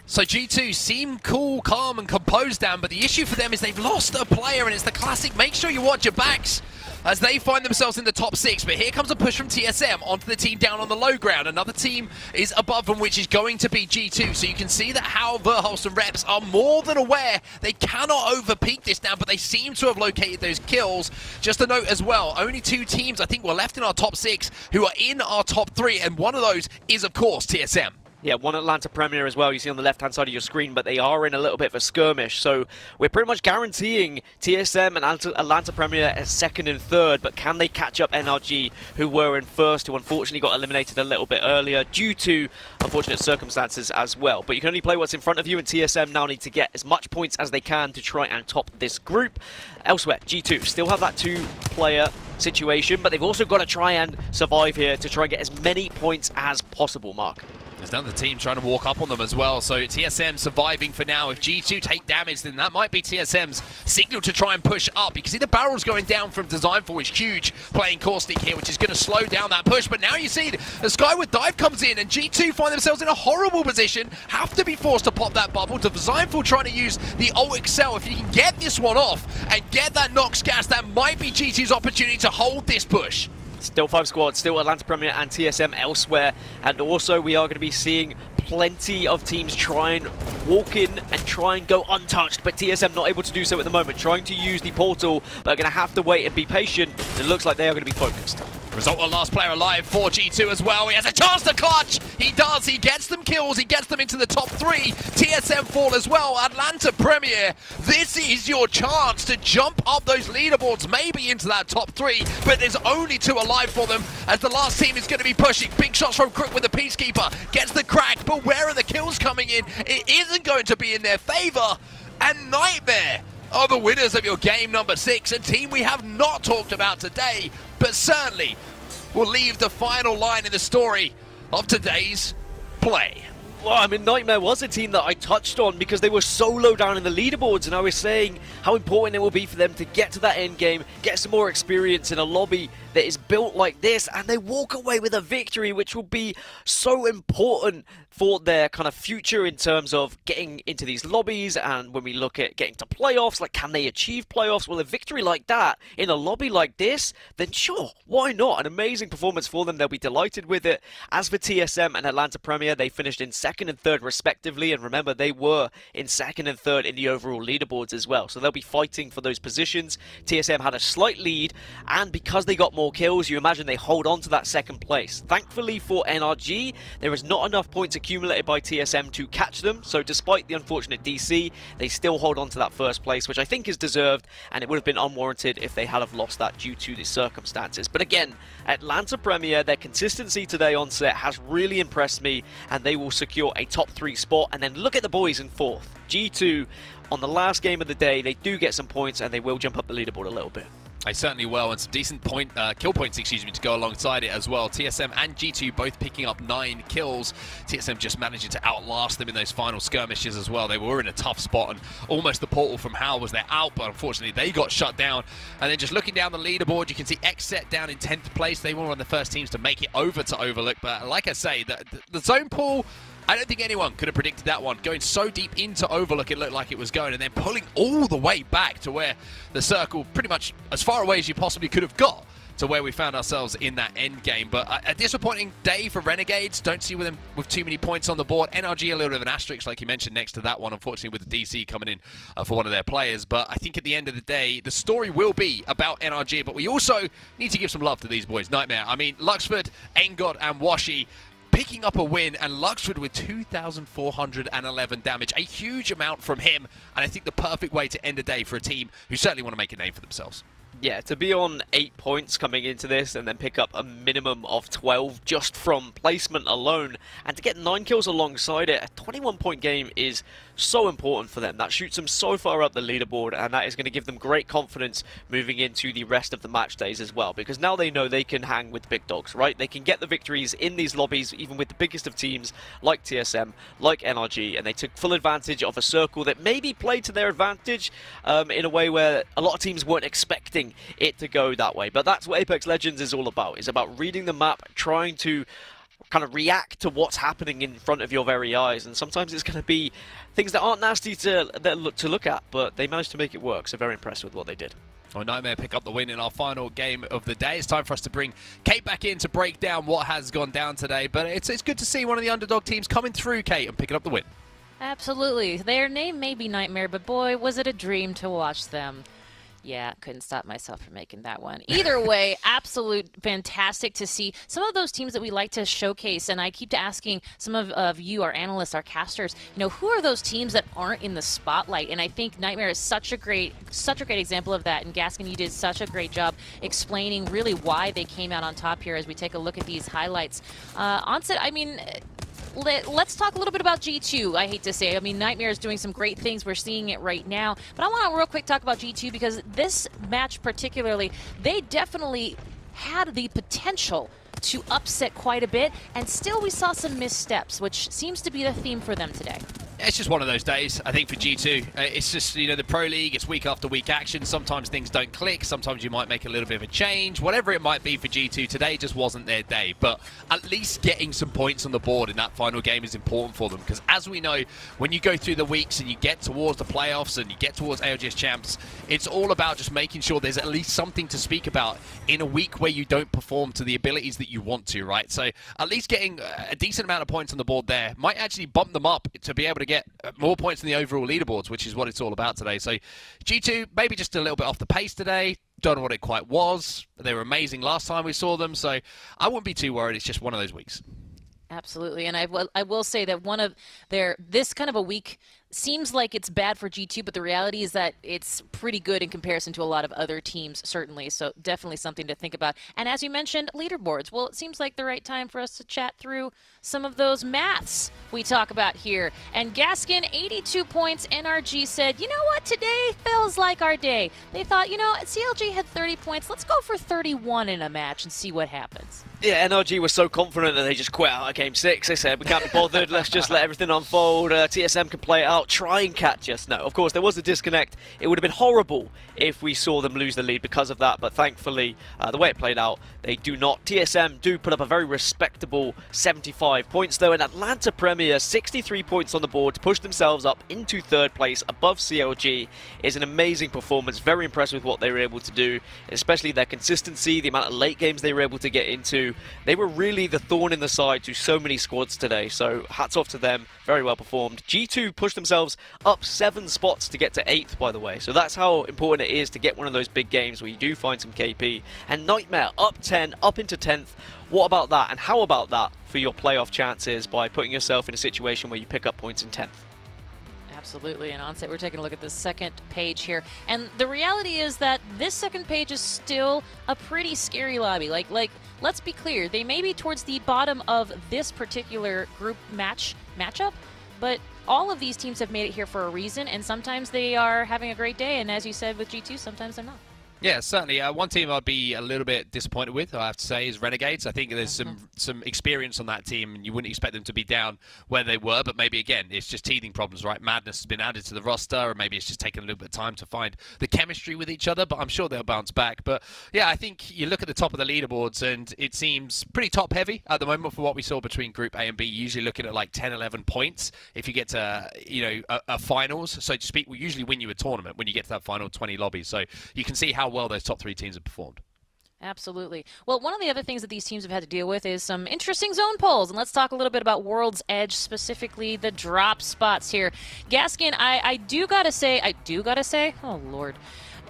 So G2 seem cool, calm, and composed down, but the issue for them is they've lost a player, and it's the classic make sure you watch your backs as they find themselves in the top 6. But here comes a push from TSM onto the team down on the low ground. Another team is above them, which is going to be G2. So you can see that how Verhulst and Reps are more than aware they cannot overpeak this down, but they seem to have located those kills. Just a note as well, only 2 teams I think were left in our top 6 who are in our top 3, and one of those is of course TSM. Yeah, one Atlanta Premier as well, you see on the left-hand side of your screen, but they are in a little bit of a skirmish. So we're pretty much guaranteeing TSM and Atlanta Premier as 2nd and 3rd, but can they catch up NRG, who were in 1st, who unfortunately got eliminated a little bit earlier due to unfortunate circumstances as well. But you can only play what's in front of you, and TSM now need to get as much points as they can to try and top this group. Elsewhere, G2 still have that 2-player situation, but they've also got to try and survive here to try and get as many points as possible, Mark. There's another team trying to walk up on them as well, so TSM surviving for now. If G2 take damage, then that might be TSM's signal to try and push up. You can see the barrels going down from Designful is huge, playing Caustic here, which is going to slow down that push. But now you see the Skyward Dive comes in, and G2 find themselves in a horrible position, have to be forced to pop that bubble. Designful trying to use the ult Excel. If you can get this one off and get that Nox gas, that might be G2's opportunity to hold this push. Still 5 squads, still Atlanta Premier and TSM elsewhere, and also we are going to be seeing plenty of teams try and walk in and try and go untouched, but TSM not able to do so at the moment, trying to use the portal, but are going to have to wait and be patient. It looks like they are going to be focused. Result of last player alive for G2 as well. He has a chance to clutch. He does. He gets them kills. He gets them into the top 3. TSM fall as well. Atlanta Premier, this is your chance to jump up those leaderboards, maybe into that top 3. But there's only 2 alive for them as the last team is going to be pushing. Big shots from Crook with the Peacekeeper. Gets the crack, but where are the kills coming in? It isn't going to be in their favor. And Nightmare are the winners of your game number 6, a team we have not talked about today, but certainly will leave the final line in the story of today's play. Well, I mean, Nightmare was a team that I touched on because they were so low down in the leaderboards, and I was saying how important it will be for them to get to that end game, get some more experience in a lobby that is built like this, and they walk away with a victory, which will be so important for their kind of future in terms of getting into these lobbies. And when we look at getting to playoffs, like, can they achieve playoffs? Well, a victory like that in a lobby like this, then sure, why not? An amazing performance for them. They'll be delighted with it. As for TSM and Atlanta Premier, they finished in 2nd second and third respectively, and remember they were in second and third in the overall leaderboards as well, so they'll be fighting for those positions. TSM had a slight lead, and because they got more kills, you imagine they hold on to that second place. Thankfully for NRG, there is not enough points accumulated by TSM to catch them, so despite the unfortunate DC, they still hold on to that first place, which I think is deserved, and it would have been unwarranted if they had have lost that due to the circumstances. But again, Atlanta Premier, their consistency today on set has really impressed me, and they will secure a top 3 spot. And then look at the boys in 4th. G2, on the last game of the day, they do get some points, and they will jump up the leaderboard a little bit. They certainly will, and some decent kill points, to go alongside it as well. TSM and G2 both picking up 9 kills. TSM just managing to outlast them in those final skirmishes as well. They were in a tough spot, and almost the portal from Hal was their out, but unfortunately they got shut down. And then just looking down the leaderboard, you can see XSET down in 10th place. They were one of the first teams to make it over to Overlook, but like I say, the zone pool, I don't think anyone could have predicted that one. Going so deep into Overlook, it looked like it was going, and then pulling all the way back to where the circle, pretty much as far away as you possibly could have got, to where we found ourselves in that end game. But a disappointing day for Renegades. Don't see them with too many points on the board. NRG a little bit of an asterisk, like you mentioned, next to that one, unfortunately, with the DC coming in for one of their players. But I think at the end of the day, the story will be about NRG, but we also need to give some love to these boys. Nightmare. I mean, Luxford, Engod, and Washi picking up a win, and Luxford with 2,411 damage. A huge amount from him, and I think the perfect way to end a day for a team who certainly want to make a name for themselves. Yeah, to be on 8 points coming into this and then pick up a minimum of 12 just from placement alone, and to get 9 kills alongside it, a 21-point game is so important for them. That shoots them so far up the leaderboard, and that is going to give them great confidence moving into the rest of the match days as well, because now they know they can hang with the big dogs, right? They can get the victories in these lobbies, even with the biggest of teams like TSM, like NRG, and they took full advantage of a circle that maybe played to their advantage in a way where a lot of teams weren't expecting it to go that way. But that's what Apex Legends is all about. It's about reading the map, trying to kind of react to what's happening in front of your very eyes, and sometimes it's going to be things that aren't nasty to look at, but they managed to make it work, so very impressed with what they did. Well, Nightmare pick up the win in our final game of the day. It's time for us to bring Kate back in to break down what has gone down today, but it's good to see one of the underdog teams coming through, Kate, and picking up the win. Absolutely. Their name may be Nightmare, but boy, was it a dream to watch them. Yeah, couldn't stop myself from making that one. Either way, absolute fantastic to see some of those teams that we like to showcase. And I keep asking some of you, our analysts, our casters, you know, who are those teams that aren't in the spotlight? And I think Nightmare is such a great example of that. And Gaskin, you did such a great job explaining really why they came out on top here as we take a look at these highlights. Onset, I mean, let's talk a little bit about G2. I hate to say, I mean, Nightmare is doing some great things. We're seeing it right now. But I want to real quick talk about G2 because this match particularly, they definitely had the potential to upset quite a bit, and still we saw some missteps, which seems to be the theme for them today. It's just one of those days, I think, for G2. It's just, you know, the Pro League, it's week after week action. Sometimes things don't click. Sometimes you might make a little bit of a change. Whatever it might be for G2, today just wasn't their day. But at least getting some points on the board in that final game is important for them. Because as we know, when you go through the weeks and you get towards the playoffs and you get towards ALGS Champs, it's all about just making sure there's at least something to speak about in a week where you don't perform to the abilities that you want to, right? So at least getting a decent amount of points on the board there might actually bump them up to be able to get more points in the overall leaderboards, which is what it's all about today. So G2 maybe just a little bit off the pace today. Don't know what it quite was. They were amazing last time we saw them, so I wouldn't be too worried. It's just one of those weeks. Absolutely, and I will say that one of this kind of a week seems like it's bad for G2, but the reality is that it's pretty good in comparison to a lot of other teams, certainly. So definitely something to think about. And as you mentioned, leaderboards. Well, it seems like the right time for us to chat through some of those maths we talk about here. And Gaskin, 82 points. NRG said, you know what, today feels like our day. They thought, you know, CLG had 30 points. Let's go for 31 in a match and see what happens. Yeah, NRG was so confident that they just quit out of Game 6. They said, we can't be bothered, let's just let everything unfold. TSM can play it out, try and catch us. No, of course, there was a disconnect. It would have been horrible if we saw them lose the lead because of that, but thankfully, the way it played out, they do not. TSM do put up a very respectable 75 points, though, and Atlanta Premier, 63 points on the board to push themselves up into 3rd place above CLG is an amazing performance. Very impressed with what they were able to do, especially their consistency, the amount of late games they were able to get into, G2, they were really the thorn in the side to so many squads today, so hats off to them, very well performed. G2 pushed themselves up 7 spots to get to 8th, by the way, so that's how important it is to get one of those big games where you do find some KP. And Nightmare up 10, up into 10th. What about that, and how about that for your playoff chances by putting yourself in a situation where you pick up points in 10th? Absolutely, and Onset, we're taking a look at the second page here, and the reality is that this second page is still a pretty scary lobby. Like, let's be clear, they may be towards the bottom of this particular group matchup, but all of these teams have made it here for a reason, and sometimes they are having a great day, and as you said with G2, sometimes they're not. Yeah, certainly. One team I'd be a little bit disappointed with, I have to say, is Renegades. I think there's some experience on that team, and you wouldn't expect them to be down where they were, but maybe, again, it's just teething problems, right? Madness has been added to the roster, or maybe it's just taken a little bit of time to find the chemistry with each other, but I'm sure they'll bounce back. But, yeah, I think you look at the top of the leaderboards, and it seems pretty top-heavy at the moment for what we saw between Group A and B, usually looking at like 10, 11 points if you get to, a finals, so to speak. We usually win you a tournament when you get to that final 20 lobbies, so you can see how well those top 3 teams have performed. Absolutely. Well, one of the other things that these teams have had to deal with is some interesting zone polls. And let's talk a little bit about World's Edge, specifically the drop spots here. Gaskin, I do gotta say, oh Lord.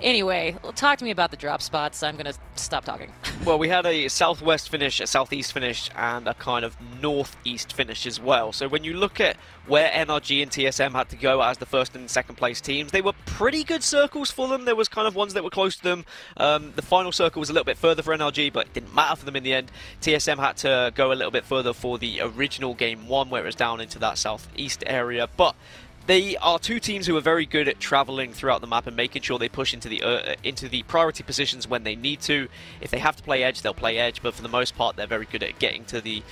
Anyway, talk to me about the drop spots. I'm going to stop talking. Well, we had a southwest finish, a southeast finish, and a kind of northeast finish as well. So when you look at where NRG and TSM had to go as the first and second place teams, they were pretty good circles for them. There was kind of ones that were close to them. The final circle was a little bit further for NRG, but it didn't matter for them in the end. TSM had to go a little bit further for the original game 1, where it was down into that southeast area. But they are 2 teams who are very good at traveling throughout the map and making sure they push into the priority positions when they need to. If they have to play edge, they'll play edge, but for the most part, they're very good at getting to the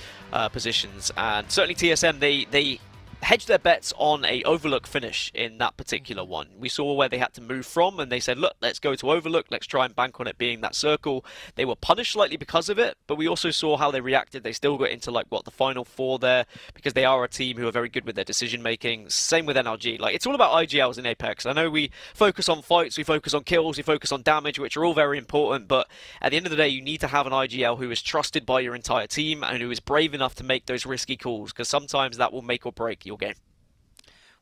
positions. And certainly TSM, they hedged their bets on a Overlook finish in that particular one. We saw where they had to move from, and they said, look, let's go to Overlook, let's try and bank on it being that circle. They were punished slightly because of it, but we also saw how they reacted. They still got into, the final 4 there, because they are a team who are very good with their decision-making. Same with NRG. It's all about IGLs in Apex. I know we focus on fights, we focus on kills, we focus on damage, which are all very important, but at the end of the day, you need to have an IGL who is trusted by your entire team and who is brave enough to make those risky calls, because sometimes that will make or break your game.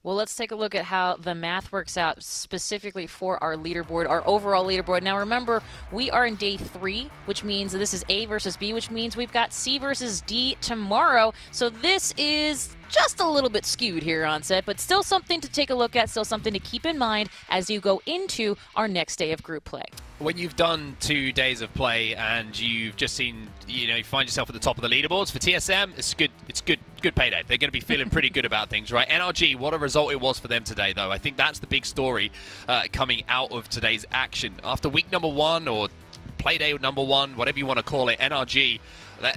Well, let's take a look at how the math works out specifically for our leaderboard, our overall leaderboard. Now, remember, we are in day 3, which means this is A versus B, which means we've got C versus D tomorrow. So this is just a little bit skewed here on set, but still something to take a look at, still something to keep in mind as you go into our next day of group play. When you've done 2 days of play and you've just seen, you find yourself at the top of the leaderboards, for TSM, it's good payday. They're going to be feeling pretty good about things, right? NRG, what a result it was for them today, though. I think that's the big story coming out of today's action. After week number 1 or play day number 1, whatever you want to call it, NRG,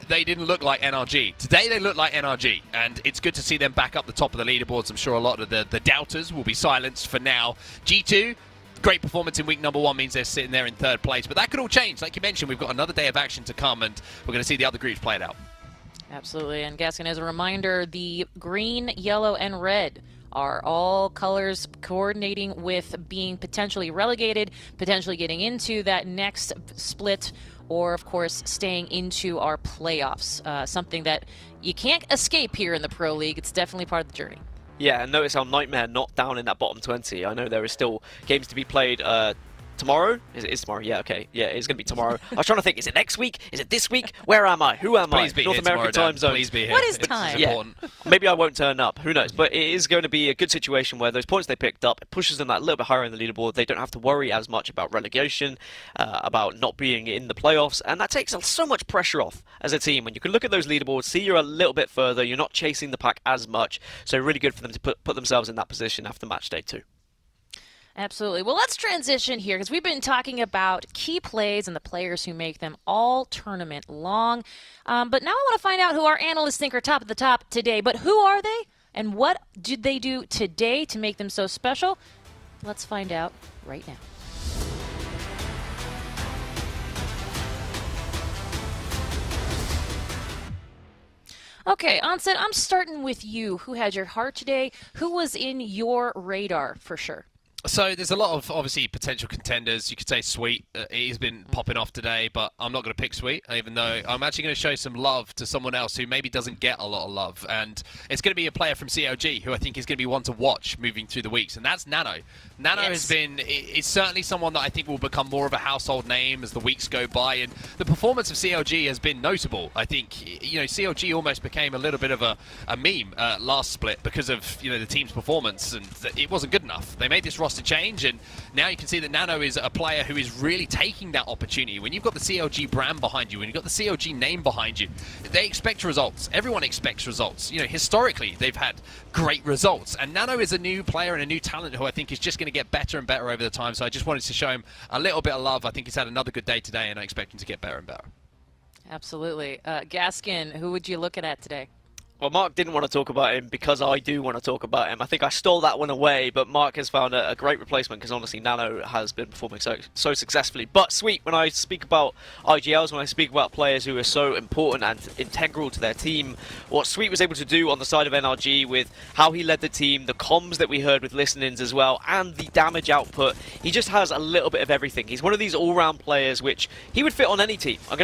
they didn't look like NRG. Today they look like NRG, and it's good to see them back up the top of the leaderboards. I'm sure a lot of the doubters will be silenced for now. G2, great performance in week number 1 means they're sitting there in 3rd place, but that could all change. Like you mentioned, we've got another day of action to come, and we're going to see the other groups play it out. Absolutely, and Gaskin, as a reminder, the green, yellow, and red are all colors coordinating with being potentially relegated, potentially getting into that next split, or, of course, staying into our playoffs. Something that you can't escape here in the Pro League. It's definitely part of the journey. Yeah, and notice how Nightmare not down in that bottom 20. I know there is still games to be played tomorrow? Is tomorrow? Yeah, okay. Yeah, it's going to be tomorrow. I was trying to think, is it next week? Is it this week? Where am I? Who am Please I? Be North here American tomorrow, time zone. Please be here. What is time? Yeah, maybe I won't turn up. Who knows? But it is going to be a good situation where those points they picked up, it pushes them that little bit higher in the leaderboard. They don't have to worry as much about relegation, about not being in the playoffs, and that takes so much pressure off as a team. When you can look at those leaderboards, see you're a little bit further, you're not chasing the pack as much, so really good for them to put themselves in that position after match day 2. Absolutely. Well, let's transition here because we've been talking about key plays and the players who make them all tournament long. But now I want to find out who our analysts think are top of the top today. But who are they? And what did they do today to make them so special? Let's find out right now. Okay, Onset, I'm starting with you. Who had your heart today? Who was in your radar for sure? So there's a lot of, obviously, potential contenders. You could say Sweet. He's been popping off today, but I'm not going to pick Sweet, even though I'm actually going to show some love to someone else who maybe doesn't get a lot of love. And it's going to be a player from CLG who I think is going to be one to watch moving through the weeks, and that's Nano. Nano is certainly someone that I think will become more of a household name as the weeks go by, and the performance of CLG has been notable. I think, you know, CLG almost became a little bit of a meme last split because of, you know, the team's performance, and it wasn't good enough. They made this roster change, and now you can see that Nano is a player who is really taking that opportunity. When you've got the CLG brand behind you, when you've got the CLG name behind you, they expect results. Everyone expects results. You know, historically, they've had great results, and Nano is a new player and a new talent who I think is just going to get better and better over the time, so I just wanted to show him a little bit of love. I think he's had another good day today, and I expect him to get better and better. Absolutely. Gaskin, who would you look at today? Well, Mark didn't want to talk about him because I do want to talk about him. I think I stole that one away, but Mark has found a great replacement because honestly, Nano has been performing so successfully. But Sweet, when I speak about IGLs, when I speak about players who are so important and integral to their team, what Sweet was able to do on the side of NRG with how he led the team, the comms that we heard with listenings as well, and the damage output, he just has a little bit of everything. He's one of these all-round players which he would fit on any team. I'm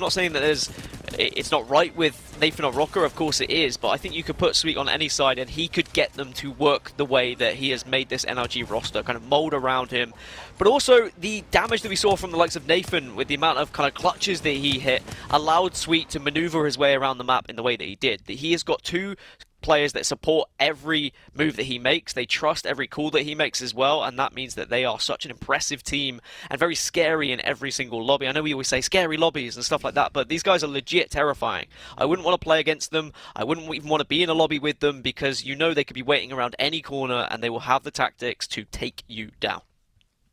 not saying that it's not right with Nathan or Rocker, of course it is, but I think you could put Sweet on any side and he could get them to work the way that he has made this NRG roster, kind of mold around him. But also the damage that we saw from the likes of Nathan with the amount of kind of clutches that he hit allowed Sweet to maneuver his way around the map in the way that he did. He has got two players that support every move that he makes. They trust every call that he makes as well, and that means that they are such an impressive team and very scary in every single lobby. I know we always say scary lobbies and stuff like that, but these guys are legit terrifying. I wouldn't want to play against them. I wouldn't even want to be in a lobby with them because you know they could be waiting around any corner and they will have the tactics to take you down.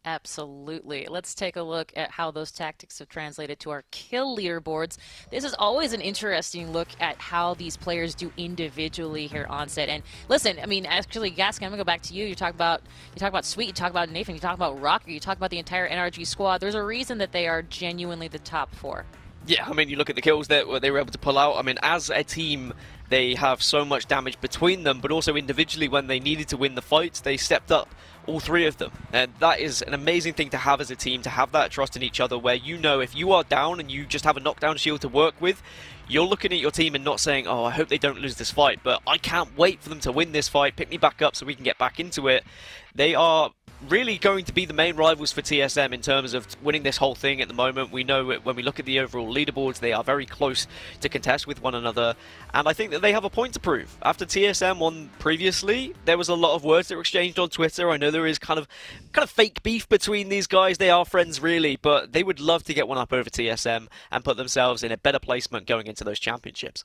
Absolutely. Let's take a look at how those tactics have translated to our kill leaderboards. This is always an interesting look at how these players do individually here on set. And listen, I mean, actually, Gaskin, I'm gonna go back to you. You talk about Sweet, you talk about Nathan, you talk about Rocker, you talk about the entire NRG squad. There's a reason that they are genuinely the top 4. Yeah, I mean, you look at the kills that they were able to pull out. I mean, as a team, they have so much damage between them, but also individually when they needed to win the fights, they stepped up, all 3 of them. And that is an amazing thing to have as a team, to have that trust in each other where you know if you are down and you just have a knockdown shield to work with, you're looking at your team and not saying, oh, I hope they don't lose this fight, but I can't wait for them to win this fight, pick me back up so we can get back into it. They are really going to be the main rivals for TSM in terms of winning this whole thing at the moment. We know when we look at the overall leaderboards, they are very close to contest with one another, and I think that they have a point to prove. After TSM won previously, there was a lot of words that were exchanged on Twitter. I know there is kind of fake beef between these guys. They are friends really, but they would love to get one up over TSM and put themselves in a better placement going into those championships.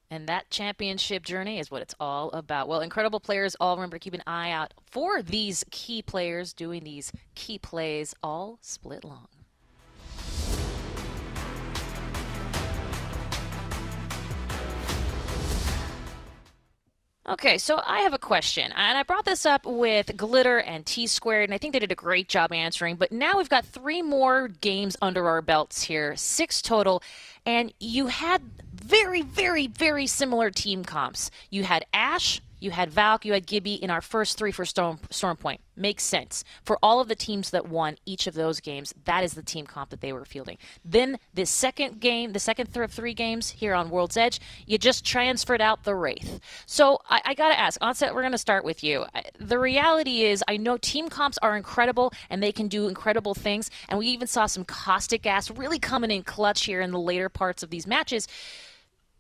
And that championship journey is what it's all about. Well, incredible players, all remember to keep an eye out for these key players doing these key plays all split long. Okay, so I have a question, and I brought this up with Glitter and T-Squared, and I think they did a great job answering, but now we've got 3 more games under our belts here, 6 total, and you had very, very, very similar team comps. You had Ash, you had Valk, you had Gibby in our first 3 for Stormpoint. Makes sense. For all of the teams that won each of those games, that is the team comp that they were fielding. Then this second game, the second of 3 games here on World's Edge, you just transferred out the Wraith. So I got to ask, Onset, we're going to start with you. The reality is I know team comps are incredible and they can do incredible things, and we even saw some caustic gas really coming in clutch here in the later parts of these matches.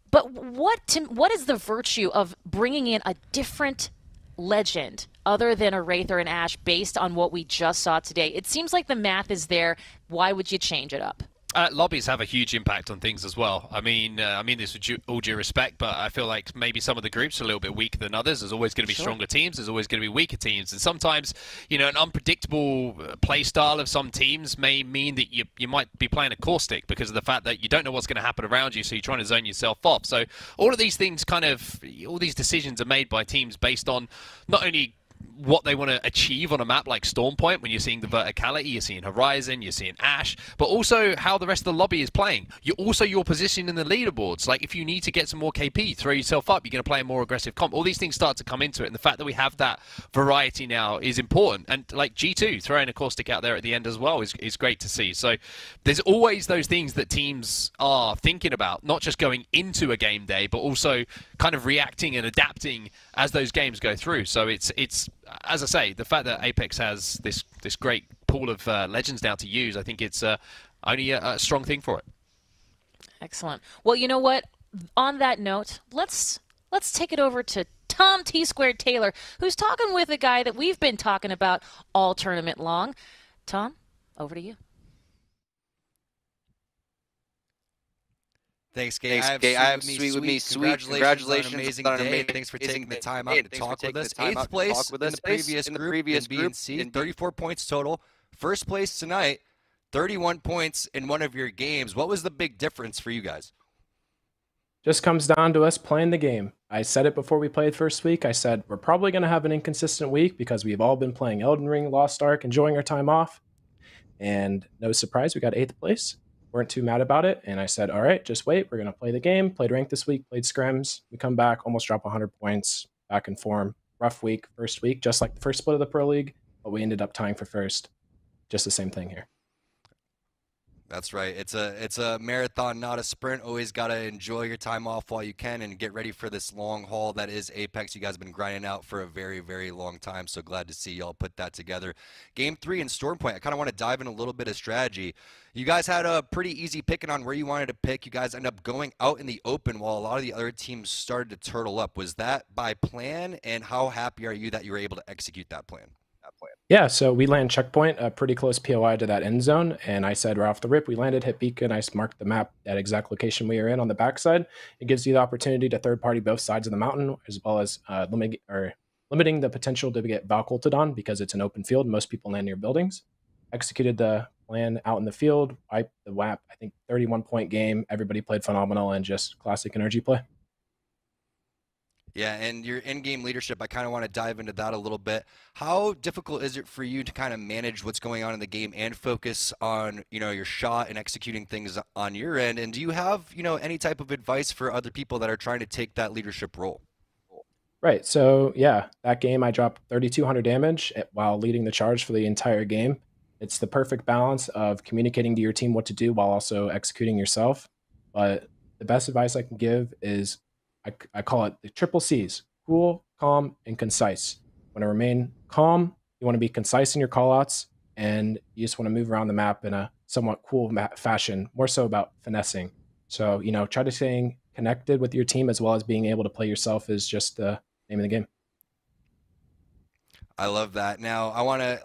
But what is the virtue of bringing in a different legend other than a Wraith or an Ash based on what we just saw today? It seems like the math is there. Why would you change it up? Lobbies have a huge impact on things as well. I mean this with all due respect, but I feel like maybe some of the groups are a little bit weaker than others. There's always going to be stronger teams. There's always going to be weaker teams. And sometimes, you know, an unpredictable play style of some teams may mean that you might be playing a caustic because of the fact that you don't know what's going to happen around you, so you're trying to zone yourself off. So all of these things all these decisions are made by teams based on not only what they want to achieve on a map like Storm Point, when you're seeing the verticality, you're seeing Horizon, you're seeing Ash, but also how the rest of the lobby is playing. You're also your position in the leaderboards. Like, if you need to get some more KP, throw yourself up, you're going to play a more aggressive comp. All these things start to come into it, and the fact that we have that variety now is important. And like G2 throwing a caustic out there at the end as well is great to see. So there's always those things that teams are thinking about, not just going into a game day, but also kind of reacting and adapting as those games go through. So it's as I say, the fact that Apex has this great pool of legends now to use, I think it's only a strong thing for it. Excellent. Well, you know what? On that note, let's take it over to Tom T-Squared Taylor, who's talking with a guy that we've been talking about all tournament long. Tom, over to you. Thanks, Kay. I have Sweet with me. Congratulations on an amazing day. Thanks for taking the time out to talk with us. 8th place in the previous group in B and C, 34 points total. First place tonight, 31 points in one of your games. What was the big difference for you guys? Just comes down to us playing the game. I said it before we played first week. I said we're probably going to have an inconsistent week because we've all been playing Elden Ring, Lost Ark, enjoying our time off. And no surprise, we got 8th place. Weren't too mad about it, and I said, all right, just wait. We're going to play the game. Played ranked this week, played scrims. We come back, almost drop 100 points, back in form. Rough week, first week, just like the first split of the Pro League, but we ended up tying for first. Just the same thing here. That's right. It's a marathon, not a sprint. Always got to enjoy your time off while you can and get ready for this long haul that is Apex. You guys have been grinding out for a very, very long time, so glad to see y'all put that together. Game 3 in Storm Point, I kind of want to dive in a little bit of strategy. You guys had a pretty easy picking on where you wanted to pick. You guys ended up going out in the open while a lot of the other teams started to turtle up. Was that by plan, and how happy are you that you were able to execute that plan? Yeah, so we land checkpoint, a pretty close POI to that end zone, and I said right off the rip, we landed, hit beacon, I marked the map at exact location we are in on the backside. It gives you the opportunity to third party both sides of the mountain, as well as limiting the potential to get Valk-ulted on because it's an open field. Most people land near buildings. Executed the plan out in the field, wiped the WAP, I think 31-point game. Everybody played phenomenal and just classic energy play. Yeah, and your in-game leadership, I kind of want to dive into that a little bit. How difficult is it for you to kind of manage what's going on in the game and focus on, your shot and executing things on your end? And do you have, any type of advice for other people that are trying to take that leadership role? Right, so yeah, that game I dropped 3,200 damage while leading the charge for the entire game. It's the perfect balance of communicating to your team what to do while also executing yourself. But the best advice I can give is I call it the triple C's: cool, calm, and concise. You want to remain calm, you want to be concise in your callouts, and you just want to move around the map in a somewhat cool fashion, more so about finessing. So, try to stay connected with your team as well as being able to play yourself is just the name of the game. I love that. Now,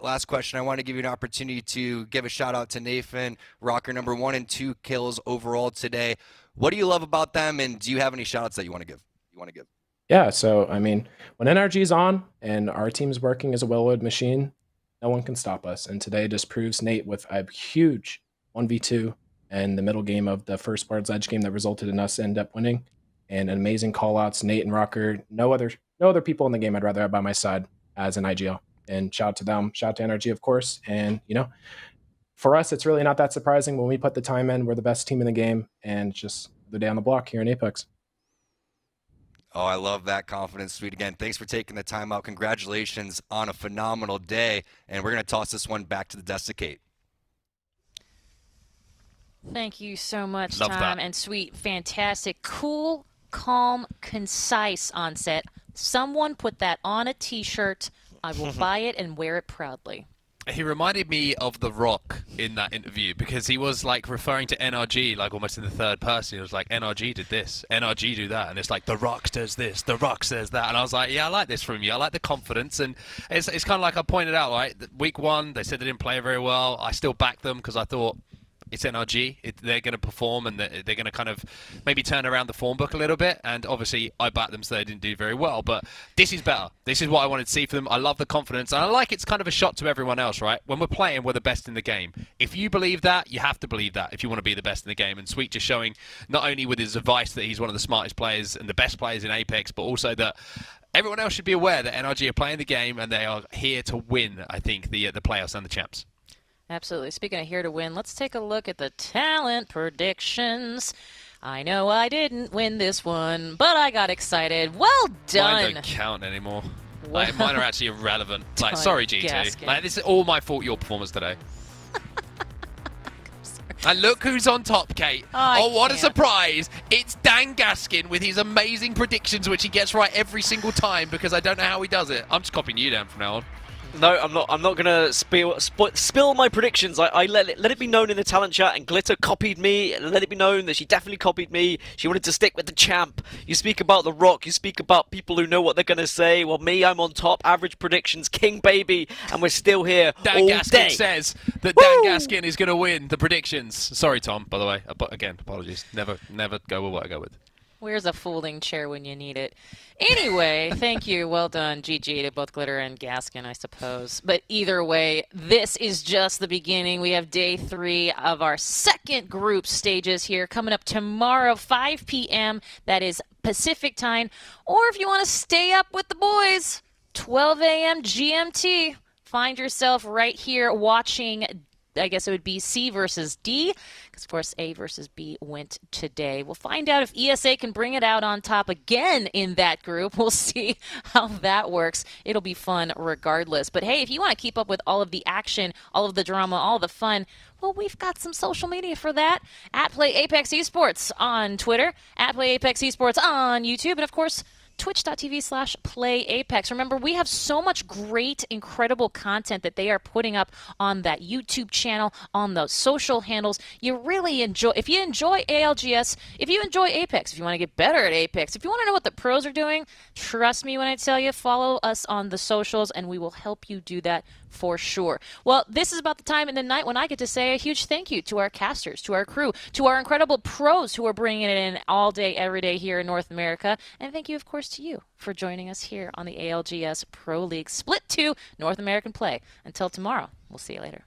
last question, I want to give you an opportunity to give a shout out to Nathan, rocker number 1 and 2 kills overall today. What do you love about them, and do you have any shout outs that you want to give? Yeah, so, when NRG is on and our team's working as a well-oiled machine, no one can stop us. And today just proves Nate with a huge 1v2 and the middle game of the first Bard's Edge game that resulted in us end up winning. And an amazing call-outs, Nate and Rocker. No other people in the game I'd rather have by my side as an IGL. And shout out to them, shout out to NRG, of course. And, for us, it's really not that surprising. When we put the time in, we're the best team in the game, and just the day on the block here in Apex. Oh, I love that confidence, Sweet. Again, thanks for taking the time out. Congratulations on a phenomenal day, and we're going to toss this one back to the Desiccate. Thank you so much, Love Tom that. and Sweet. Fantastic. Cool, calm, concise onset. Someone put that on a t-shirt. I will buy it and wear it proudly. He reminded me of The Rock in that interview because he was like referring to NRG like almost in the third person. He was like, NRG did this, NRG do that, and it's like The Rock does this, The Rock says that, and I was like, yeah, I like this from you. I like the confidence, and it's kind of like I pointed out, right? Week 1, they said they didn't play very well. I still backed them because I thought it's NRG. They're going to perform, and they're going to kind of maybe turn around the form book a little bit. And obviously, I backed them, so they didn't do very well. But this is better. This is what I wanted to see for them. I love the confidence, and I like it's kind of a shot to everyone else, right? When we're playing, we're the best in the game. If you believe that, you have to believe that if you want to be the best in the game. And Sweet just showing not only with his advice that he's one of the smartest players and the best players in Apex, but also that everyone else should be aware that NRG are playing the game and they are here to win, I think, the playoffs and the champs. Absolutely. Speaking of here to win, let's take a look at the talent predictions. I know I didn't win this one, but I got excited. Well done. Mine don't count anymore. Like, mine are actually irrelevant. Like, sorry, GT. Gaskin. Like, this is all my fault, your performance today. And look who's on top, Kate. Oh, what a surprise. It's Dan Gaskin with his amazing predictions, which he gets right every single time because I don't know how he does it. I'm just copying you, Dan, from now on. No, I'm not gonna spill my predictions. I let it be known in the talent chat, and Glitter copied me. Let it be known that she definitely copied me. She wanted to stick with the champ. You speak about The Rock. You speak about people who know what they're gonna say. Well, me, I'm on top. Average predictions, king baby, and we're still here Dan all Gaskin day. says that Dan Gaskin is gonna win the predictions. Sorry, Tom. By the way, again, apologies. Never go with what I go with. Where's a folding chair when you need it? Anyway, thank you. Well done, GG, to both Glitter and Gaskin, I suppose. But either way, this is just the beginning. We have day 3 of our second group stages here coming up tomorrow, 5 p.m. That is Pacific time. Or if you want to stay up with the boys, 12 a.m. GMT. Find yourself right here watching, I guess it would be C versus D, because of course A versus B went today. We'll find out if ESA can bring it out on top again in that group. We'll see how that works. It'll be fun regardless. But hey, if you want to keep up with all of the action, all of the drama, all the fun, well, we've got some social media for that. @PlayApex Esports on Twitter, @PlayApex Esports on YouTube, and of course, twitch.tv/playapex. Remember, we have so much great, incredible content that they are putting up on that YouTube channel, on those social handles. You really enjoy, if you enjoy ALGS, if you enjoy Apex, if you want to get better at Apex, if you want to know what the pros are doing, trust me when I tell you, follow us on the socials and we will help you do that for sure. Well, this is about the time in the night when I get to say a huge thank you to our casters, to our crew, to our incredible pros who are bringing it in all day, every day here in North America. And thank you, of course, to you for joining us here on the ALGS Pro League Split 2 North American Play. Until tomorrow, we'll see you later.